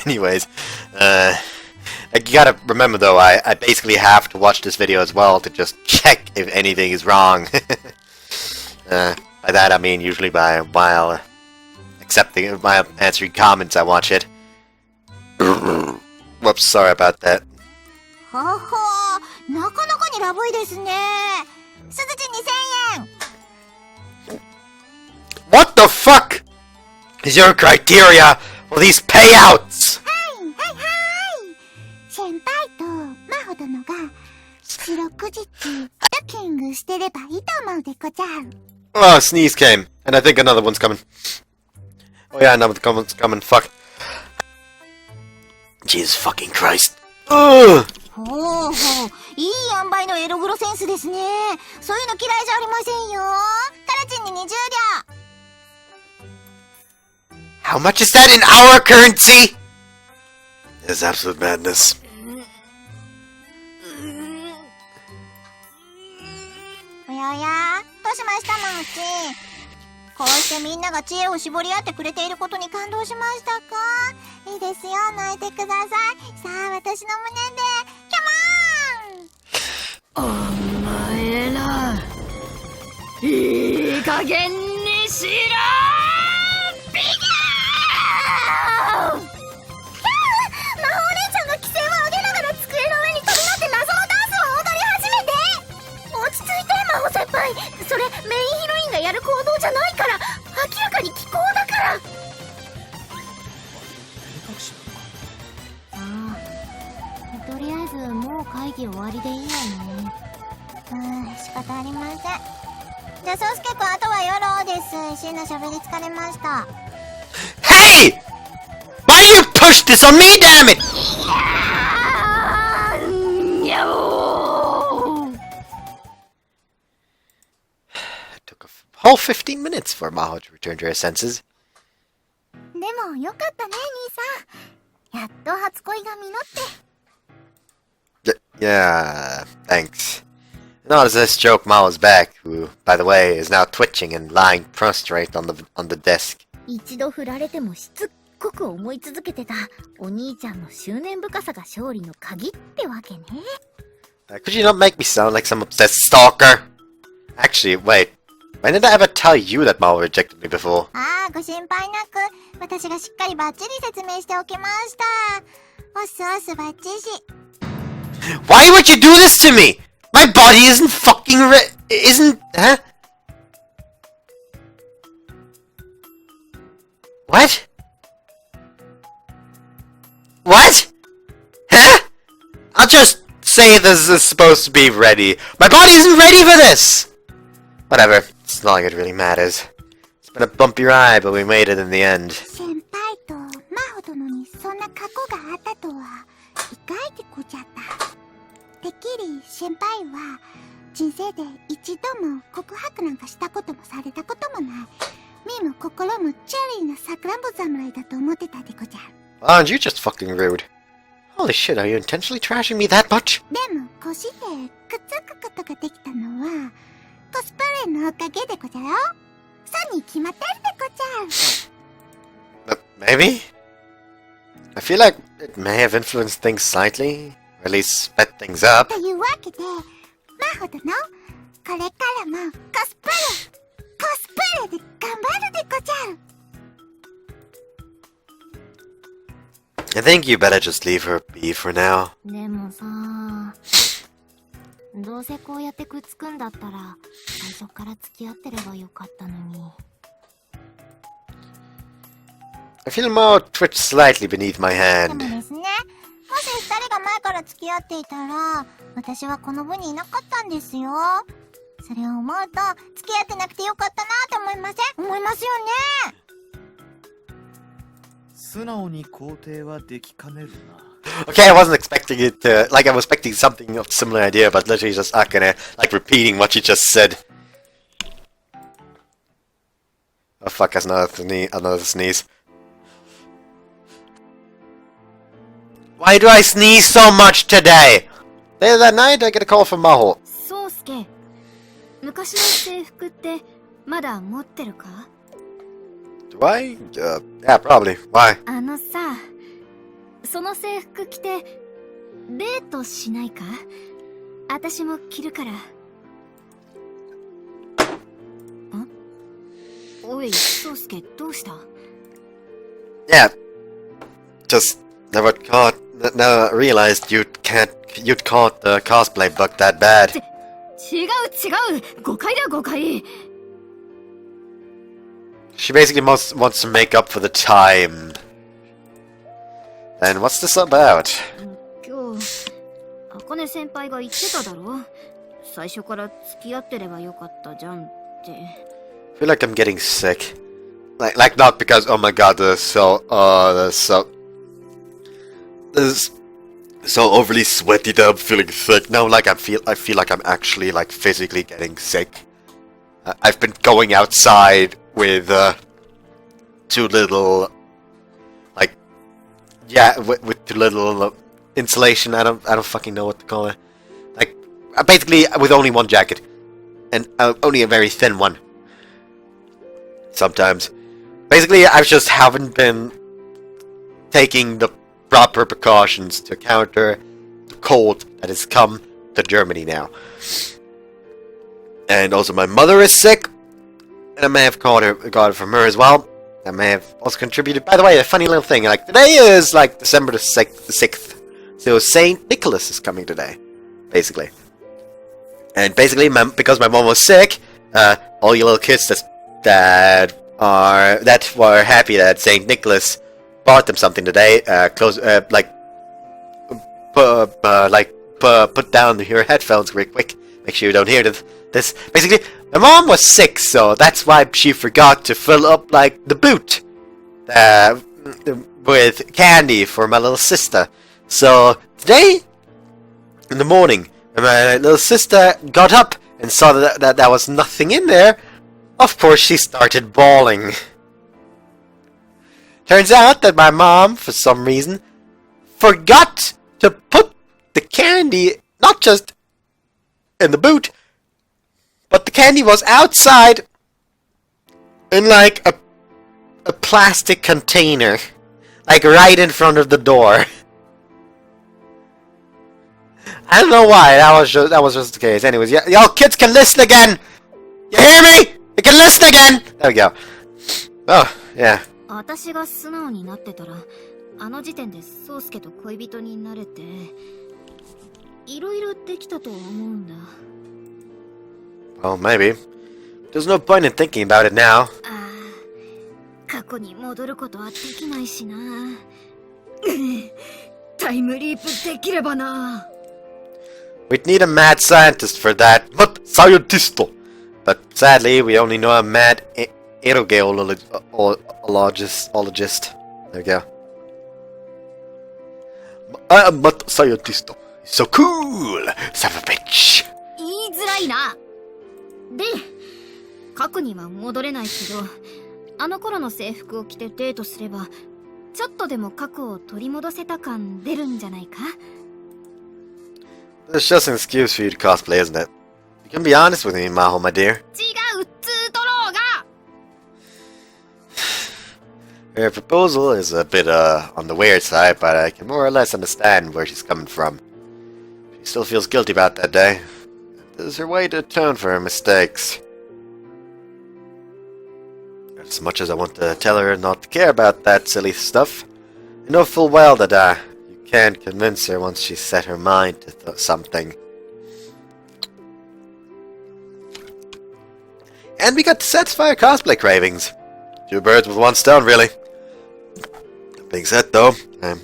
Anyways, you gotta remember though, I basically have to watch this video as well to just check if anything is wrong. By that I mean usually while answering comments I watch it. Whoops, sorry about that. ほほー、なかなかにラブいですね。すずち2000円。What the fuck is your criteria for these payouts? 先輩とマホ殿が四六時中ドッキングしてればいいと思うでござる。 Oh, a sneeze came, and I think another one's coming. Oh yeah, another one's coming, fuck. Jesus fucking Christ. Ugh! ほうほう、いい塩梅のエログロセンスですね。そういうの嫌いじゃありませんよ。カラチンに20両。 How much is that in our currency? This is absolute madness. おやおや、どうしましたマホチン。こうしてみんなが知恵を絞り合ってくれていることに感動しましたか？いいですよ、泣いてください。さあ、私の胸でキャモーン。お前らいい加減にしろー。ビギャー。魔法お姉ちゃんが規制を上げながら机の上に飛び乗って謎のダンスを踊ずもう会議終わりでいいよね。仕方ありません。じゃあ、そうすけくん、あとは夜です。シンの喋り疲れました。Hey! Why do you push this on me, damn it? It took a whole 15 minutes for Maho to return to her senses. でも、よかったね、兄さん。やっと初恋が実って。Yeah, thanks. Notice this joke Mao's back, who, by the way, is now twitching and lying prostrate on the desk. 一度振られてもしつっこく思い続けてたお兄ちゃんの執念深さが勝利の鍵ってわけね。Could you not make me sound like some obsessed stalker? Actually, wait. When did I ever tell you that Mao rejected me before? ああ、ご心配なく、私がしっかりバッチリ説明しておきました。おすおすバッチシ。Why would you do this to me? My body isn't fucking isn't, huh? What? What? Huh? I'll just say this is supposed to be ready. My body isn't ready for this! Whatever, it's not like it really matters. It's been a bumpy ride, but we made it in the end. 先輩と真帆殿にそんな過去があったとは意外でこちゃった。てっきり先輩は人生で一度も告白なんかしたこともされたこともない。身も心もチェリーなさくらんぼ侍だと思ってたでこちゃ。Aren't you just fucking rude? Holy shit, are you intentionally trashing me that much? でもこうしてくっつくことができたのはコスプレのおかげでこちゃよ。そうに決まってるでこちゃ。Maybe? I feel like it may have influenced things slightly, or at least sped things up. というわけで、真帆殿、これからもコスプレで頑張るでこちゃ。I think you better just leave her be for now. でもさ、どうせこうやってくっつくんだったら最初から付き合ってればよかったのに。I feel Mao twitch slightly beneath my で hand. もですね、もし二人が前から付き合っていたら、私はこの部にいなかったんですよ。それを思うと、付き合ってなくてよかったなって思いません？思いますよね。素直に肯定はできかねるな。Okay, I wasn't expecting it to, like I was expecting something of similar idea, but literally just Akane, like repeating what she just said. Oh fuck, that's another sneeze. Why do I sneeze so much today? Later that night, I get a call from Maho. そうすけ、昔の制服ってまだ持ってるか？ Do I? Yeah, probably. Why? あのさ、その制服着てデートしないか？私も着るから。おい、そうすけ、どうした？ Yeah. Just never realized you'd caught the cosplay bug that bad. 違う、誤解だ誤解。She basically wants to make up for the time. And what's this about? 今日、茜先輩が言ってただろ？最初から付き合ってればよかったじゃんって。I feel like I'm getting sick. Like not because oh my god, this so overly sweaty that I'm feeling sick. No, like I feel like I'm actually like physically getting sick. I've been going outside with too little, like, yeah, with too little insulation. I don't fucking know what to call it. Like, basically with only one jacket, and only a very thin one. Sometimes, basically, I just haven't been taking the proper precautions to counter the cold that has come to Germany now. And also, my mother is sick. And I may have got it from her as well. I may have also contributed. By the way, a funny little thing. Like, today is, like, December the 6th. So St. Nicholas is coming today. Basically. And basically, because my mom was sick, all you little kids that were happy that St. Nicholas bought them something today, put down your headphones real quick. Make sure you don't hear this. Basically, my mom was sick, so that's why she forgot to fill up like the boot with candy for my little sister. So today in the morning, when my little sister got up and saw that there was nothing in there, of course she started bawling. Turns out that my mom, for some reason, forgot to put the candy not just in the boot, but the candy was outside in like a plastic container, like right in front of the door. I don't know why. That was just the case. Anyways, y'all kids can listen again. You hear me? You can listen again. There we go. Oh yeah. 私が素直になってたら、あの時点で宗介と恋人になれて、いろいろできたと思うんだ。Well, maybe. There's no point in thinking about it now. ああ、過去に戻ることはできないしな。タイムリープできればな。We'd need a mad scientist for that. But scientist. But sadly, we only know a mad erogeologist. There we go. I am not scientist. So cool, son of a bitch. 言いづらいな。で、過去には戻れないけど、あの頃の制服を着てデートすれば、ちょっとでも過去を取り戻せた感出るんじゃないか? That's just an excuse for you to cosplay, isn't it? You can be honest with me, Maho, my dear. 違うっつーとろうが。 Her proposal is a bit on the weird side, but I can more or less understand where she's coming from. She still feels guilty about that day. This is her way to atone for her mistakes. As much as I want to tell her not to care about that silly stuff, I know full well that you can't convince her once she's set her mind to something. And we got to satisfy her cosplay cravings. 2 birds with 1 stone, really. That being said, though, I'm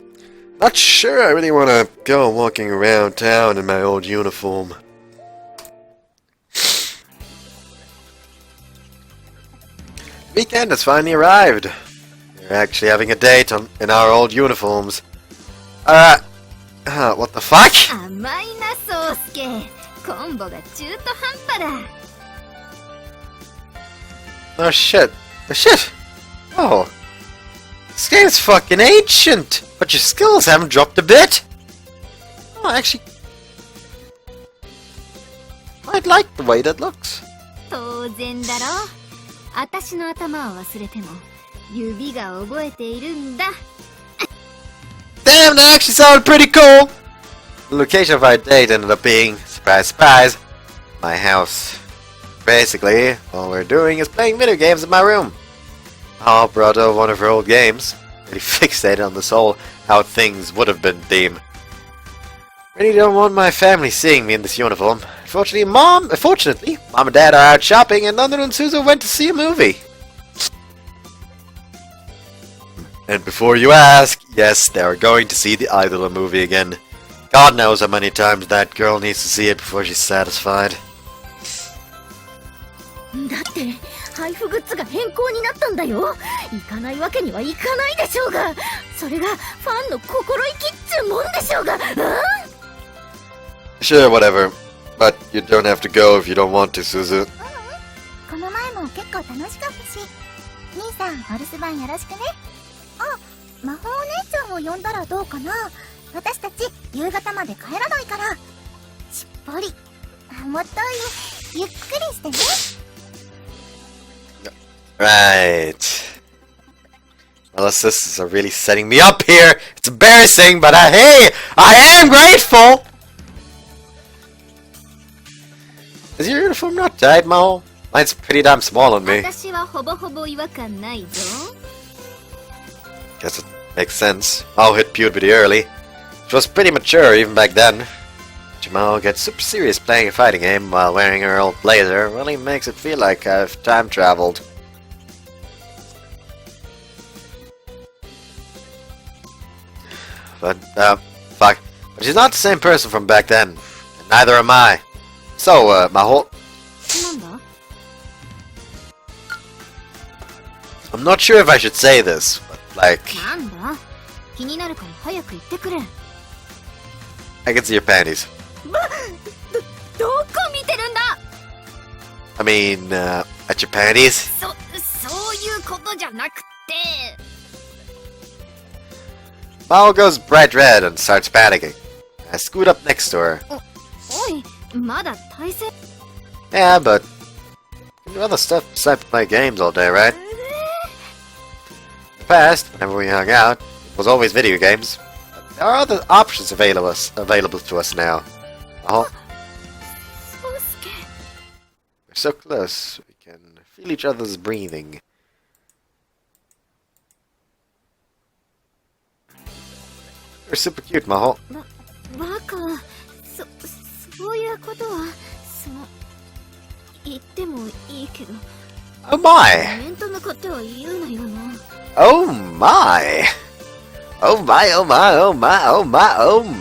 not sure I really want to go walking around town in my old uniform. Weekend has finally arrived. We're actually having a date in our old uniforms. What the fuck? 甘いな、宗介。コンボが中途半端だ。Oh shit. Oh shit! Oh. This game's fucking ancient! But your skills haven't dropped a bit! Oh, actually... I'd like the way that looks. 当然だろ。私の頭を忘れても、指が覚えているんだ。Damn, that actually sounded pretty cool! The location of our date ended up being, surprise surprise, my house. Basically, all we're doing is playing video games in my room. Oh, brought over one of her old games. Really fixated on this whole how things would have been theme. Really don't want my family seeing me in this uniform. Unfortunately, Mom and Dad are out shopping and Nando and Suzu went to see a movie. And before you ask, yes, they are going to see the Idol movie again. God knows how many times that girl needs to see it before she's satisfied. だって配布グッズが変更になったんだよ。行かないわけにはいかないでしょうが。それがファンの心意気っちゅうもんでしょうが。Sure, whatever. But you don't have to go if you don't want to, Suzu. この前も結構楽しかったし。兄さん、お留守番よろしくね。あ、魔法お姉ちゃんを呼んだらどうかな。私たち夕方まで帰らないから。しっぽり。もっとゆっくりしてね。Right. Well, sisters are really setting me up here. It's embarrassing, but hey, I am grateful! Is your uniform not tight, Maho? Mine's pretty damn small on me. 私はほぼほぼ違和感ないぞ。 Guess it makes sense. Maho hit puberty early. She was pretty mature even back then. Maho gets super serious playing a fighting game while wearing her old blazer really makes it feel like I've time traveled. But, fuck. But she's not the same person from back then, and neither am I. So, Maho, なんだ I'm not sure if I should say this, but like, なんだ気になるから早く言ってくれ。 I can see your panties. どこ見てるんだ I mean, at your panties? そういうことじゃなくて。 Maho goes bright red and starts panicking. I scoot up next to her. おい、まだ体勢。 Yeah, but you do other stuff besides play games all day, right? In the past, whenever we hung out, it was always video games. But there are other options available to us now. Maho, そうすけ。 we're so close, we can feel each other's breathing. You're super cute, Maho. バカ。そういうことは、言ってもいいけど。 Oh my! 面と向かっては言うなよな。 Oh my! Oh my, oh my, oh my, oh my, oh my!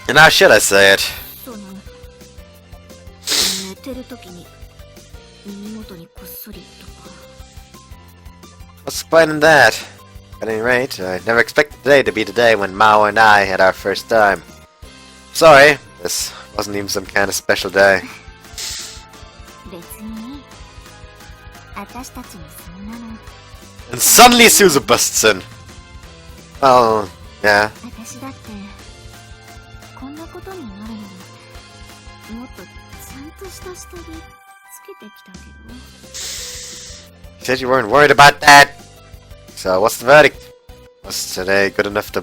And how should I say it? 寝てる時に耳元にこっそりとか。 What's the point in that? At any rate, I never expected today to be the day when Mao and I had our first time. Sorry, this wasn't even some kind of special day. 別に私たちにそんなの And suddenly Suzu busts in. Oh, yeah. 私だってこんなことになるのにもっとちゃんとした下着つけてきたけど You said you weren't worried about that. So what's the verdict? Was today good enough to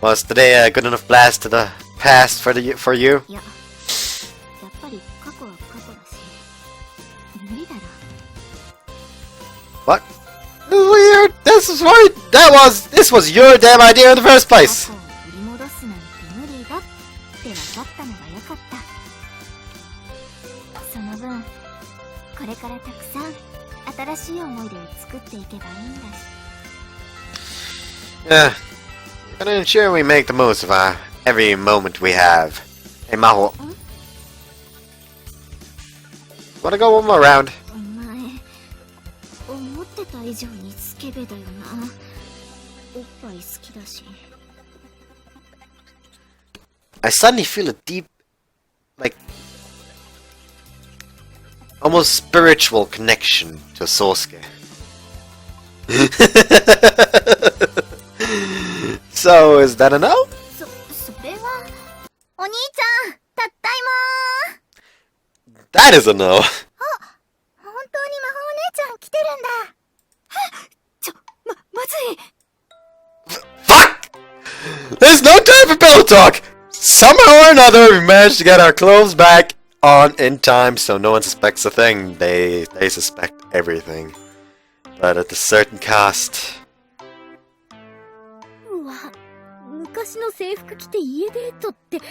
Was today a good enough blast to the past for you? いややっぱり過去は過去だし無理だろ What? Weird. This was your damn idea in the first 過 place. 去を取り戻すなんて無理だって分かったのが良かったその分これからたくさん新しい思い出を作っていけばいいんだし Yeah. We're gonna ensure we make the most of every moment we have. Hey, Maho. Wanna go one more round? お前思ってた以上にスケベだよな。おっぱい好きだし。 I suddenly feel a deep, like, almost spiritual connection to Sosuke. So, is that a no? それはお兄ちゃん、たったいまー。 That is a no. 本当に魔法お姉ちゃん来てるんだ。まずい。 Fuck! There's no time for pillow talk! Somehow or another, we managed to get our clothes back on in time so no one suspects a thing. They suspect everything. But at a certain cost. うわ、昔の制服着て家デートって。うわ。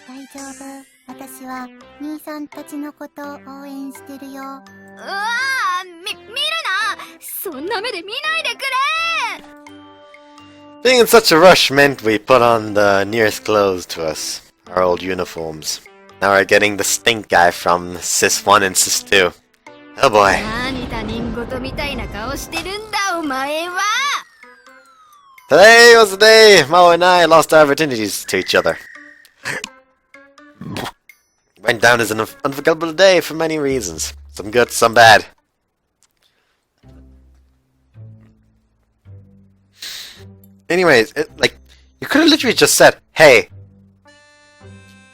大丈夫私は兄さんたちのことを応援してるようわ見るなそんな目で見ないでくれ Being in such a rush meant we put on the nearest clothes to us. Our old uniforms. Now we're getting the stink guy from Sis 1 and Sis 2. Oh boy. 何他人事みたいな顔してるんだお前は Today was the day Mao and I lost our virginities to each other. Went down as an unforgettable day for many reasons. Some good, some bad. Anyways, you could have literally just said, hey.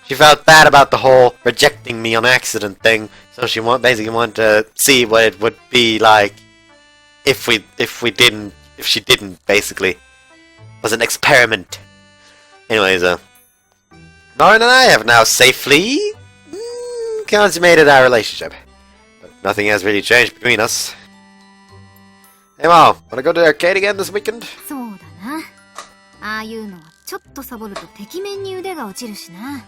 She felt bad about the whole rejecting me on accident thing, so she basically wanted to see what it would be like if she didn't, basically. It was an experiment. Anyways, Lauren and I have now safely consummated our relationship. But nothing has really changed between us. Hey Mom, wanna go to the arcade again this weekend? そうだなああいうのはちょっとサボるとてきめんに腕が落ちるしな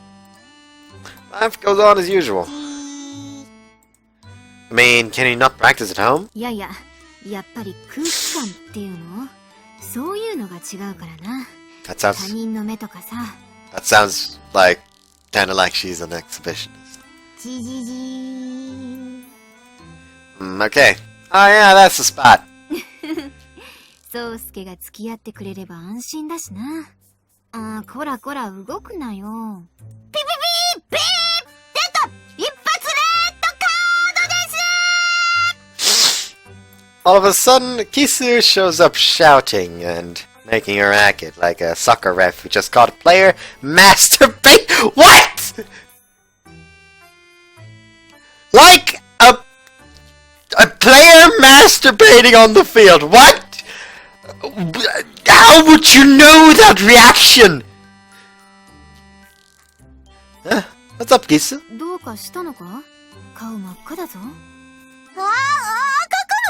Life goes on as usual. I mean, can you not practice at home? いやいややっぱり空気感っていうの、そういうのが違うからな。That 他 sounds 人の目とかさ。 that sounds like kinda like she's an exhibitionist. じじじー。Okay. Oh yeah, that's the spot. 宗介が付き合ってくれれば安心だしな。あー、こらこら動くなよ。ピピピーピー出た一発レッドカードです All of a sudden, Kisu shows up shouting and making a racket like a soccer ref who just caught a player masturbate. What? Like a player masturbating on the field. What? How would you know that reaction? What's up, Kisu? どうかしたのか？顔真っ赤だぞ。赤く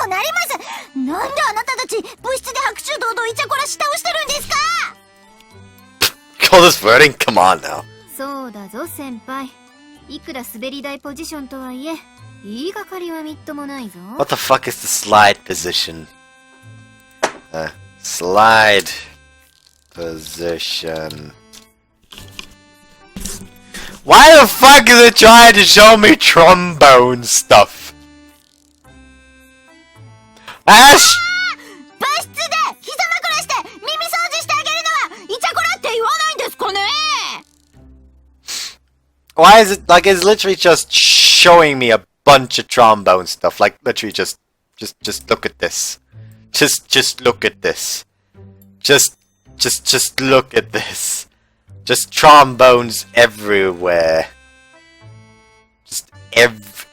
もなります。なんであなたたち部室で白昼堂々イチャコラしたをしてるんですか？ Call this flirting? Come on now. そうだぞ先輩。いくら滑り台ポジションとはいえ、言いがかりはみっともないぞ。 What the fuck is the slide position? Slide position. Why the fuck is it trying to show me trombone stuff? Ash! 部室で膝枕して耳掃除してあげるのはイチャコラって言わないんですかね？ Why is it like it's literally just showing me a bunch of trombone stuff? Like literally just look at this. Just look at this. Just look at this. Just trombones everywhere. Just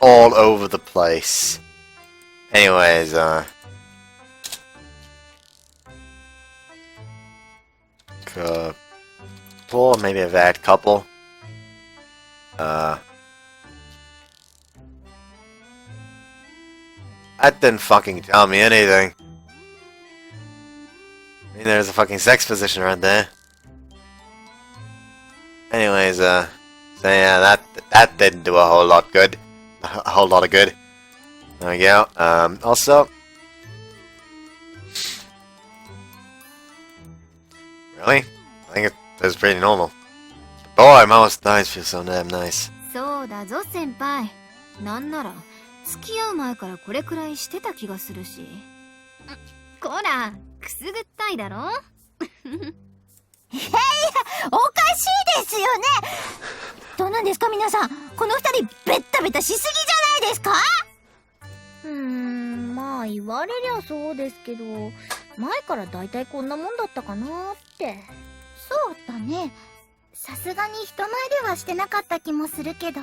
all over the place. Anyways, couple, maybe a bad couple. That didn't fucking tell me anything. I mean, there's a fucking sex position right there. Anyways, so yeah, that didn't do a whole lot good. A whole lot of good. There we go. Also, really? I think it was pretty normal. Boy, Mo's thighs feel so damn nice. そうだぞ先輩。なんなら付き合う前からこれくらいしてた気がするし。こら、くすぐったいだろ？おかしいですよね。どうなんですか皆さん、この二人ベッタベタしすぎじゃないですか？まあ言われりゃそうですけど、前からだいたいこんなもんだったかなって。そうだね。さすがに人前ではしてなかった気もするけど。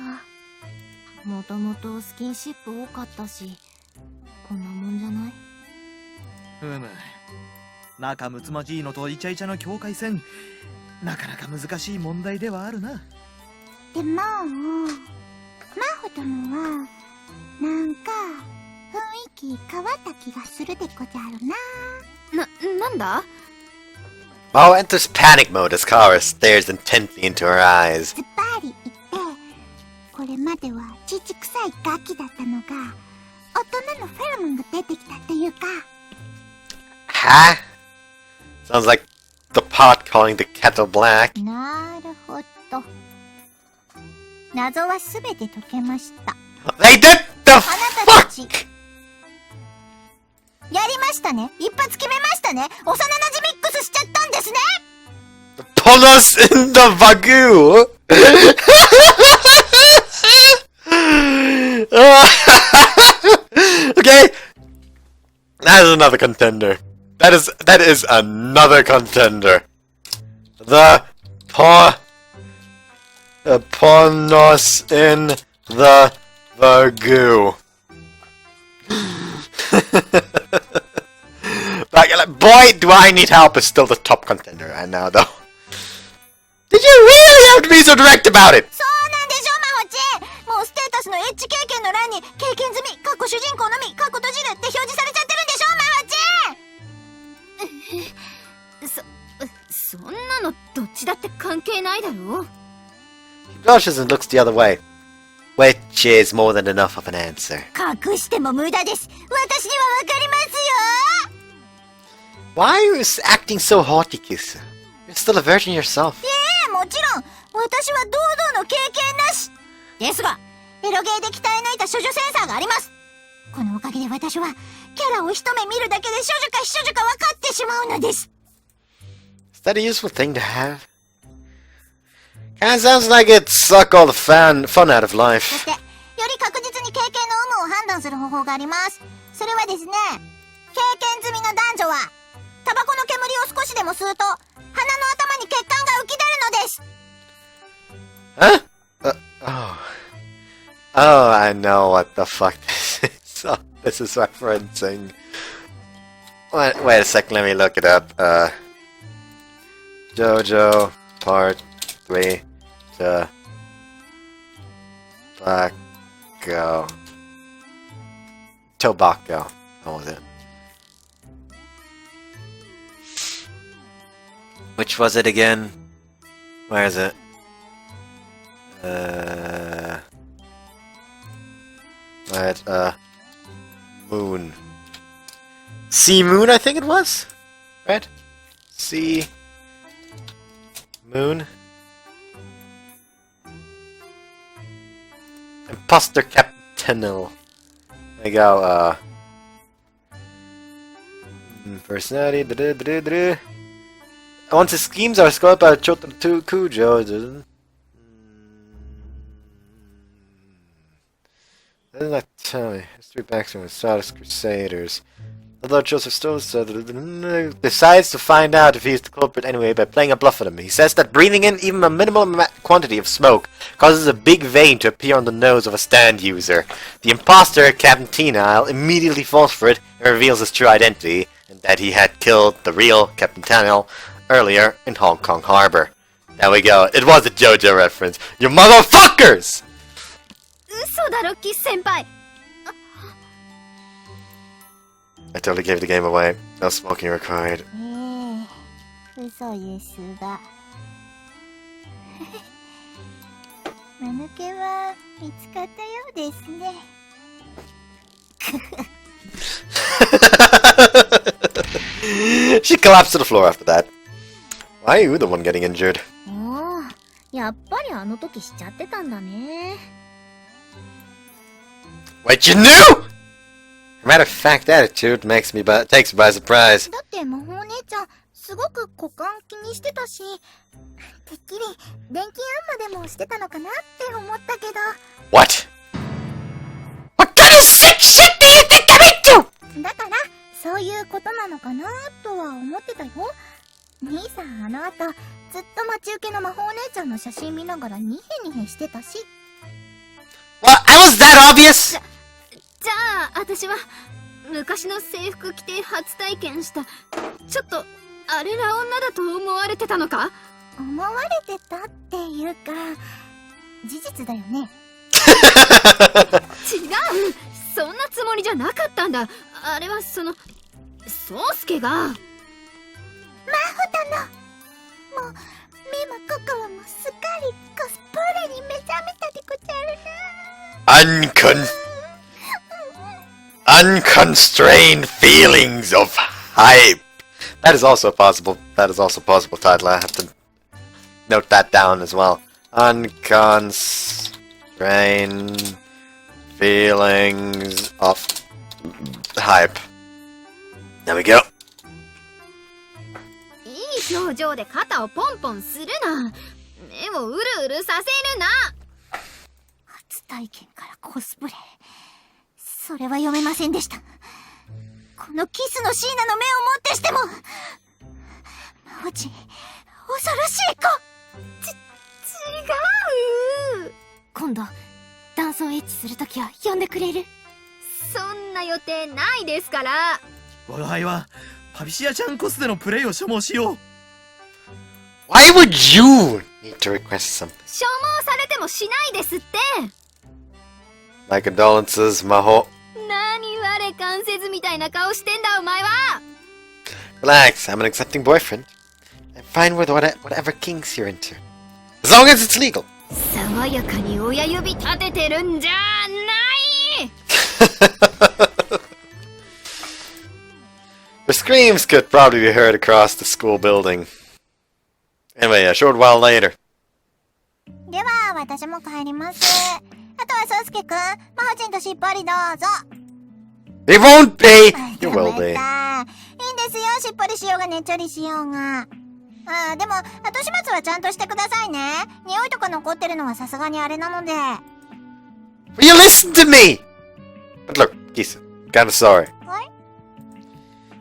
もともとスキンシップ多かったし、こんなもんじゃない？仲睦まじいのとイチャイチャの境界線、なかなか難しい問題ではあるな。でも、真帆殿はなんか雰囲気変わった気がするでござるな。なんだ？ Mao enters panic mode as Kara stares intently into her eyes. ズバリ言って、これまでは乳臭いガキだったのが大人のフェロモンが出てきたっていうか。Huh? Sounds like the pot calling the kettle black. なるほど。謎はすべて解けました。 They did the あなたたち fuck! やりましたね。一発決めましたね。幼馴染ミックスしちゃったんですね。 Pull us in the Wagyu! Okay, that is another contender. That is another contender. The Ponos in the Wagyu. Boy, do I need help is still the top contender right now, though. Did you really have to be so direct about it? そうなんでしょ、マホチ。もうステータスのエッジ経験の欄に経験済み、過去主人公のみ、過去閉じるって表示されちゃってるんでしょ、マホチ。そんなのどっちだって関係ないだろう。 She blushes and looks the other way. which is more than enough of an answer. 隠しても無駄です。私にはわかりますよ。 Why are you acting so haughty, Kisu? You're still a virgin yourself. もちろん、私は堂々の経験なし。ですが、エロゲーで鍛え抜いた処女センサーがあります。このおかげで私は、キャラを一目見るだけで処女か非処女か分かってしまうのです。Is that a useful thing to have? Kinda sounds like it'd suck all the fun out of そ life. して、より確実に経験の有無を判断する方法があります。それはですね、経験済みの男女は、タバコの煙を少しでも吸うと、鼻の頭に血管が浮き出るのです。Huh? Oh, I know what the fuck this is. Oh, this is referencing. Wait a second, let me look it up. JoJo Part 3 Tobacco. What was it? Which was it again? Where is it? Moon. Sea Moon, I think it was? Right? Sea Moon. Imposter Captainal. There you go, personality, Once his schemes are scored by Choto Kujo, doesn't that tell me? History backstory with Sardis Crusaders. Although Joseph Stowe decides to find out if he's the culprit anyway by playing a bluff with him. He says that breathing in even a minimal quantity of smoke causes a big vein to appear on the nose of a stand user. The imposter, Captain Tenile, immediately falls for it and reveals his true identity, and that he had killed the real Captain Tenile earlier in Hong Kong Harbor. There we go. It was a JoJo reference. You motherfuckers! 嘘だろ、キス先輩。 I totally gave the game away. No smoking required. 嘘ですが。間抜けは見つかったようですね。She collapsed to the floor after that. Why are you the one getting injured? ああ、やっぱりあの時しちゃってたんだね。 Wait, you knew?! Matter of fact, attitude takes me by surprise. だって魔法姉ちゃん、すごく股間気にしてたし、てっきり電気あんまでもしてたのかなって思ったけど。What? What kind of sick shit do you think I'm into? だから、そういうことなのかなとは思ってたよ。兄さんあの後、ずっと待ち受けの魔法姉ちゃんの写真見ながらニヘニヘしてたし。Well, I was that obvious? じゃあ、私は、昔の制服着て初体験した、ちょっと、あれな女だと思われてたのか？思われてたっていうか、事実だよね。違う！そんなつもりじゃなかったんだ。あれはその、宗介が。マホ殿もう、目も心もすっかりコスプレに目覚めたでござるな。Unconstrained feelings of hype. That is also a possible title. I have to note that down as well. Unconstrained feelings of hype. There we go. いい表情で肩をポンポンするな。目をうるうるさせるな。初体験からコスプレ。それは読めませんでした。このキスのシーナの目をもってしても、マオチ、恐ろしい子。違う。今度、男装エッチするときは呼んでくれる？そんな予定ないですから。我が輩はパビシアちゃんコスでのプレイを所望しよう。 Why would you need to request something? 所望されてもしないですって。My condolences, Maho. 何我関せずみたいな顔してんだお前は。 Relax, I'm an accepting boyfriend. I'm fine with whatever kinks you're into. As long as it's legal. 爽やかに親指立ててるんじゃない。 The screams could probably be heard across the school building. Anyway, a short while later. では、私も帰ります。あとはソウスケくん、マホチンとしっぽりどうぞ。It won't be! ま You will be. いいんですよ、しっぽりしようがねっちょりしようが。ああ、でも、後始末はちゃんとしてくださいね。匂いとか残ってるのはさすがにあれなので。Will you listen to me? But look, Kisa, kinda sorry. What?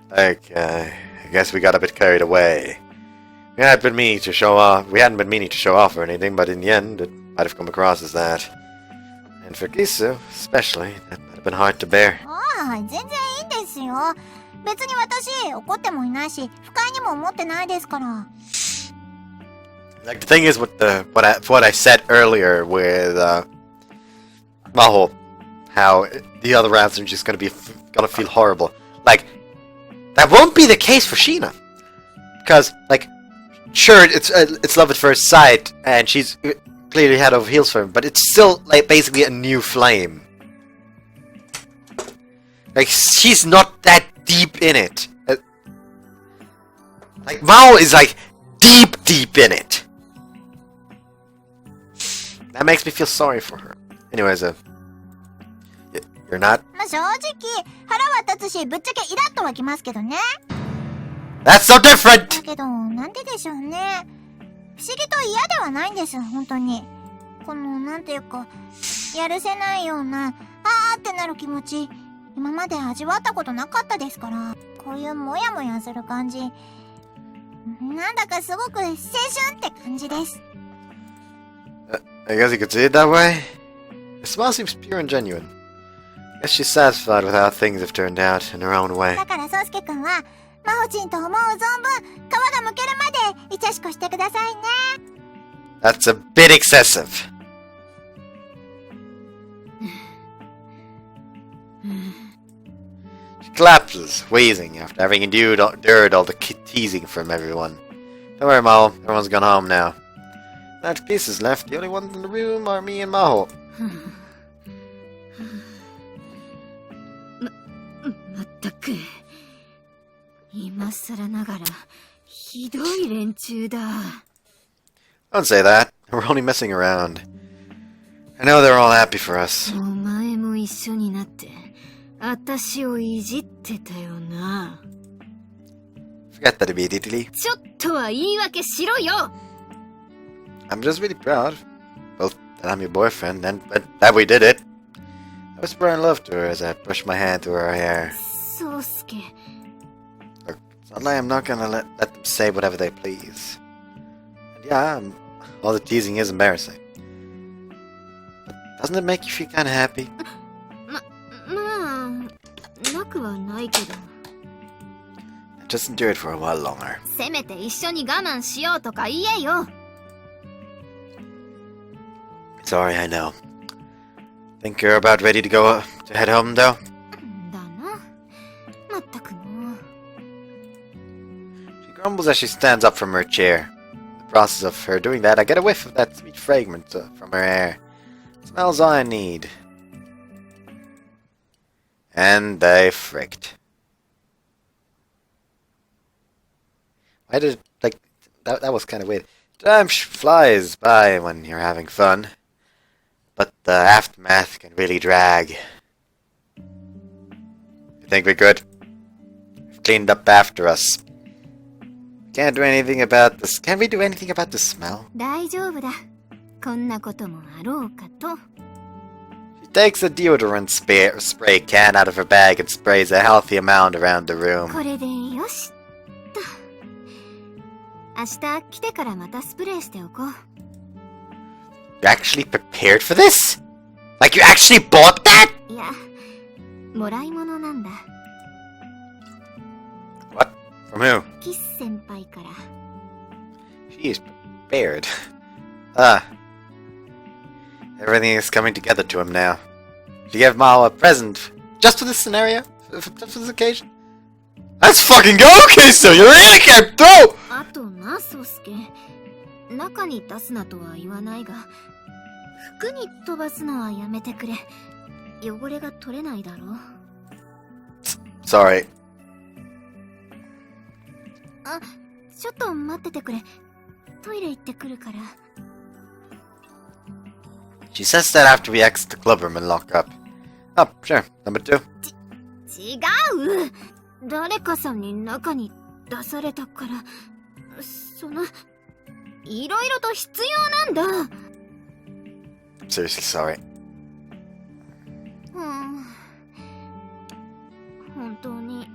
Like, I guess we got a bit carried away. We hadn't been meaning to show off or anything, but in the end, it might have come across as that. And for Kisu, especially, that might have been hard to bear. ああ、全然いいんですよ。別に私、怒ってもいないし、不快にも思ってないですから。Like, the thing is with what I said earlier with, Maho, how the other rounds are just gonna feel horrible. Like, that won't be the case for Sheena. Because, like, sure, it's love at first sight, and she's clearly head over heels for him, but it's still, like, basically a new flame. Like, she's not that deep in it. Like, Mao is, like, deep in it. That makes me feel sorry for her. Anyways, you're not? まあ、正直、腹は立つし、ぶっちゃけイラッとはきますけどね。That's so different! だけど、なんででしょうね。不思議と嫌ではないんです、本当に。この、なんていうか、やるせないような、あーってなる気持ち、今まで味わったことなかったですから、こういうモヤモヤする感じ、なんだかすごく青春って感じです。I guess you could see it that way. The smile seems pure and genuine. I guess she's satisfied with how things have turned out in her own way. だから宗介くんは、マホチンと思う存分、皮がむけるまで、いちゃしこしてくださいね。That's a bit excessive. She collapses, wheezing, after having endured all the teasing from everyone. Don't worry, Maho. Everyone's gone home now. Now to pieces left. The only ones in the room are me and Maho. まったく、今更ながらひどい連中だ。 Don't say that. We're only messing around. I know they're all happy for us. お前も一緒になって私をいじってたよな。 Forget that immediately. ちょっとは言い訳しろよ。 I'm just really proud. Both that I'm your boyfriend and that we did it. I whisper in love to her as I push my hand through her hair. 宗介。 Look, it's not like I'm not gonna let them say whatever they please. And yeah, all the teasing is embarrassing. But doesn't it make you feel kinda happy? まあ、なくはないけど。 Just endure it for a while longer. せめて一緒に我慢しようとか言えよ。 Sorry, I know. Think you're about ready to go to head home, though? だな。まったくもう。 She grumbles as she stands up from her chair. In the process of her doing that, I get a whiff of that sweet fragrance from her hair. It smells all I need. And they fricked. Why did it, like, that was kind of weird. Time flies by when you're having fun. But the aftermath can really drag. You think we're good? We've cleaned up after us. Can't do anything about this. Can we do anything about the smell? 大丈夫だ。こんなこともあろうかと。 She takes a deodorant spray can out of her bag and sprays a healthy amount around the room. これでよしっと。明日来てからまたスプレーしておこう。 You actually prepared for this? Like you actually bought that? いや、もらい物なんだ。 What? From who? キス先輩から。 She is prepared. Ah. Everything is coming together to him now. She gave Mao a present. Just for this scenario? Just for this occasion? Let's fucking go! Okay, so you really can't throw! あとな、宗介。中に出すなとは言わないが、服に飛ばすのはやめてくれ。汚れが取れないだろ。Sorry. あ、ちょっと待っててくれ。トイレ行ってくるから。She says that after we exit the clubroom and lock up. Oh, sure. Number 2. 違う。誰かさんに中に出されたから、いろいろと必要なんだ。Seriously sorry. 本当に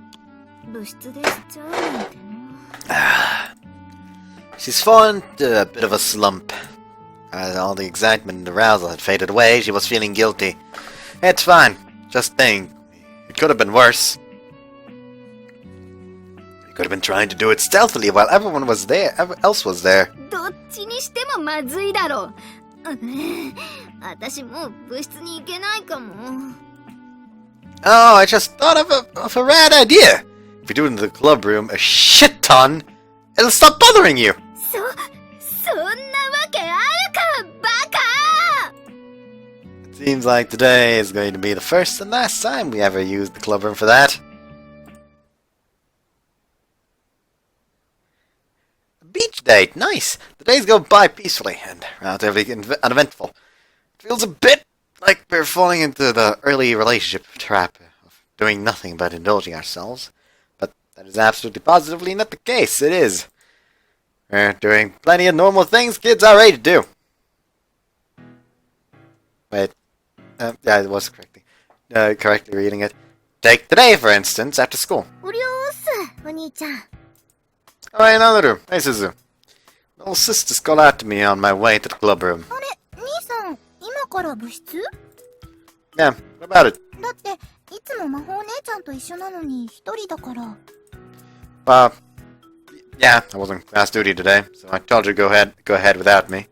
部室でしちゃうなんてな。She's fallen into a bit of a slump. As all the excitement and arousal had faded away, she was feeling guilty. It's fine. Just think. It could have been worse. You could have been trying to do it stealthily while everyone else was there. どっちにしてもまずいだろう。私もう部室に行けないかも。Oh, I just thought of a rad idea. If you do it in the club room a shit ton, it'll stop bothering you. そんなわけあるか、バカ！ It seems like today is going to be the first and last time we ever use the club room for that. A beach date, nice. The days go by peacefully and relatively uneventful. It feels a bit like we're falling into the early relationship trap of doing nothing but indulging ourselves. But that is absolutely positively not the case. It is. We're doing plenty of normal things kids our age do. Wait. Yeah, it was correctly reading it. Take today, for instance, after school. おりょーす、お兄ちゃん。 Alright, another. Hey, Suzu. Little sisters called out to me on my way to the club room. あれ、兄さん、今から部室？ Yeah, what about it? だって、いつも魔法姉ちゃんと一緒なのに一人だから。Yeah, I wasn't class duty today, so I told her to go ahead without me.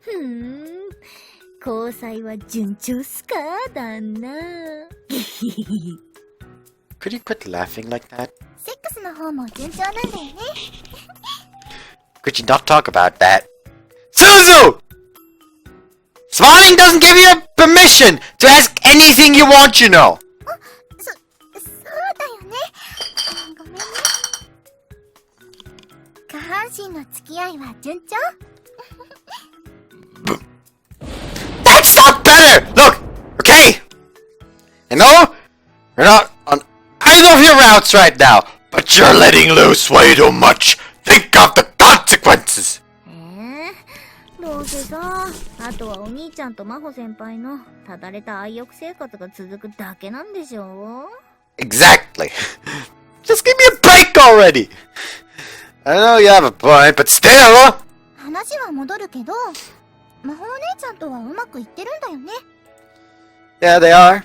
交際は順調っすか、旦那。Could you quit laughing like that? セックスの方も順調なんだよね。Could you not talk about that? Suzu! Smiling doesn't give you permission to ask anything you want, you know! そうだよね。ごめんね。下半身の付き合いは順調？ That's not better! Look! Okay! I know you're not on either of your routes right now, but you're letting loose way too much! Think of the consequences! どうせさ、あとはお兄ちゃんと真帆先輩のただれた愛欲生活が続くだけなんでしょ？ Exactly! Just give me a break already! I know you have a point, but still! 話は戻るけど、魔法姉ちゃんとはうまくいってるんだよね。Yeah, they are.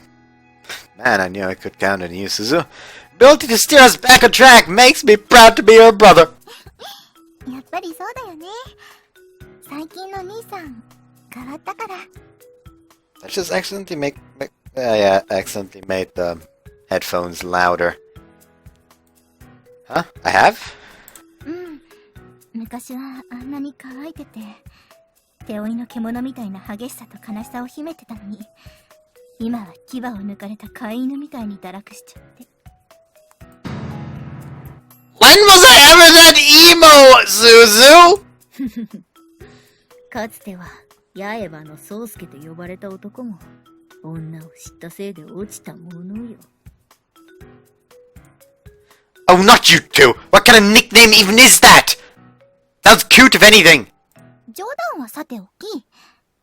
Man, I knew I could count on you, Suzu. Ability to steer us back on track makes me proud to be your brother. やっぱりそうだよね。最近の兄さん、変わったから。I just accidentally accidentally made the headphones louder. Huh? I have? 昔はあんなに乾いてて、手負いの獣みたいな激しさと悲しさを秘めてたのに、今は牙を抜かれた飼い犬みたいに堕落しちゃって。When was I ever that emo, Suzu? かつては八重歯の宗介と呼ばれた男も女を知ったせいで落ちたものよ。Oh, not you two! What kind of nickname even is that? Sounds cute if anything. 冗談はさておき、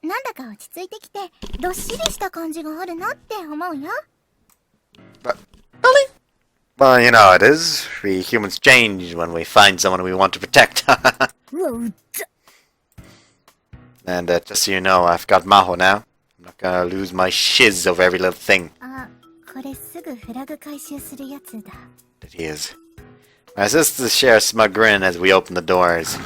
なんだか落ち着いてきてどっしりした感じがあるなって思うよ。But, really? Well, you know how it is. We humans change when we find someone we want to protect. うわ、うっざ。 And just so you know, I've got Maho now. I'm not gonna lose my shiz over every little thing. あ、これすぐフラグ回収するやつだ。It is. My sisters share a smug grin as we open the doors.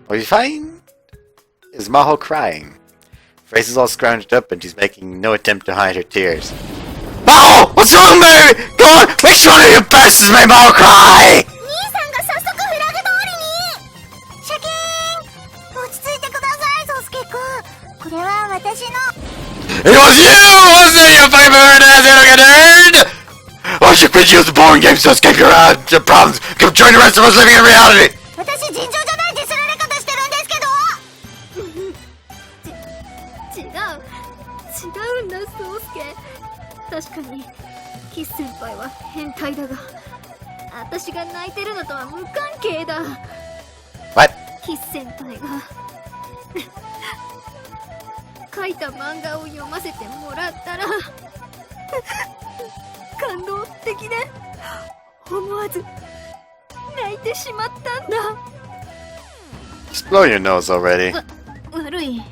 What you find is Maho crying. Her face is all scrounged up and she's making no attempt to hide her tears. Maho! What's wrong, baby? Go on! Which one of you bastards made Maho cry? 兄さんが早速フラグ通りにシャキーンれは私の It was you, wasn't it, you fucking bird-ass arrogant nerd! Why should quit use the boring games to escape your problems? Come join the rest of us living in reality! 私尋常じゃないディスられ方してるんですけど違うんだ宗介。確かにキス先輩は変態だが、私が泣いてるのとは無関係だ。 What? キス先輩が書いた漫画を読ませてもらったら感動的で思わず泣いてしまったんだ。 Just blow your nose already. 悪い。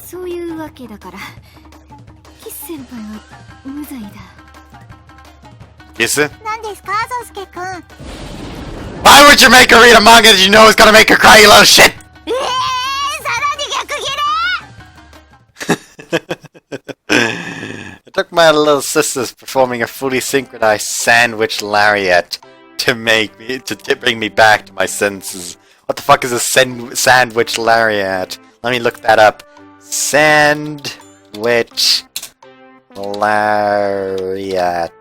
そういうわけだから、キス先輩は無罪だ。Kiss? 何ですか宗介くん。 Why would you make her read a manga that you know is gonna make her cry, you little shit? さらに逆ギレ It took my little sisters performing a fully synchronized sandwich lariat to bring me back to my senses. What the fuck is a sandwich lariat? Let me look that up. Sandwich lariat.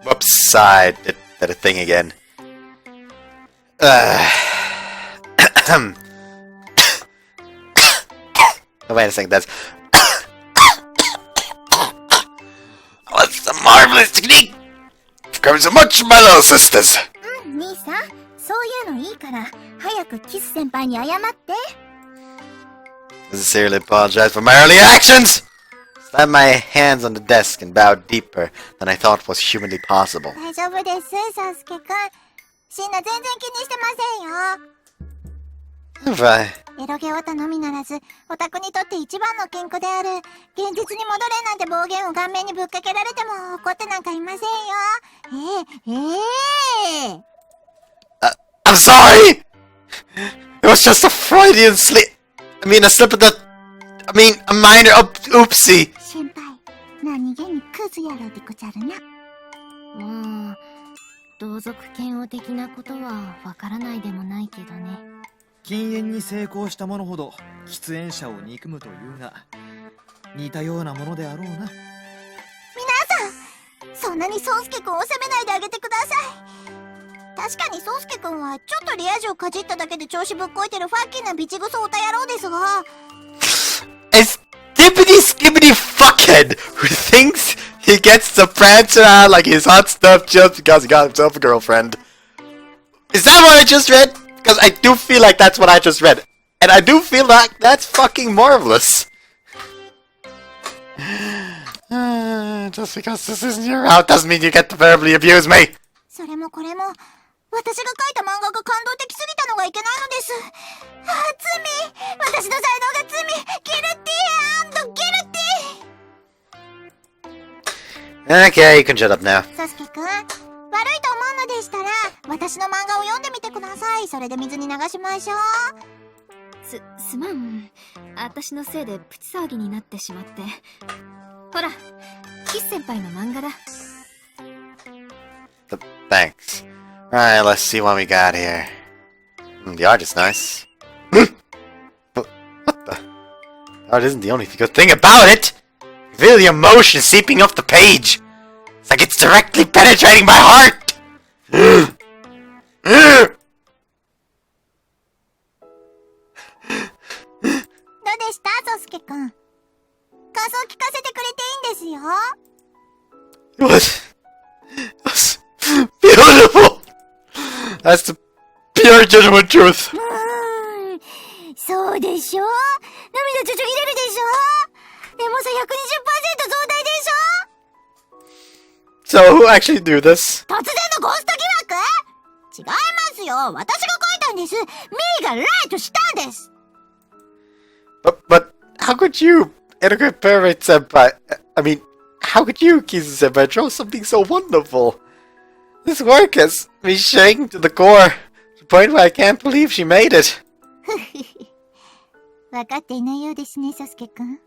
Whoops, I did a thing again. Oh, wait a second, that's... What's the marvelous technique? I've covered so much from my little sisters. 兄さん、そういうのいいから早くキス先輩に謝って。 I sincerely apologize for my early actions! Slammed my hands on the desk and bowed deeper than I thought was humanly possible. 大丈夫です、宗介くん。シンナ全然気にしてませんよ。 Have I? エロゲオタのみならず、オタクにとって一番の健康である現実に戻れなんて暴言を顔面にぶっかけられても怒ってなんかいませんよ。I'm sorry! It was just a Freudian slip. I mean, a slip of the... I mean, a minor oopsie. 先輩、何気にクズやろでござるな。まあ同族嫌悪的なことはわからないでもないけどね。禁煙に成功した者ほど喫煙者を憎むというが、似たようなものであろうな。皆さん、そんなに宗介くんを責めないであげてください。確かに宗介くんはちょっとリア充かじっただけで調子ぶっこいてるファッキーなビチグソオタ野郎ですが、 A skibbity fuckhead who thinks he gets to prance around like he's hot stuff just because he got himself a girlfriend. Is that what I just read? Because I do feel like that's what I just read. And I do feel like that's fucking marvelous. Just because this isn't your route doesn't mean you get to verbally abuse me. それもこれも私が書いた漫画が感動的すぎたのがいけないのです。罪、私の才能が罪、ギルティー&ギルティー。 Okay, you can shut up now. サスケくん、悪いと思うのでしたら私の漫画を読んでみてください。それで水に流しましょう。すまん。私のせいでプチ騒ぎになってしまって。ほら、キス先輩の漫画だ。Thanks. Alright, let's see what we got here. The art is nice. What the? Art isn't the only good thing about it! I feel the emotion seeping off the page! It's like it's directly penetrating my heart! どうでしたソスケくん。感想聞かせてくれていいんですよ。It was beautiful! That's the pure genuine truth. そうでしょ、涙ちょちょぎれるでしょ、でもさ 120% 増大でしょ。 So, who actually do this? 突然のゴースト疑惑？違いますよ、私が書いたんです。ミーがライトしたんです。 But how could you, Edgar Pervert Senpai, I mean, how could you, Kizu Senpai, draw something so wonderful? This work has me shaking to the core, to the point where I can't believe she made it. 分かっていないようですね、サスケくん。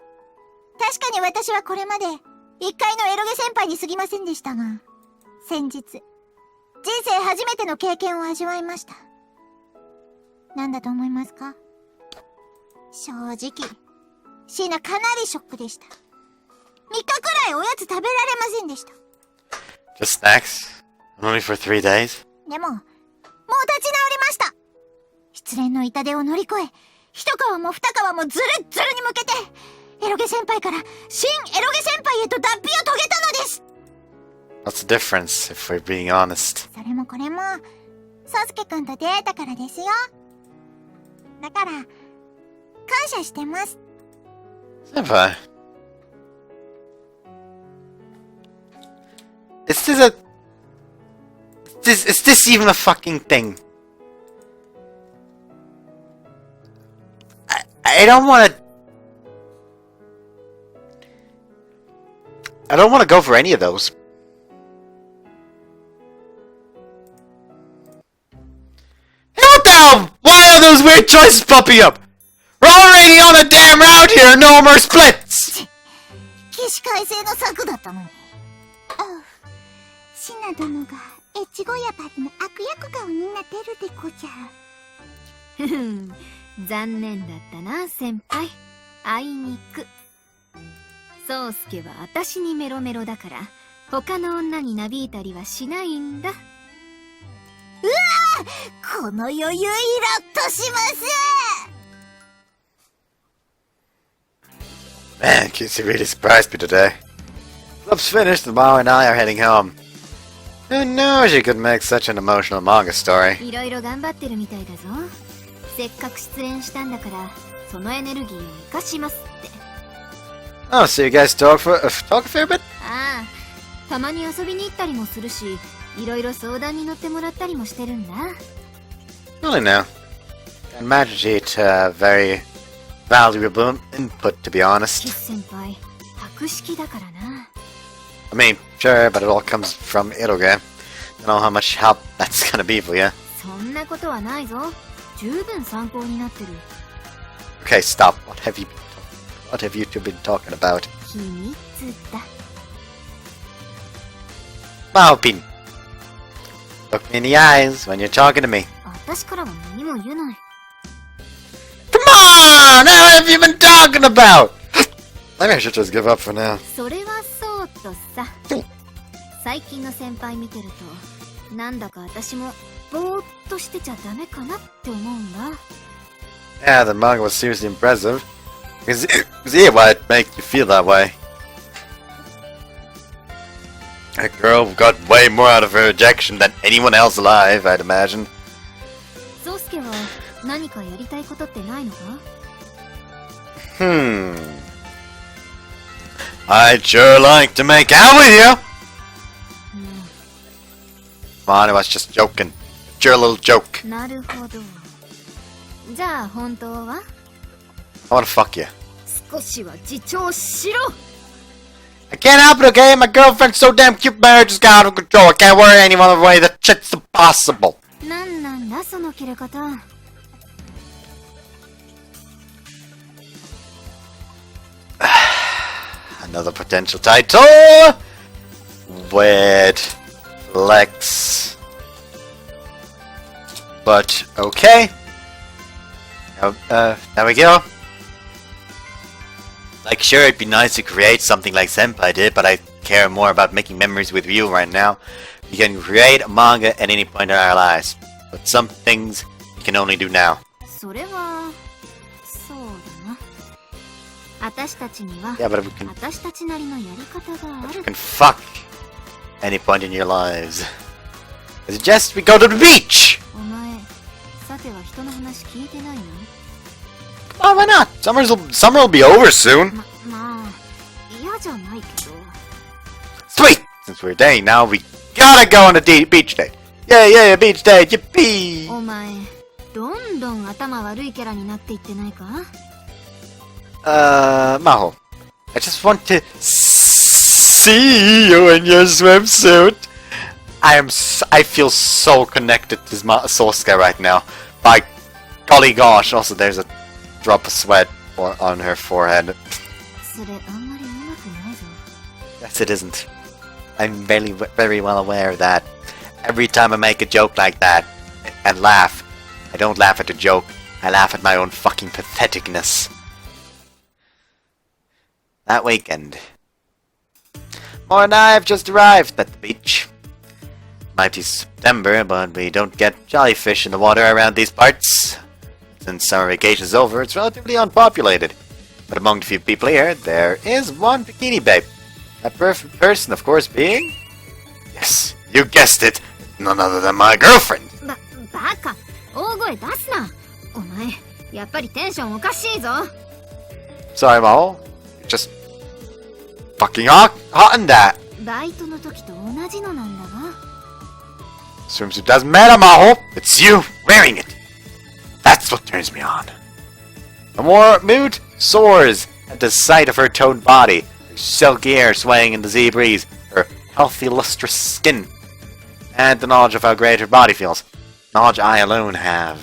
確かに私はこれまで一回のエロゲ先輩に過ぎませんでしたが、先日、人生初めての経験を味わいました。なんだと思いますか？正直、シーナかなりショックでした。3日くらいおやつ食べられませんでした。Just snacks? Only for 3 days? でも、もう立ち直りました。失恋の痛手を乗り越え、一皮も二皮もズルッズルに向けて、エロゲ先輩から新エロゲ先輩へと脱皮を遂げたのです。What's the difference, if we're being honest? それもこれも、ソウスケくんと出会えたからですよ。だから、感謝してます。Senpai. Is this even a fucking thing? I don't wanna go for any of those. Hey, what the hell? Why are those weird choices popping up? We're already on a damn route here, no more splits! 起死回生の策だったのに。シナ殿がエッチゴヤパリの悪役顔になってるでこちゃ。ふふん、残念だったな、先輩。あいにく。宗介は私にメロメロだから、他の女になびいたりはしないんだ。うわぁ、この余裕イラッとします。Man, Casey really surprised me today. Club's finished, and Maho and I are heading home. Who knew she could make such an emotional manga story? いろいろ頑張ってるみたいだぞ。せっかく失恋したんだから、そのエネルギーを生かしますって。Oh, so you guys talk a fair bit? ああ、たまに遊びに行ったりもするし、いろいろ相談に乗ってもらったりもしてるんだ。Really no. I imagine she'd very valuable input, to be honest. キス先輩、博識だからな。I mean, sure, but it all comes from Eroge. Don't know how much help that's gonna be for you. そんなことはないぞ。十分参考になってる。Okay, stop. What have you two been talking about? 秘密だ。Maho-pin. Look me in the eyes when you're talking to me. 私からは何も言えない。Come on! What have you been talking about? Maybe I should just give up for now. それはそうとさ。最近の先輩見てると、なんだか私もぼーっとしてちゃダメかなって思うんだ。Yeah, the manga was seriously impressive. See why it makes you feel that way. That girl got way more out of her rejection than anyone else alive, I'd imagine. 宗介は何かやりたいことってないのか？ I'd sure like to make out with you! Come on, I was just joking. It's your little joke. なるほど。じゃあ本当は？ I wanna fuck you. 少しは自重しろ。 I can't help it, okay? My girlfriend's so damn cute, marriage is out of control. I can't worry anyone away. That shit's impossible. なんだその切れ方。Another potential title with Lex. But okay. There we go. Like, sure, it'd be nice to create something like Senpai did, but I care more about making memories with you right now. We can create a manga at any point in our lives, but some things we can only do now. それはそうだな。私たちには Yeah, but we can 私たちなりのやり方があ you る。 can fuck any point in your lives. I suggest we go to the beach! お前、さては人の話聞いてないの？ Oh, why not? Summer will be over soon. まあ、嫌じゃないけど。 Sweet! Since we're dating now, we gotta go on a beach date. Yeah, beach date, yippee! お前、どんどん頭悪いキャラになっていってないか？ Maho. I just want to see you in your swimsuit. I feel so connected to Sosuke right now. By golly gosh, also there's a drop of sweat on her forehead. それあんまりうまくないぞ。Yes, it isn't. I'm very well aware of that. Every time I make a joke like that and laugh, I don't laugh at the joke. I laugh at my own fucking patheticness. That weekend, Maho and I have just arrived at the beach. Might be September, but we don't get jellyfish in the water around these parts. Since summer vacation's over, it's relatively unpopulated. But among the few people here, there is one bikini babe. That perfect person, of course, being... Yes, you guessed it! None other than my girlfriend! バカ、大声出すな。お前、やっぱりテンションおかしいぞ。Sorry, Maho. You're just fucking hot in that. バイトの時と同じのなんだが。Swimsuit doesn't matter, Maho. It's you wearing it. That's what turns me on. The more mood soars at the sight of her toned body, her silky hair swaying in the sea breeze, her healthy, lustrous skin, and the knowledge of how great her body feels. Knowledge I alone have.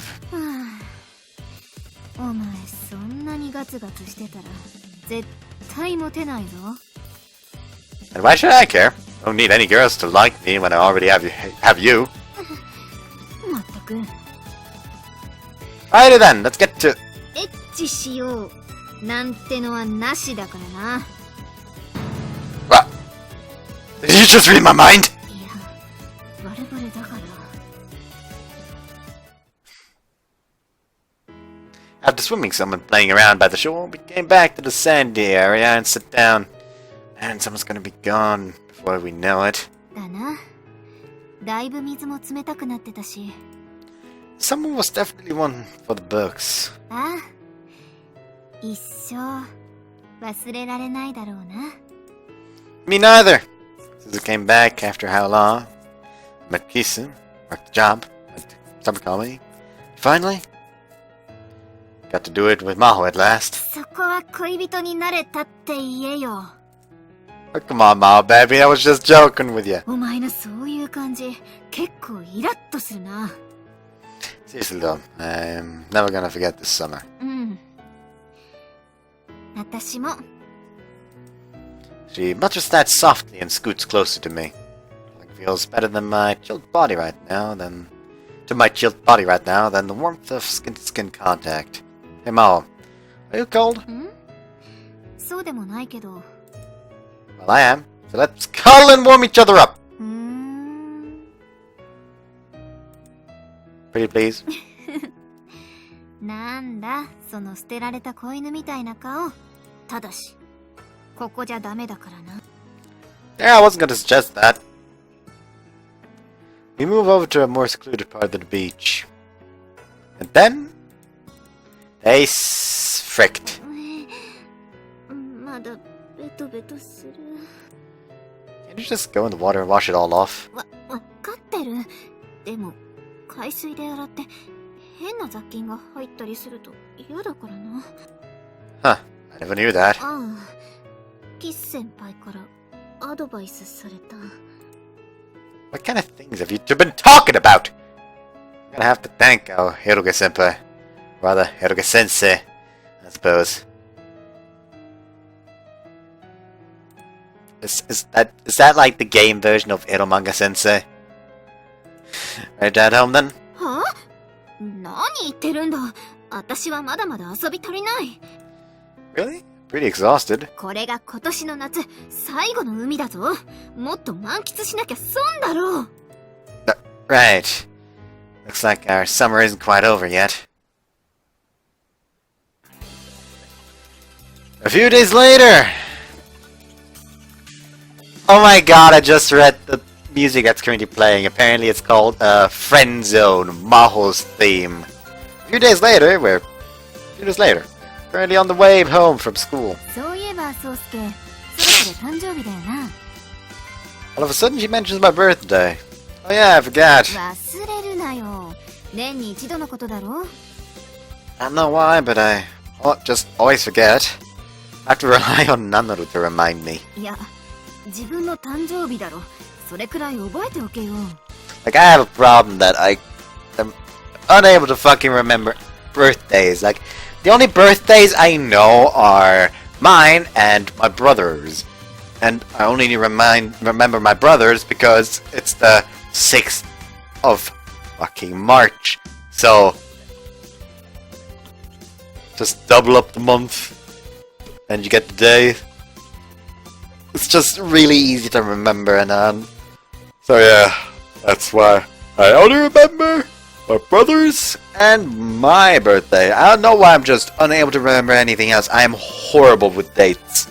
お前そんなにガツガツしてたら絶対モテないぞ。 And why should I care? I don't need any girls to like me when I already have you. まったく。 Alrighty then, let's get to... エッチしようなんてのはなしだからな。 What? Did you just read my mind? いや、バレバレだから。 After swimming some and playing around by the shore, we came back to the sandy area and sat down. And someone's gonna be gone before we know it. だな。だいぶ水も冷たくなってたし。 Someone was definitely one for the books. ああ、一生忘れられないだろうな。 Me neither. Since we came back after how long? Met Kisu, worked the job, went to summer comedy. Finally, got to do it with Maho at last. そこは恋人になれたって言えよ。 Oh, come on, Maho, baby, I was just joking with you. お前のそういう感じ、結構イラッとするな。 Seriously though, I'm never gonna forget this summer. うん。私も。 She mutters that softly and scoots closer to me. Like feels better than my chilled body right now than the warmth of skin-to-skin contact. Hey Maho, are you cold? ん？そうでもないけど。 Well, I am. So let's cuddle and warm each other up. Pretty please. なんだ、その捨てられた子犬みたいな顔。ただし、ここじゃダメだからな。 Yeah, I wasn't gonna suggest that. We move over to a more secluded part of the beach. And then... they fricked. まだベトベトする。 Can't you just go in the water and wash it all off? わかってる。でも、海水で洗って変な雑菌が入ったりすると嫌だからな。 Huh, I never knew that. ああ、キス先輩からアドバイスされた。 What kind of things have you two been talking about? I'm gonna have to thank our Hiroge-senpai. Rather, Hiroge-sensei, I suppose. Is that like the game version of Manga-sensei? Right at home then? はあ？何言ってるんだ。私はまだまだ遊び足りない。 Really? Pretty exhausted. これが今年の夏最後の海だぞ。もっと満喫しなきゃ損だろう。Right. Looks like our summer isn't quite over yet. A few days later! Oh my god, I just read the music that's currently playing. Apparently it's called Friend Zone, Maho's theme. A few days later, currently on the way home from school. そういえば宗介、そろそろ誕生日だよな。 All of a sudden she mentions my birthday. Oh yeah, I forgot. 忘れるなよ。年に一度のことだろ。 I don't know why, but I just always forget. I have to rely on Nanaru to remind me. いや、自分の誕生日だろ。それくらい覚えておけよ。 Like, I have a problem that I am unable to fucking remember birthdays. Like, the only birthdays I know are mine and my brother's. and I only remember my brother's because it's the 6th of fucking March. So just double up the month and you get the day. It's just really easy to remember, and so yeah, that's why I only remember my brother's and my birthday. I don't know why I'm just unable to remember anything else. I am horrible with dates.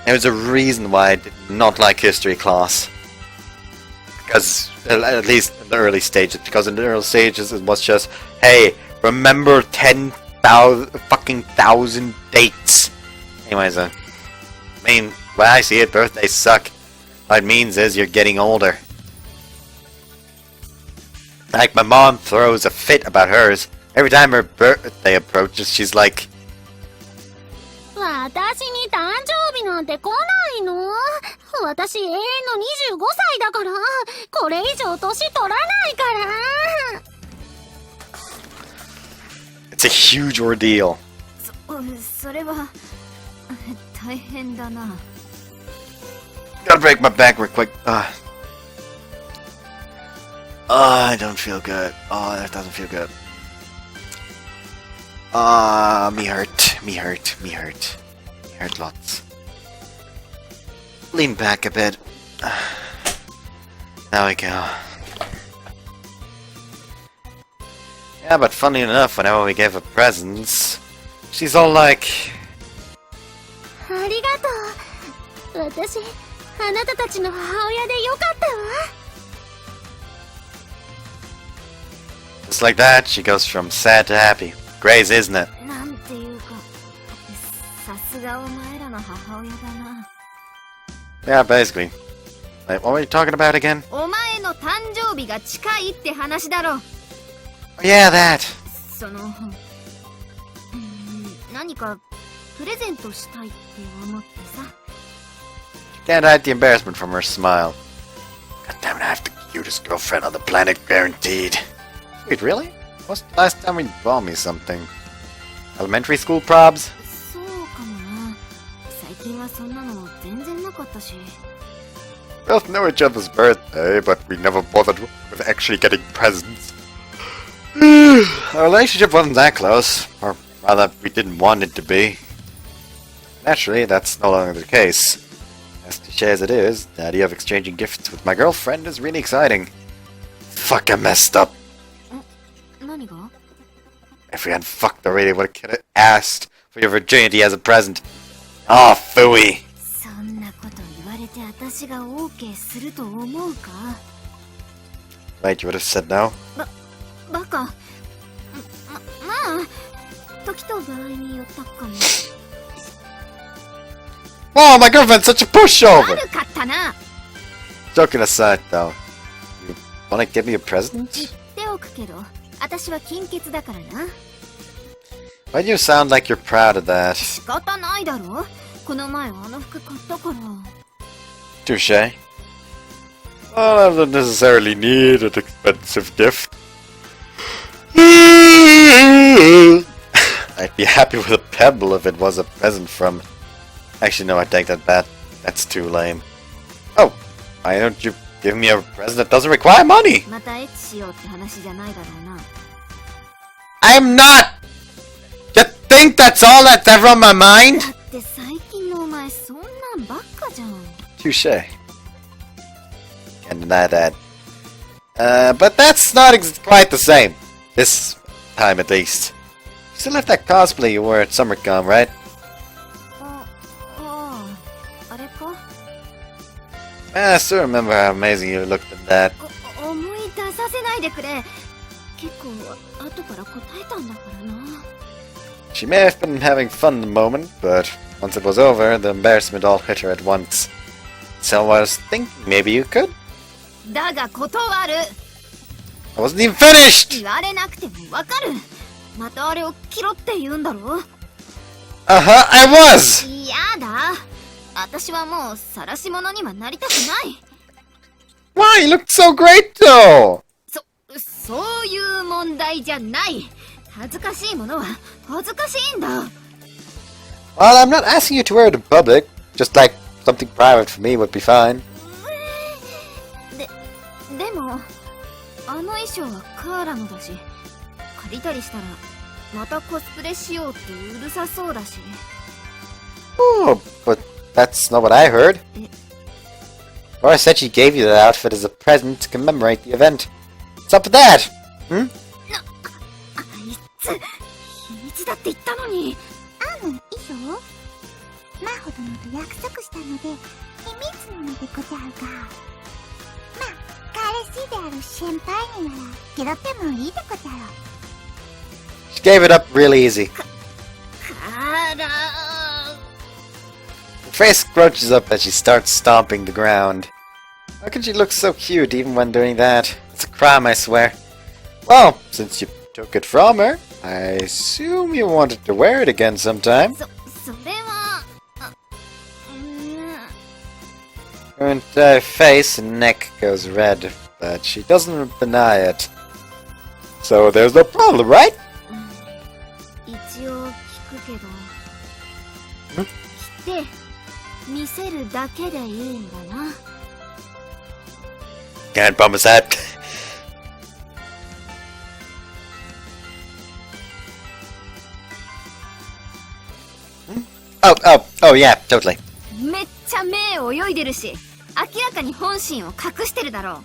There's a reason why I did not like history class. Because, at least in the early stages, because in the early stages it was just, hey, remember 10,000 dates. Anyways, I mean, when I see it, birthdays suck. What it means is you're getting older. Like, my mom throws a fit about hers. Every time her birthday approaches, she's like, 私に誕生日なんて来ないの？私永遠の25歳だから、これ以上年取らないから。It's a huge ordeal. それは大変だな。 Gotta break my back real quick. I don't feel good. Oh, that doesn't feel good. Me hurt. Me hurt lots. Lean back a bit. There we go. Yeah, but funny enough, whenever we give her presents, she's all like, ありがとう。私、あなたたちの母親でよかったわ。 just like that, she goes from sad to happy. Grace, isn't it? なんていうか、さすがお前らの母親だな。 Yeah, basically. Wait, what were you talking about again? お前の誕生日が近いって話だろ。 Yeah, that. その、何かプレゼントしたいって思ってさ。 Can't hide the embarrassment from her smile. God damn it, I have the cutest girlfriend on the planet, guaranteed. Wait, really? What's the last time you bought me something? Elementary school probs? そうかもな。最近はそんなの全然なかったし。 We both know each other's birthday, but we never bothered with actually getting presents. Our relationship wasn't that close, or rather, we didn't want it to be. Naturally, that's no longer the case. As cliche as it is, the idea of exchanging gifts with my girlfriend is really exciting. Fuck, I messed up. 何が？ If we hadn't fucked already, would have asked for your virginity as a present. Oh, phooey. そんなこと言われて私が OK すると思うか？ Wait, you would have said no? バカ。まあ、時と場合によったかも。 Oh, my girlfriend's such a pushover! 悪かったな。 Joking aside, though, you wanna give me a present? 言っておくけど、私は金欠だからな。 Why do you sound like you're proud of that? 仕方ないだろ。この前あの服買ったから。 Touche. Well, I don't necessarily need an expensive gift. I'd be happy with a pebble if it was a present from... Actually, no, I take that back. That's too lame. Oh, why don't you give me a present that doesn't require money? またエッチしようって話じゃないだろうな。 I'm not! You think that's all that's ever on my mind? だって最近のお前そんなんばっかじゃん。 Touche. Can't deny that. But that's not quite the same. This time, at least. You still have that cosplay you wore at SummerCon, right? あれか？ I still remember how amazing you looked in that. 思い出させないでくれ。結構後から答えたんだからな。 She may have been having fun in the moment, but once it was over, the embarrassment all hit her at once. So I was thinking maybe you could? だが断る。 I wasn't even finished! 言われなくてもわかる。またあれを着ろって言うんだろ。 Uh-huh, I was! 嫌だ。私はもう晒し者にはなりたくない。 Why? You looked so great, though! そういう問題じゃない。恥ずかしいものは恥ずかしいんだ。 Well, I'm not asking you to wear it in public, just like something private for me would be fine. でもあの衣装はカーラのだし、借りたりしたらまたコスプレしようってうるさそうだし。 Oh, but that's not what I heard. Laura said she gave you that outfit as a present to commemorate the event. What's up with that? Hmm? あいつ秘密だって言ったのに。衣装マホ殿と約束したので秘密なのでござるが、まあ彼氏である先輩になら拾ってもいいでござろう。 She gave it up really easy. カーラ Her face scrunches up as she starts stomping the ground. How can she look so cute even when doing that? It's a crime, I swear. Well, since you took it from her, I assume you wanted to wear it again sometime. それは Her entire face and neck goes red, but she doesn't deny it. So there's no problem, right? 一応聞くけど、着て見せるだけでいいんだな。 Can't promise that. Oh, yeah, totally. めっちゃ目泳いでるし、明らかに本心を隠してるだろう。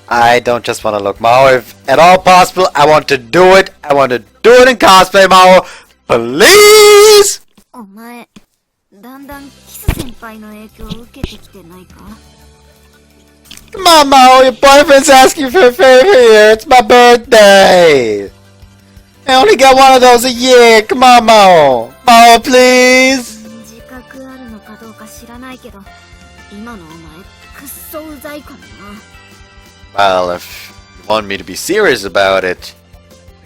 I don't just want to look Maho. If at all possible, I want to do it. I want to do it in cosplay, Maho. Please! お前、だんだんキス先輩の影響を受けてきてないか？ Come on, Maho. Your boyfriend's asking for a favor here. It's my birthday. I only get one of those a year. Come on, Maho. Maho, please. 自覚あるのかどうか知らないけど、今のお前くっそうざいからな。 Well, if you want me to be serious about it,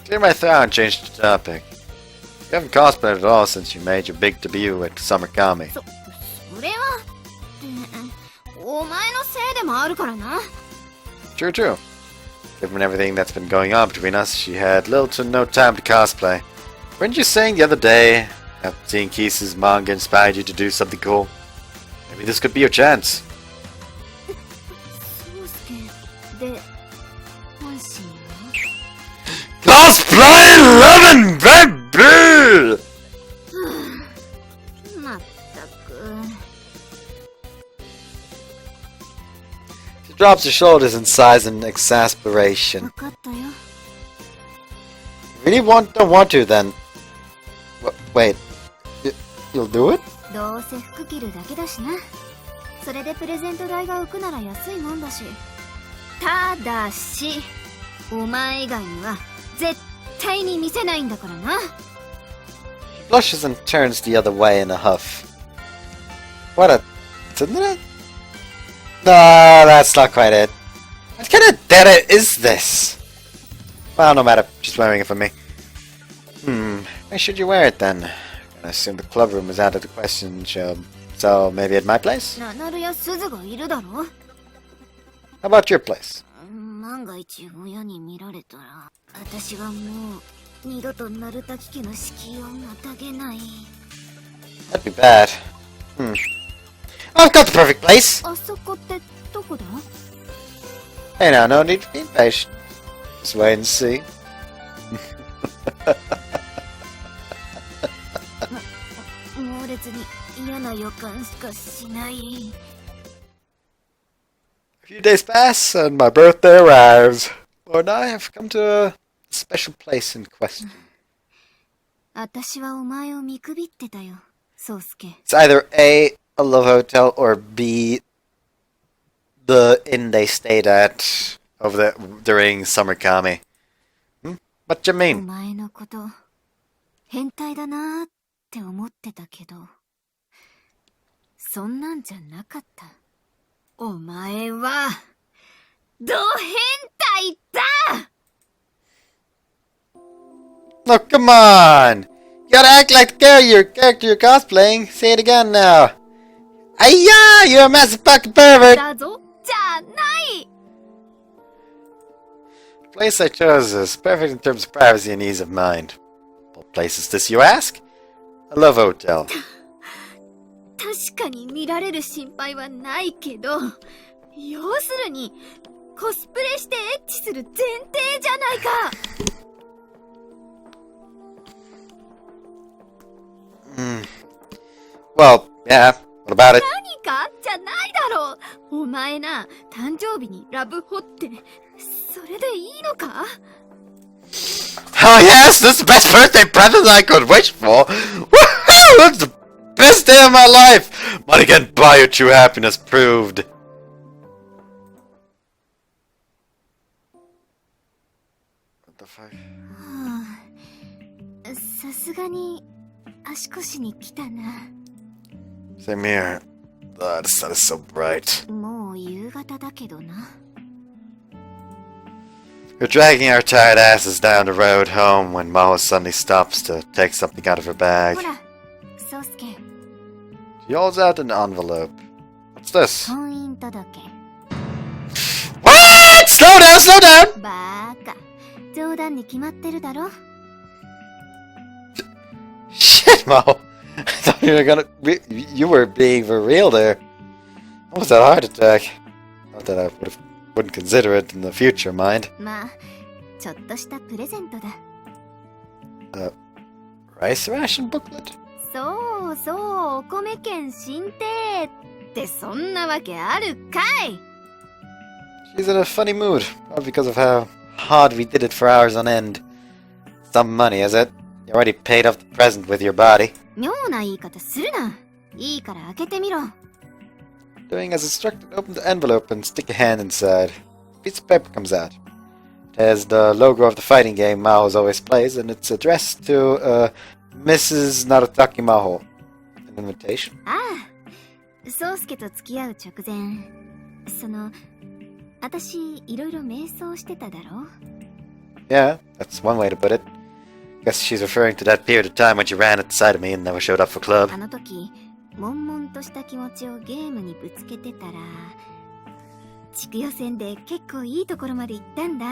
clear my throat and change the topic. You haven't cosplayed at all since you made your big debut at Summer Kami. それはお前のせいでもあるからな。 True, true. Given everything that's been going on between us, she had little to no time to cosplay. Weren't you saying the other day that seeing Kisa's manga inspired you to do something cool? Maybe this could be your chance. そうすけで本心は Cosplay 11, baby! まったく。 She drops her shoulders in sighs and exasperation. わかったよ。 Really don't want to then? Wait, you'll do it? どうせ服着るだけだしな。それでプレゼント代が浮くなら安いもんだし。ただし、お前以外には絶対に見せないんだからな。 She blushes and turns the other way in a huff. What a... Isn't it? No, that's not quite it. What kind of data is this? Well, no matter. She's wearing it for me. Where should you wear it then? I assume the club room is out of the question, so maybe at my place? ナナルやスズがいるだろ。 How about your place? 万が一親に見られたら、私はもう二度とナルタキ家の敷居をまたげない。 That'd be bad. I've got the perfect place! あそこってどこだ？ Hey now, no need to be impatient. Just wait and see. 猛烈に嫌な予感しかしない。 A few days pass and my birthday arrives. Lord and I have come to a special place in question. 私はお前を見くびってたよ、宗介。 It's either A love hotel, or B, the inn they stayed at during Summer Kami. What do you お mean? 前のこと、変態だなーって思ってたけど、そんなんじゃなかった。お前は、ド変態だ！ Look, come on! You gotta act like the character you're cosplaying. Say it again now. Ayya! You're a massive fucking pervert! だぞ、じゃない！ The place I chose is perfect in terms of privacy and ease of mind. What place is this, you ask? A love hotel. 確かに見られる心配はないけど、要するに、コスプレしてエッチする前提じゃないか。Well, yeah, what about it? 何かじゃないだろう。お前な、誕生日にラブホって、それでいいのか？ Oh yes, this is the best birthday present I could wish for! Woohoo! That's the best day of my life! Money can't buy you true happiness proved. What the fuck? さすがに足腰に来たな。 Same here. Ah, the sun is so bright. もう夕方だけどな。 We're dragging our tired asses down the road home when Maho suddenly stops to take something out of her bag. ほら、宗介、 She holds out an envelope. What's this? 婚姻届。 What? Slow down, slow down! バーカ、冗談に決まってるだろ。 Shit, Maho. I thought you were you were being for real there. What was that heart attack? Not that I wouldn't consider it in the future, mind. まあ、ちょっとしたプレゼントだ。Rice ration booklet? そうそう、お米券進呈ってそんなわけあるかい。 She's in a funny mood, probably because of how hard we did it for hours on end. Some money, is it? You already paid off the present with your body. 妙な言い方するな。いいから開けてみろ。 Doing as instructed, open the envelope and stick a hand inside. A piece of paper comes out. It has the logo of the fighting game Maho always plays, and it's addressed to Mrs. Narutaki Maho. An invitation. ああ、宗介と付き合う直前、私いろいろ瞑想してただろ。 Yeah, that's one way to put it. Guess she's referring to that period of time when she ran at the sight of me and never showed up for club. あの時、悶々とした気持ちをゲームにぶつけてたら、地区予選で結構いいところまで行ったんだ。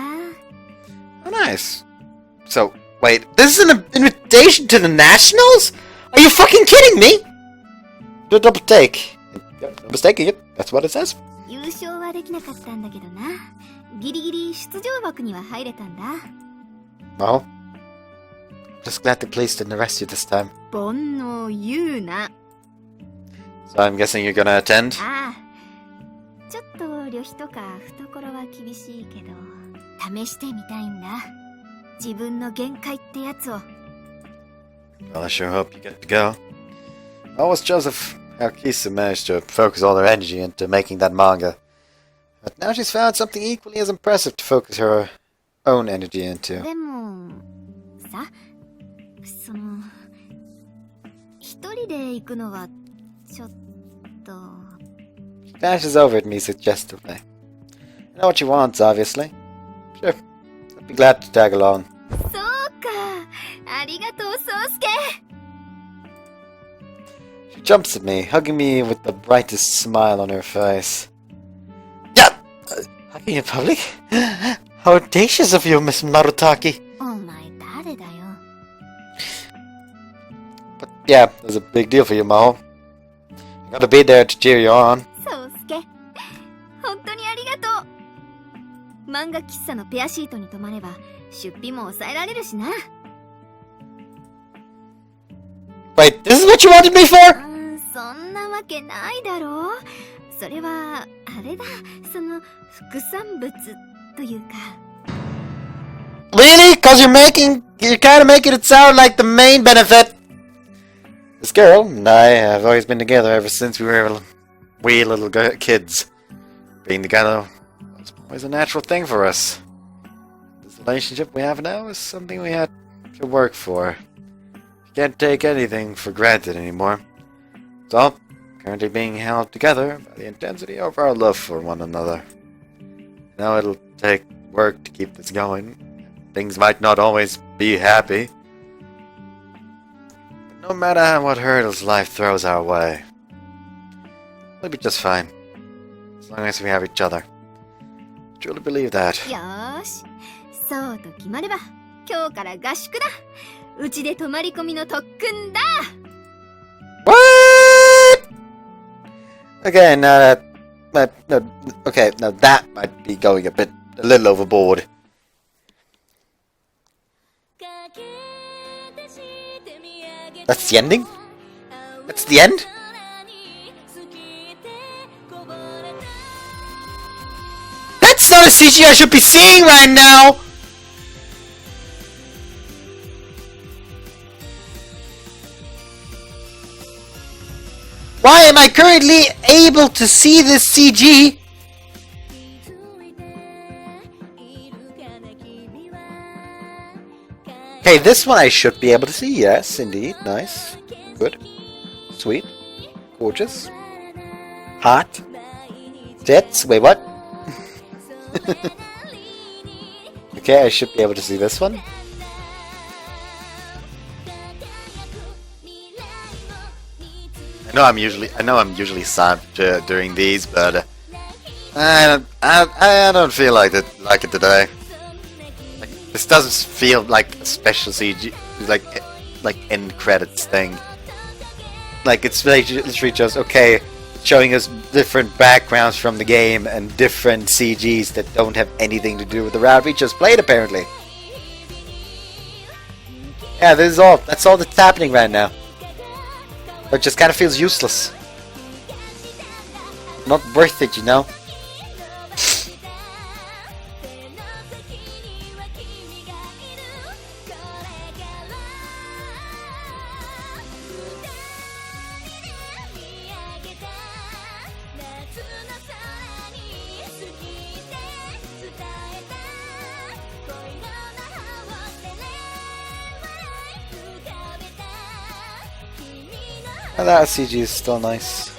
Oh, nice. So, wait, this is an invitation to the Nationals? Are you fucking kidding me? Do a double take. Yep, no mistaking it. That's what it says. 優勝はできなかったんだけどな。ギリギリ出場枠には入れたんだ。 Maho? Just glad the police didn't arrest you this time. 煩悩言うな。 So I'm guessing you're gonna attend? ああ、ちょっと旅費とか懐は厳しいけど、試してみたいんだ。自分の限界ってやつを。 Well, I sure hope you get to go. How was Joseph? How Kisa managed to focus all her energy into making that manga. But now she's found something equally as impressive to focus her own energy into. でも、さ、一人で行くのは、ちょっと。 She dashes over at me suggestively. I know what she wants, obviously. Sure, I'd be glad to tag along. そうか。ありがとう、宗介。 She jumps at me, hugging me with the brightest smile on her face. Yeah! Hugging in public? How audacious of you, Miss Narutaki! お前誰だよ。 But yeah, it was a big deal for you, Maho. I gotta be there to cheer you on. 宗介、本当にありがとう。漫画喫茶のペアシートに泊まれば出費も抑えられるしな。 Wait, this is what you wanted me for? そんなわけないだろう。それはあれだ、副産物というか。 Really? Cause you're kinda making it sound like the main benefit. This girl and I have always been together ever since we were wee little kids. Being together was always a natural thing for us. This relationship we have now is something we had to work for. We can't take anything for granted anymore. It's all currently being held together by the intensity of our love for one another. Now it'll take work to keep this going. Things might not always be happy. But no matter what hurdles life throws our way, we'll be just fine. As long as we have each other. I truly believe that. よーし、そうと決まれば今日から合宿だ。うちで泊まり込みの特訓だ。 What? Again, okay, now that might be going a little overboard. That's the ending? That's the end? That's not a CG I should be seeing right now! Why am I currently able to see this CG? Okay, this one I should be able to see, yes, indeed. Nice. Good. Sweet. Gorgeous. Hot. Jets. Wait, what? Okay, I should be able to see this one. I know I'm usually sad during these, but I don't feel like it today. This doesn't feel like a special CG, like end credits thing. Like it's literally just okay, showing us different backgrounds from the game and different CGs that don't have anything to do with the route we just played. Apparently, yeah, that's all that's happening right now. It just kind of feels useless. Not worth it, you know. And that CG is still nice.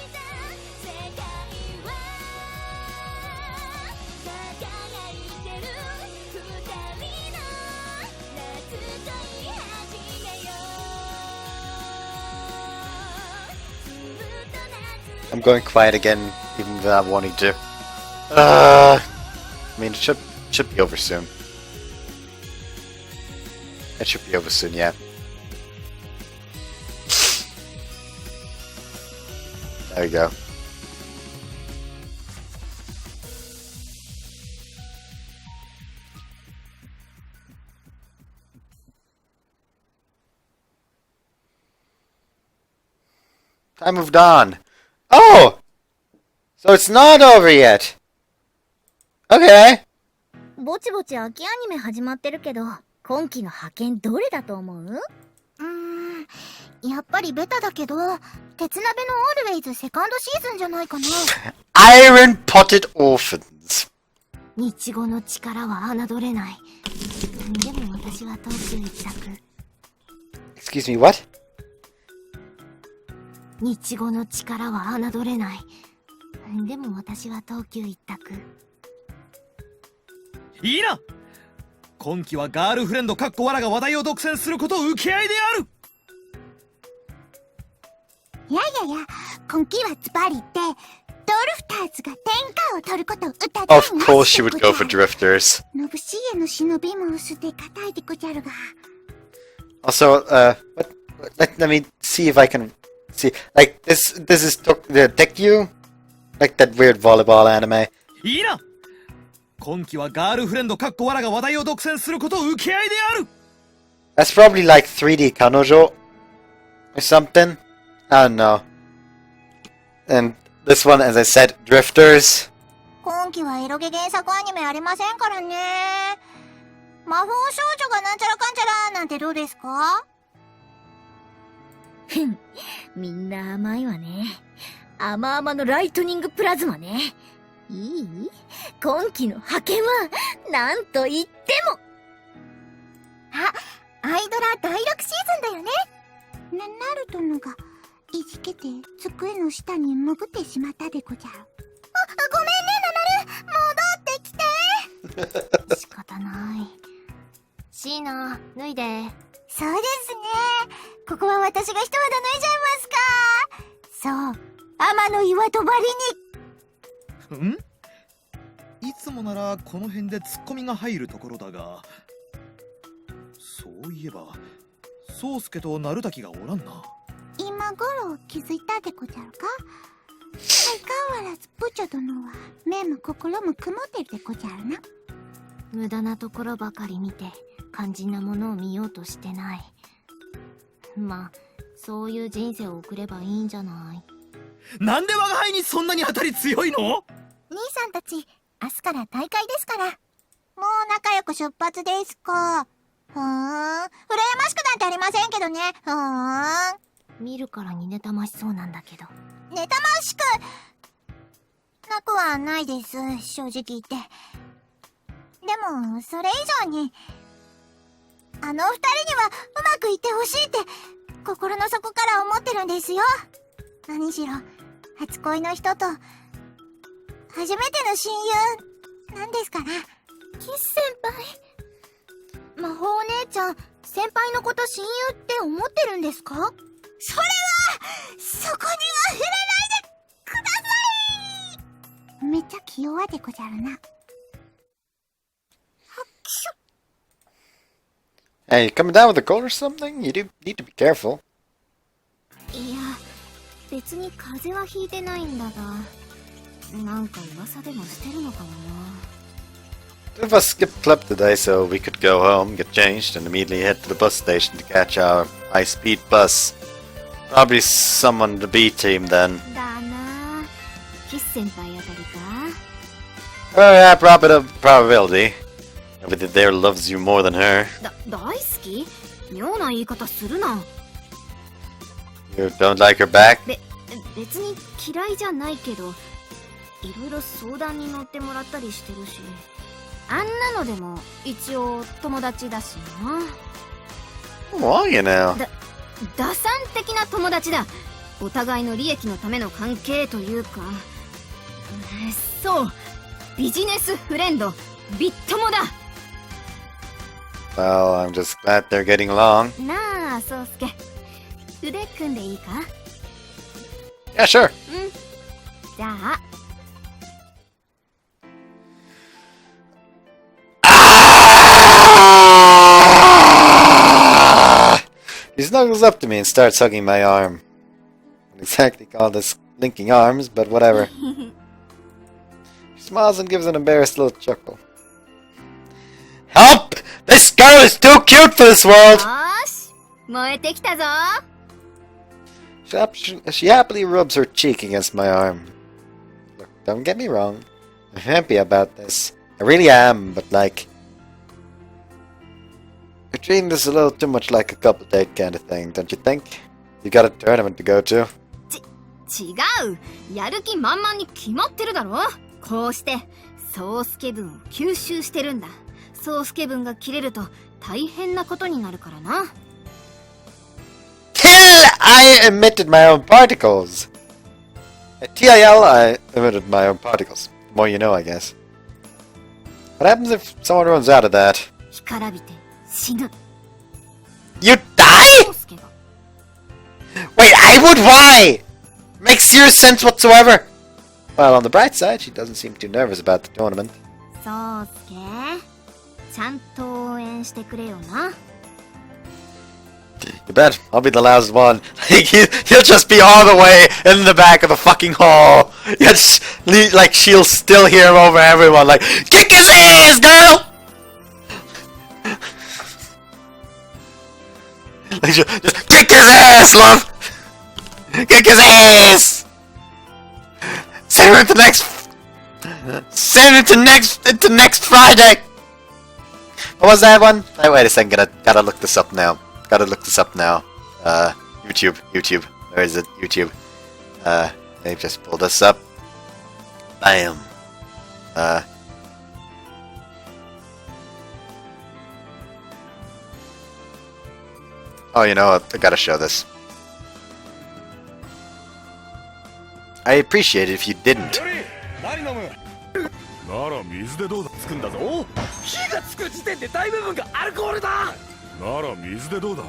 I'm going quiet again, even without wanting to. I mean, it should be over soon. It should be over soon, yeah. There we go. I moved on. Oh! So it's not over yet. Okay. ぼちぼち秋アニメ始まってるけど、今期の派遣どれだと思う？やっぱりベタだけど、鉄鍋の Always セカンドシーズンじゃないかな。Iron Potted Orphans. 日語の力は侮れない。でも私は東急一択。Excuse me, what? 日語の力は侮れない。でも私は東急一択。いいな。今期はガールフレンドかっこわらが話題を独占すること受け合いである。いや、今期はズバリってドルフターズが天下を取ることを歌って Of course she would go for drifters. ノブシエの忍びも薄で硬いでごじゃるが。Also, let me see if I can see. Like this is the Tekyu, like that weird volleyball anime. いいな。今期はガールフレンドかっこわらが話題を独占することを受け合いである。That's probably like 3D Kanojo or something. I don't know. And this one, as I said, drifters. 今期はエロゲ原作アニメありませんからね。魔法少女がなんちゃらかんちゃらなんてどうですか？みんな甘いわね。甘々のライトニングプラズマね。いい？今期の派遣はなんと言ってもアイドラ第6シーズンだよね。ナルトのがいじけて机の下に潜ってしまったでごじゃる。ごめんねナナル、戻ってきて。仕方ない。シーナ、脱いで。そうですね。ここは私が一肌脱いじゃいますか。そう、天の岩戸張りに。ん？いつもならこの辺でツッコミが入るところだが、そういえば宗介と鳴滝がおらんな。今頃気づいたでごじゃるか。相変わらずプチョ殿は目も心も曇ってるでごじゃるな。無駄なところばかり見て肝心なものを見ようとしてない。まあそういう人生を送ればいいんじゃない。なんで我が輩にそんなに当たり強いの？兄さんたち明日から大会ですから。もう仲良く出発ですか。羨ましくなんてありませんけどね。見るからに妬ましそうなんだけど。妬ましくなくはないです、正直言って。でもそれ以上にあの二人にはうまくいってほしいって心の底から思ってるんですよ。何しろ初恋の人と初めての親友なんですから。キス先輩、魔法お姉ちゃん先輩のこと親友って思ってるんですか？それはそこには触れないでください。めっちゃ気弱でごじゃるな。Hey, you coming down with a cold or something? You do need to be careful. いや、別に風邪はひいてないんだが、なんか噂でもしてるのかもな。Two of us skipped club today, so we could go home, get changed, and immediately head to the bus station to catch our high-speed bus. Probably someone on the B team then. だな、キス先輩あたりか。Oh yeah, probability. Nobody there loves you more than her. 大好き？妙な言い方するな。You don't like her back? 別に嫌いじゃないけど、いろいろ相談に乗ってもらったりしてるし、あんなのでも一応友達だしな。Who are you now? 打算的な友達だ。お互いの利益のための関係というか、そう、ビジネスフレンド、ビッ友だ。Well, I'm just glad they're getting along. なあ、宗介、腕組んでいいか？ Yeah, sure. じゃあ。He snuggles up to me and starts hugging my arm. Wouldn't exactly call this linking arms, but whatever. He smiles and gives an embarrassed little chuckle. Help! This girl is too cute for this world! よーし、燃えてきたぞ。 She happily rubs her cheek against my arm. Look, don't get me wrong. I'm happy about this. I really am, but like... You're treating this a little too much like a couple date kind of thing, don't you think? You got a tournament to go to. 違う。やる気満々に決まってるだろ。こうして宗介分を吸収してるんだ。宗介分が切れると大変なことになるからな。I emitted my own particles. At TIL, I emitted my own particles. The more you know, I guess. What happens if someone runs out of that? 干からびて死ぬ。 You die? 宗介が。 Wait, I would why? Makes zero sense whatsoever. Well, on the bright side, she doesn't seem too nervous about the tournament. 宗介、ちゃんと応援してくれよな。 You bet. I'll be the last one. He'll just be all the way in the back of the fucking hall. Like, she'll still hear him over everyone. Like, kick his ass, girl! Like, just kick his ass, love! Kick his ass! Send him to next... Send him to next Friday! What was that one? Oh, wait a second. Gotta look this up now. YouTube. Where is it? YouTube. They just pulled this up. Bam. Oh, you know what? I gotta show this. I appreciate it if you didn't. なら水でどうだ。つくんだぞ。火がつく時点で大部分がアルコールだ。なら水でどうだ。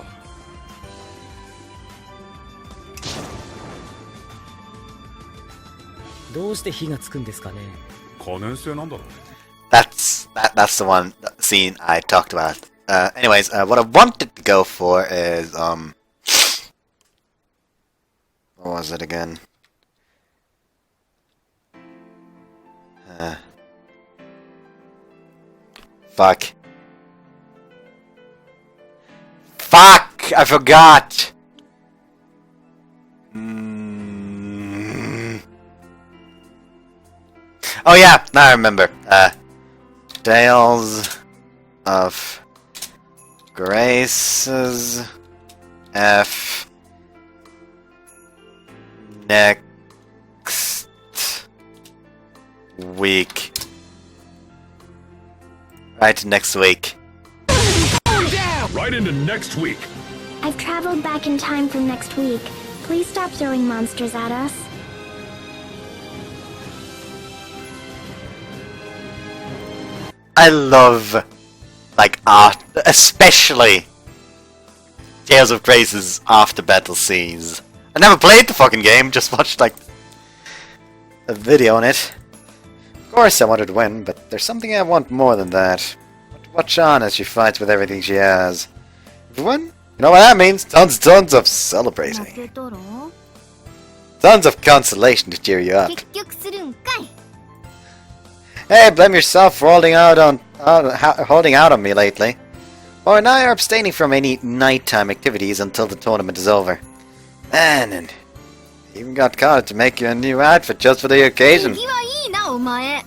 どうして火がつくんですかね。可燃性なんだろう。That's the one scene I talked about. Anyways, what I wanted to go for is what was it again? Fuck. Fuck! I forgot! Oh yeah, now I remember. Tales of Graces F next week. Right, next week. Right into next week. I've traveled back in time from next week. Please stop throwing monsters at us. I love, like, art, especially Tales of Grace's after battle scenes. I never played the fucking game, just watched, like, a video on it. Of course I wanted to win, but there's something I want more than that. Watch on as she fights with everything she has. If you win, you know what that means? Tons of celebrating. 負けたら Tons of consolation to cheer you up. 結局するんかい Hey, blame yourself for holding out on me lately. Or and I are abstaining from any nighttime activities until the tournament is over. Man, and even got Carter to make you a new outfit just for the occasion. 次はいいなお前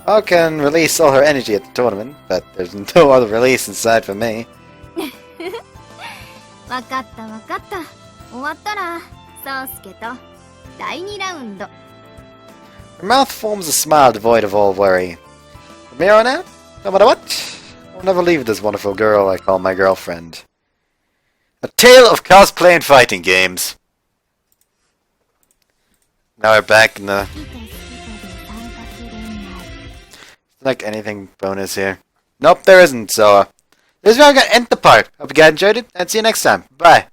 Paul can release all her energy at the tournament, but there's no other release inside for me. わかったわかった終わったら宗介と第2ラウンド Her mouth forms a smile devoid of all worry. From here on out, no matter what, I'll never leave this wonderful girl I call my girlfriend. A tale of cosplay and fighting games. Now we're back in the... Like anything bonus here. Nope, there isn't, so... this is where I'm gonna end the part. Hope you guys enjoyed it, and see you next time. Bye.